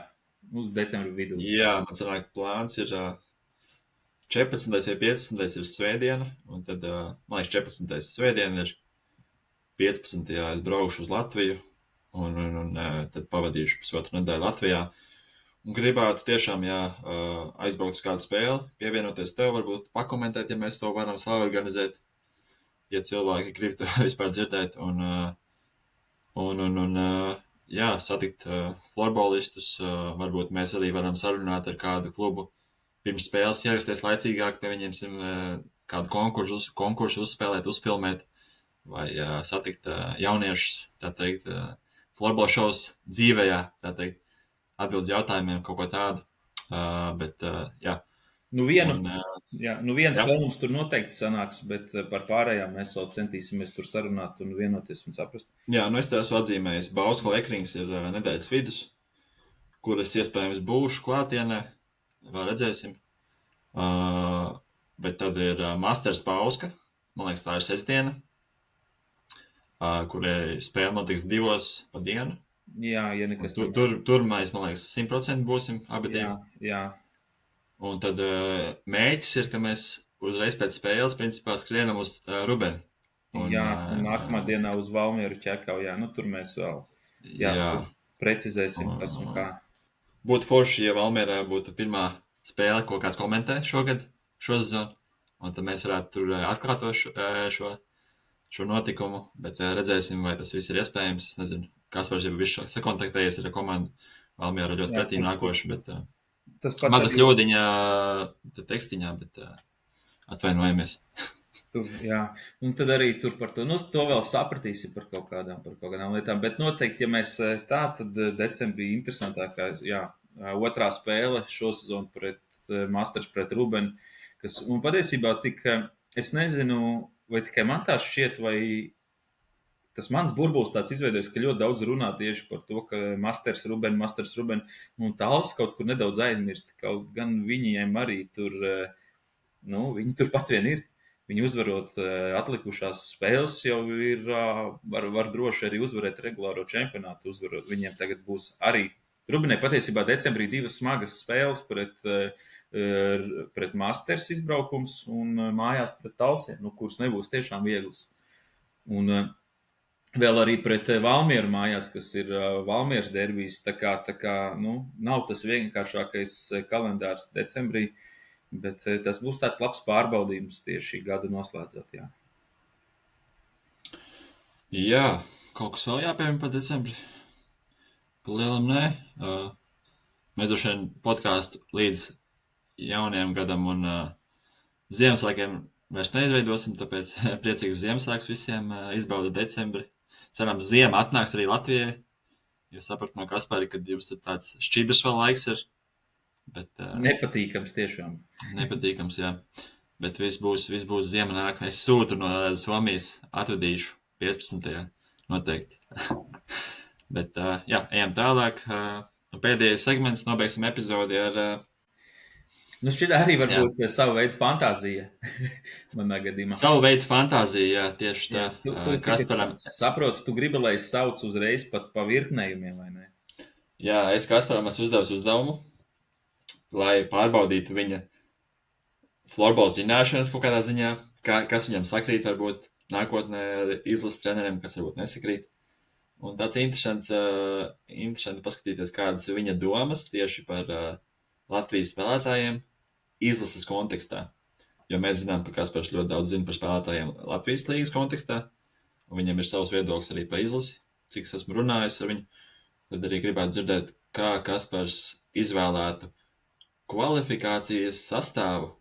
uz decembra vidū. Jā, man sanāk plāns ir 14. vai 15. ir svētdiena, un tad, man liekas, 14. svētdiena ir 15. es braukšu uz Latviju, un tad pavadīšu pusotru nedēļu Latvijā. Un gribētu tiešām, aizbraukt uz kādu spēli, pievienoties tev, varbūt pakomentēt, ja mēs to varam saorganizēt, ja cilvēki grib to vispār dzirdēt, un satikt florbolistus, varbūt mēs arī varam sarunāt ar kādu klubu pirms spēles, ierasties laicīgāk, pieņemsim kādu konkursu uzspēlēt, uzfilmēt, vai satikt jauniešus, tā teikt, florbolu šovs dzīvējā, tā teikt. Atbildes jautājumiem, kaut ko tādu, bet, jā. Nu viens spēle mums tur noteikti sanāks, bet par pārējām mēs vēl centīsimies tur sarunāt un vienoties un saprast. Jā, nu es te esmu atzīmējis, Bauska Lekrings ir nedēļas vidus, kuras iespējams būšu klātienē, vēl redzēsim. Bet tad ir Masters Bauska, man liekas tā ir sestdiena, kurai spēle notiks 2 pa dienu. Jā, ja nekas tur mēs, man liekas, 100% būsim abi divi. Jā. Un tad mēģis ir, ka mēs uzreiz pēc spēles, principā, skrienam uz Rubeni. Un nākamā dienā uz Valmieru Ķekavu, jā, nu tur mēs vēl. Jā. precizēsim, kas un kā. Būtu forši, ja Valmierā būtu pirmā spēle, ko kāds komentē šo sezonu, un tad mēs varētu tur atklāt šo notikumu, bet redzēsim, vai tas viss ir iespējams. Es nezinu, Kaspars jau visu sakontaktējies ar komandu. Valmiera ļoti pretī nākoši, bet maza kļūdiņa tekstiņā, bet atvainojamies. Jā, un tad arī tur par to, to vēl sapratīsim par kaut kādām lietām, bet noteikti, ja mēs tad decembrī interesantākā, otrā spēle šosezon pret Masters pret Rubeni, kas, un patiesībā es nezinu, vai tikai man tā šķiet, vai tas mans burbulis tāds izveidojas, ka ļoti daudz runā tieši par to, ka Masters Rubeni, un tāls kaut kur nedaudz aizmirst, kaut gan viņiem arī tur, viņi tur pat vien ir. Viņi uzvarot atlikušās spēles jau ir, var droši arī uzvarēt regulāro čempionātu. Viņiem tagad būs arī Rubenē patiesībā decembrī 2 smagas spēles pret Masters izbraukums un mājās pret Talsiem, kuras nebūs tiešām vieglas. Un vēl arī pret Valmieru mājās, kas ir Valmieras derbijs, tā kā nav tas vienkāršākais kalendārs decembrī. Bet tas būs tāds labs pārbaudījums tieši gada noslēdzot, Jā, kaut kas vēl jāpiemina par decembri? Pa lielam nē. Mēs droši vien podcastu līdz jaunajam gadam un Ziemassvētkiem vairs neizveidosim, tāpēc priecīgus Ziemassvētkus visiem, izbauda decembri. Cerams, ziema atnāks arī Latvijai. Jūs saprat no Kaspari, kad jums tāds šķidrs vēl laiks ir. Bet, nepatīkams tiešām. Nepatīkams, jā. Bet viss būs ziema nāk. Es sūtu no Somijas, atvedīšu 15. noteikti. Bet, ejam tālāk. Pēdējais segments, nobeigsim epizodi ar... šķiet arī varbūt savu veidu fantāzija, manā gadījumā. Savu veidu fantāzija, jā, tieši tā. Kasparam... Es saprotu, tu gribi, lai es saucu uzreiz pat pa virknējumiem, vai ne? Jā, es Kasparam esmu uzdevis uzdevumu, lai pārbaudītu viņa florbola zināšanas kaut kādā ziņā, kas viņam sakrīt varbūt nākotnē ar izlases treneriem, kas varbūt nesakrīt. Un tāds interesanti paskatīties, kādas ir viņa domas tieši par Latvijas spēlētājiem izlases kontekstā. Jo mēs zinām, ka Kaspars ļoti daudz zina par spēlētājiem Latvijas līgas kontekstā, un viņam ir savs viedoklis arī par izlasi, cik es esmu runājis ar viņu. Tad arī gribētu dzirdēt, kā Kaspars izvēlētu kvalifikācijas sastāvu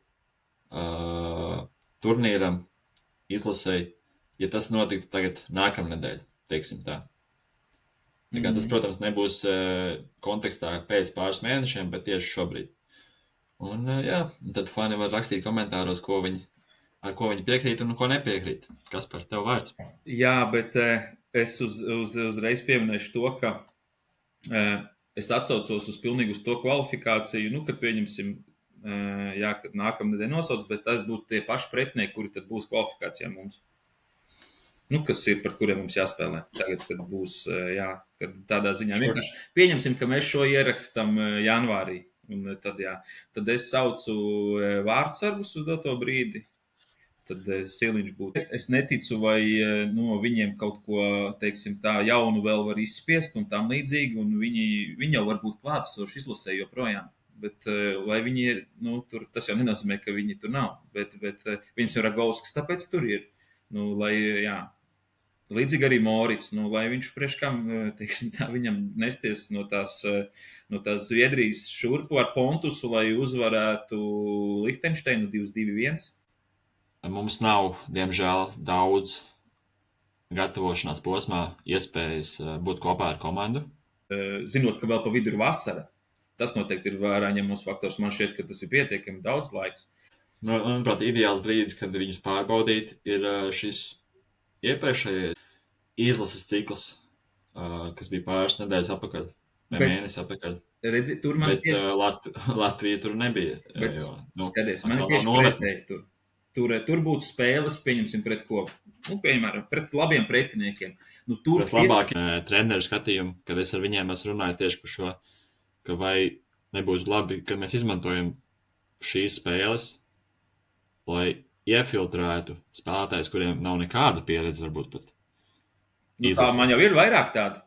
turnīram, izlasei, ja tas notiktu tagad nākamnedēļ, teiksim tā. Tā kā tas, protams, nebūs kontekstā pēc pāris mēnešiem, bet tieši šobrīd. Un tad fani var rakstīt komentāros, ar ko viņi piekrīt un ko nepiekrīt. Kaspar, tev vārds? Jā, bet es uzreiz pieminēšu to, ka es atsaucos pilnīgi uz to kvalifikāciju, kad pieņemsim, kad nākamnedēļ nosauc, bet tas būtu tie paši pretinieki, kuri tad būs kvalifikācijā mums. Kas ir, par kuriem mums jāspēlē. Tagad, kad būs, kad tādā ziņā vienkārši pieņemsim, ka mēs šo ierakstam janvārī. Un tad es saucu vārdsargus uz doto brīdi. Tad Siliņš būtu. Es neticu, vai no viņiem kaut ko, teiksim tā, jaunu vēl var izspiest un tam līdzīgi, un viņi jau var būt klātesoši izlasē joprojām. Bet, lai viņi ir, tur, tas jau nenozīmē, ka viņi tur nav, bet viņus ir Ragovskis, tāpēc tur ir. Līdzīgi arī Morits, lai viņš priekškam, teiksim tā, viņam nesties no tās Zviedrijas šurpu ar Pontusu, lai uzvarētu Lihtenšteinu 2-2-1. Mums nav, diemžēl, daudz gatavošanās posmā iespējas būt kopā ar komandu. Zinot, ka vēl pa vidu ir vasara, tas noteikti ir vērā ņemams faktors. Man šķiet, ka tas ir pietiekami daudz laiks. Manuprāt, ideāls brīdis, kad viņus pārbaudīt, ir šis iepriekšējais izlases cikls, kas bija pāris nedēļas atpakaļ, vai mēnesi atpakaļ. Redzi, tur man Latvija tur nebija. Bet, skaties, man tieši pretēji tur. Tur būtu spēles, pieņemsim, pret ko? Piemēram, pret labiem pretiniekiem. Pret labākiem treneru skatījumu, kad es ar viņiem esmu runājis tieši par šo, ka vai nebūtu labi, kad mēs izmantojam šīs spēles, lai iefiltrētu spēlētājus, kuriem nav nekāda pieredze, varbūt pat. Tā man jau ir vairāk tāda.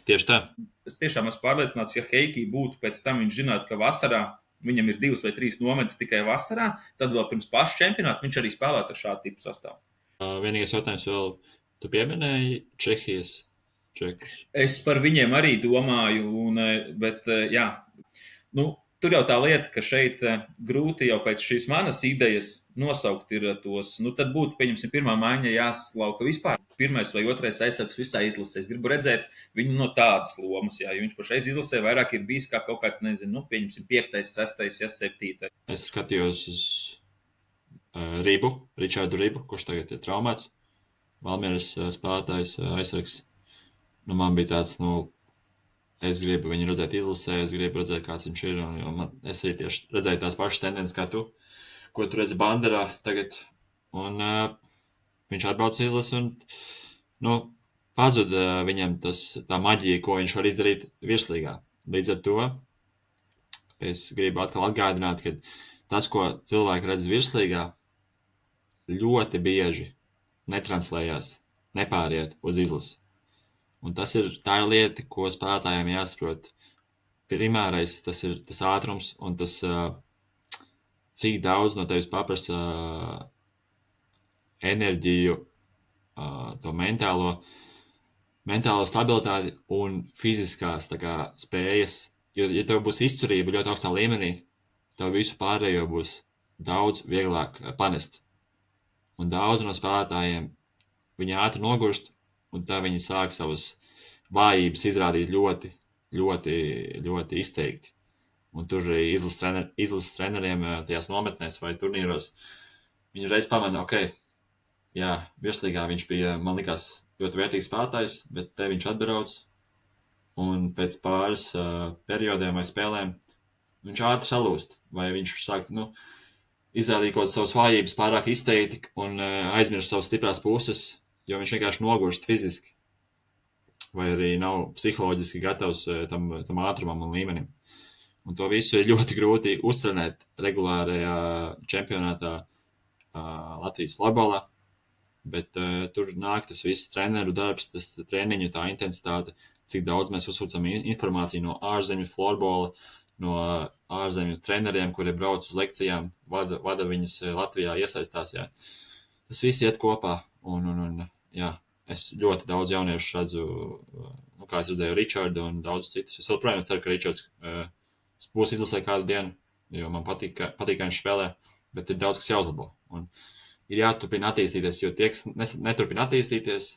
Tieši tā. Es tiešām esmu pārliecināts, ja Heikī būtu pēc tam, viņš zinātu, ka vasarā viņam ir 2 vai 3 nometas tikai vasarā, tad vēl pirms paša čempionāta viņš arī spēlētu ar šādu tipu sastāvu. Vienīgais jautājums vēl, tu pieminēji Čehijas čekus. Es par viņiem arī domāju, bet jā, tur jau tā lieta, ka šeit grūti jau pēc šīs manas idejas nosaukt ir tos, tad būtu, pieņemsim, pirmā maiņa jāslauka vispār. Pirmais vai otrais aizsargs visā izlasē. Es gribu redzēt viņu no tādas lomas, jo viņš pašreiz izlasē vairāk ir bijis kā kaut kāds, nezinu, pieņemsim, 5., 6., 7. Es skatījos uz Ričardu Ribu, kurš tagad ir traumēts. Valmieras spēlētājs aizsargs. Man bija tāds, es gribu viņu redzēt izlasē, es gribu redzēt, kāds viņš ir. Es arī tieši redzēju tās pašas tendences kā tu, ko tu redzi Banderā tagad. Un viņš atbrauc izlasi un pazuda viņam tā maģija, ko viņš var izdarīt virslīgā. Līdz ar to es gribu atkal atgādināt, ka tas, ko cilvēki redz virslīgā, ļoti bieži netranslējās, nepāriet uz izlasi. Un tā ir lieta, ko spēlētājiem jāsaprot. Primārais tas ir tas ātrums un tas, cik daudz no tevis paprasa enerģiju, to mentālo stabilitāti un fiziskās spējas. Jo, ja tev būs izturība ļoti augstā līmenī, tev visu pārējo būs daudz vieglāk panest. Un daudz no spēlētājiem viņi ātri nogurst, un tā viņi sāk savas vājības izrādīt ļoti, ļoti, ļoti izteikti. Un tur izlases treneriem tajās nometnēs vai turnīros viņi reiz pamana, virslīgā viņš bija, man likās, ļoti vērtīgs spēlētājs, bet te viņš atbrauc, un pēc pāris periodiem vai spēlēm viņš ātri salūst, vai viņš sāk, izrādīt kaut savas vājības pārāk izteikti un aizmirst savas stiprās puses, jo viņš vienkārši nogurst fiziski, vai arī nav psiholoģiski gatavs tam ātrumam un līmenim. Un to visu ir ļoti grūti uztrenēt regulārajā čempionātā Latvijas florbolā, bet tur nāk tas viss treneru darbs, tas treniņu, tā intensitāte, cik daudz mēs uzsūcam informāciju no ārzemju florbola, no ārzemju treneriem, kuri brauc uz lekcijām, vada viņas Latvijā, iesaistās. Jā. Tas viss iet kopā, un es ļoti daudz jauniešu redzu, kā es redzēju Ričardu un daudz citus. Es joprojām ceru, ka Ričards būs izlasē kādu dienu, jo man patīk, kā viņš spēlē, bet ir daudz, kas jāuzlabo. Un ir jāturpina attīstīties, jo tie, kas neturpina attīstīties,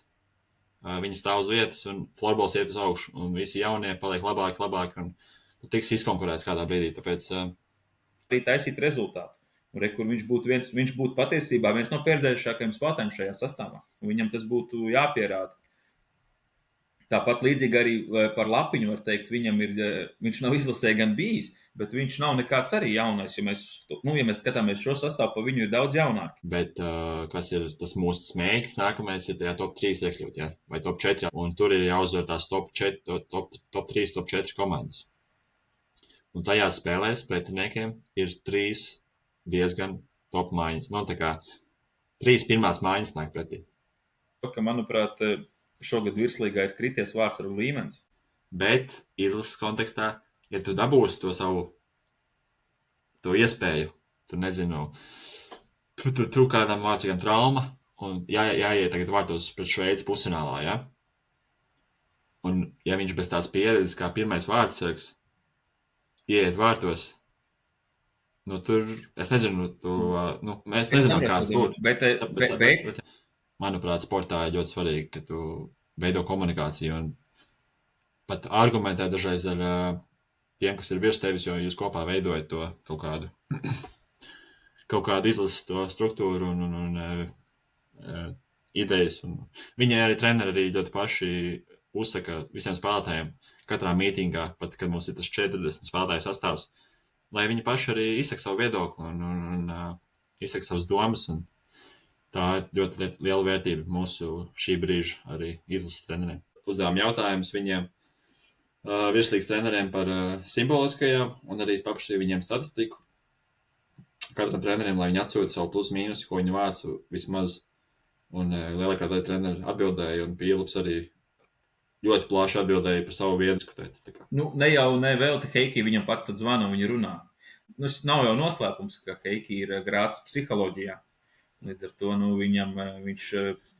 viņi stāv uz vietas un florbols iet uz augšu, un visi jaunie paliek labāk, un tu tiks izkonkurēts kādā brīdī, tāpēc arī taisīt rezultātu. Un kur viņš būtu patiesībā viens no pieredzējušākajiem spēlētājiem šajā sastāvā. Un viņam tas būtu jāpierāda. Tāpat līdzīgi arī par Lapiņu var teikt, viņš nav izlasē gan bijis, bet viņš nav nekāds arī jaunais. Ja mēs skatāmies šo sastāvu, pa viņu ir daudz jaunāki. Bet kas ir tas mūsu smēķis, nākamais ir tajā top 3 iekļūt, ja? Vai top 4, un tur ir jāuzvar tās top 3, top 4 komandas. Un tajās spēlēs pretiniekiem ir 3 diezgan top maiņas. Tā kā 3 pirmās maiņas nāk pretī. Manuprāt, šogad virslīgā ir krities vārds ar līmenis. Bet izlases kontekstā, ja tu dabūsi to iespēju, tu nezinu, tu kādam vārdsīgam trauma, un jāiet tagad vārtos pret Šveici pusfinālā, ja? Un ja viņš bez tās pieredzes kā pirmais vārdsargs ieiet vārtos, tur, es nezinu, mēs nezinām, kāds būtu. Bet manuprāt, sportā ir ļoti svarīgi, ka tu veido komunikāciju un pat argumentē dažreiz ar tiem, kas ir virs tevis, jo jūs kopā veidojat to kaut kādu izlases to struktūru un idejas. Un viņi arī treneri arī ļoti paši uzsaka visiem spēlētājiem katrā mītingā, pat kad mums ir tas 40 spēlētāju sastāvs, lai viņi paši arī izsaka savu viedokli un izsaka savas domas. Un tā ir ļoti liela vērtība mūsu šī brīža arī izlases treneriem. Uzdevām jautājumus viņiem, virslīgas treneriem par simboliskajām un arī paprašīju viņiem statistiku. Katram treneriem, lai viņi atsūta savu plus mīnus, ko viņi vāca vismaz. Un lielākā daļa treneri atbildēja, un Pīlups arī ļoti plaši atbildēja par savu vietu diskutēt. Nu, ne jau velti Heiki, viņam pats tad zvana un viņa runā. Nu, nav jau noslēpums, ka Heiki ir grāts psiholoģijā. Līdz ar to viņš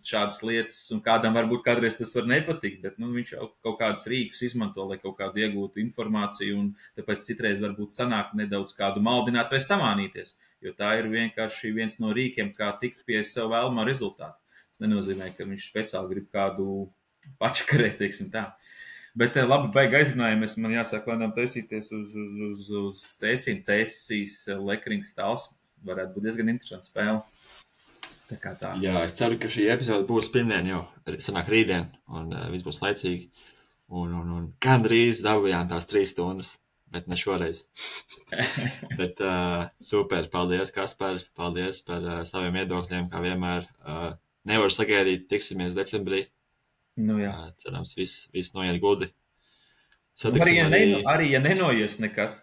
šādas lietas, un kādam varbūt kādreiz tas var nepatikt, bet viņš jau kaut kādus rīkus izmanto, lai kaut kādu iegūtu informāciju, un tāpēc citreiz varbūt sanāk nedaudz kādu maldināt vai samānīties, jo tā ir vienkārši viens no rīkiem, kā tikt pie sev vēlamā rezultāta. Tas nenozīmē, ka viņš speciāli grib kādu pačakarēt, teiksim tā. Bet labi, baigi aizrunājamies. Man jāsāk lēnām taisīties uz cēsīm. Cēsīs Lekrings stāls varētu būt diezgan interesanta spēle. Tā kā tā. Jā, es ceru, ka šī epizode būs pirmdien jau. Sanāk rītdien, un viss būs laicīgi. Un gandrīz dabūjām tās 3 stundas, bet ne šoreiz. Bet super, paldies, Kaspar. Paldies par saviem iedokļiem, kā vienmēr. Nevaru sagaidīt, tiksimies decembrī. Nu, jā. Cerams, viss noiet gudi. Arī, ja nenoies nekas,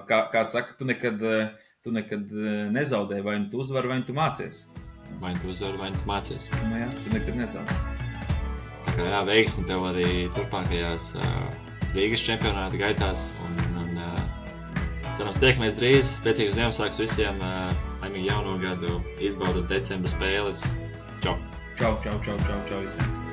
kā saka, tu nekad nezaudē, vai tu uzvari, vai tu mācies. Vai tu uzvari, vai tu mācies. Nu jā, tu nekad nezaudē. Tā kā jā, veiksmi tev arī turpmākajās Rīgas čempionāta gaitās. Un cerams, tiekamies drīz. Priecīgus Ziemassvētkus visiem. Laimīgu jauno gadu. Izbaudat decembra spēles. Čau! Čau visiem!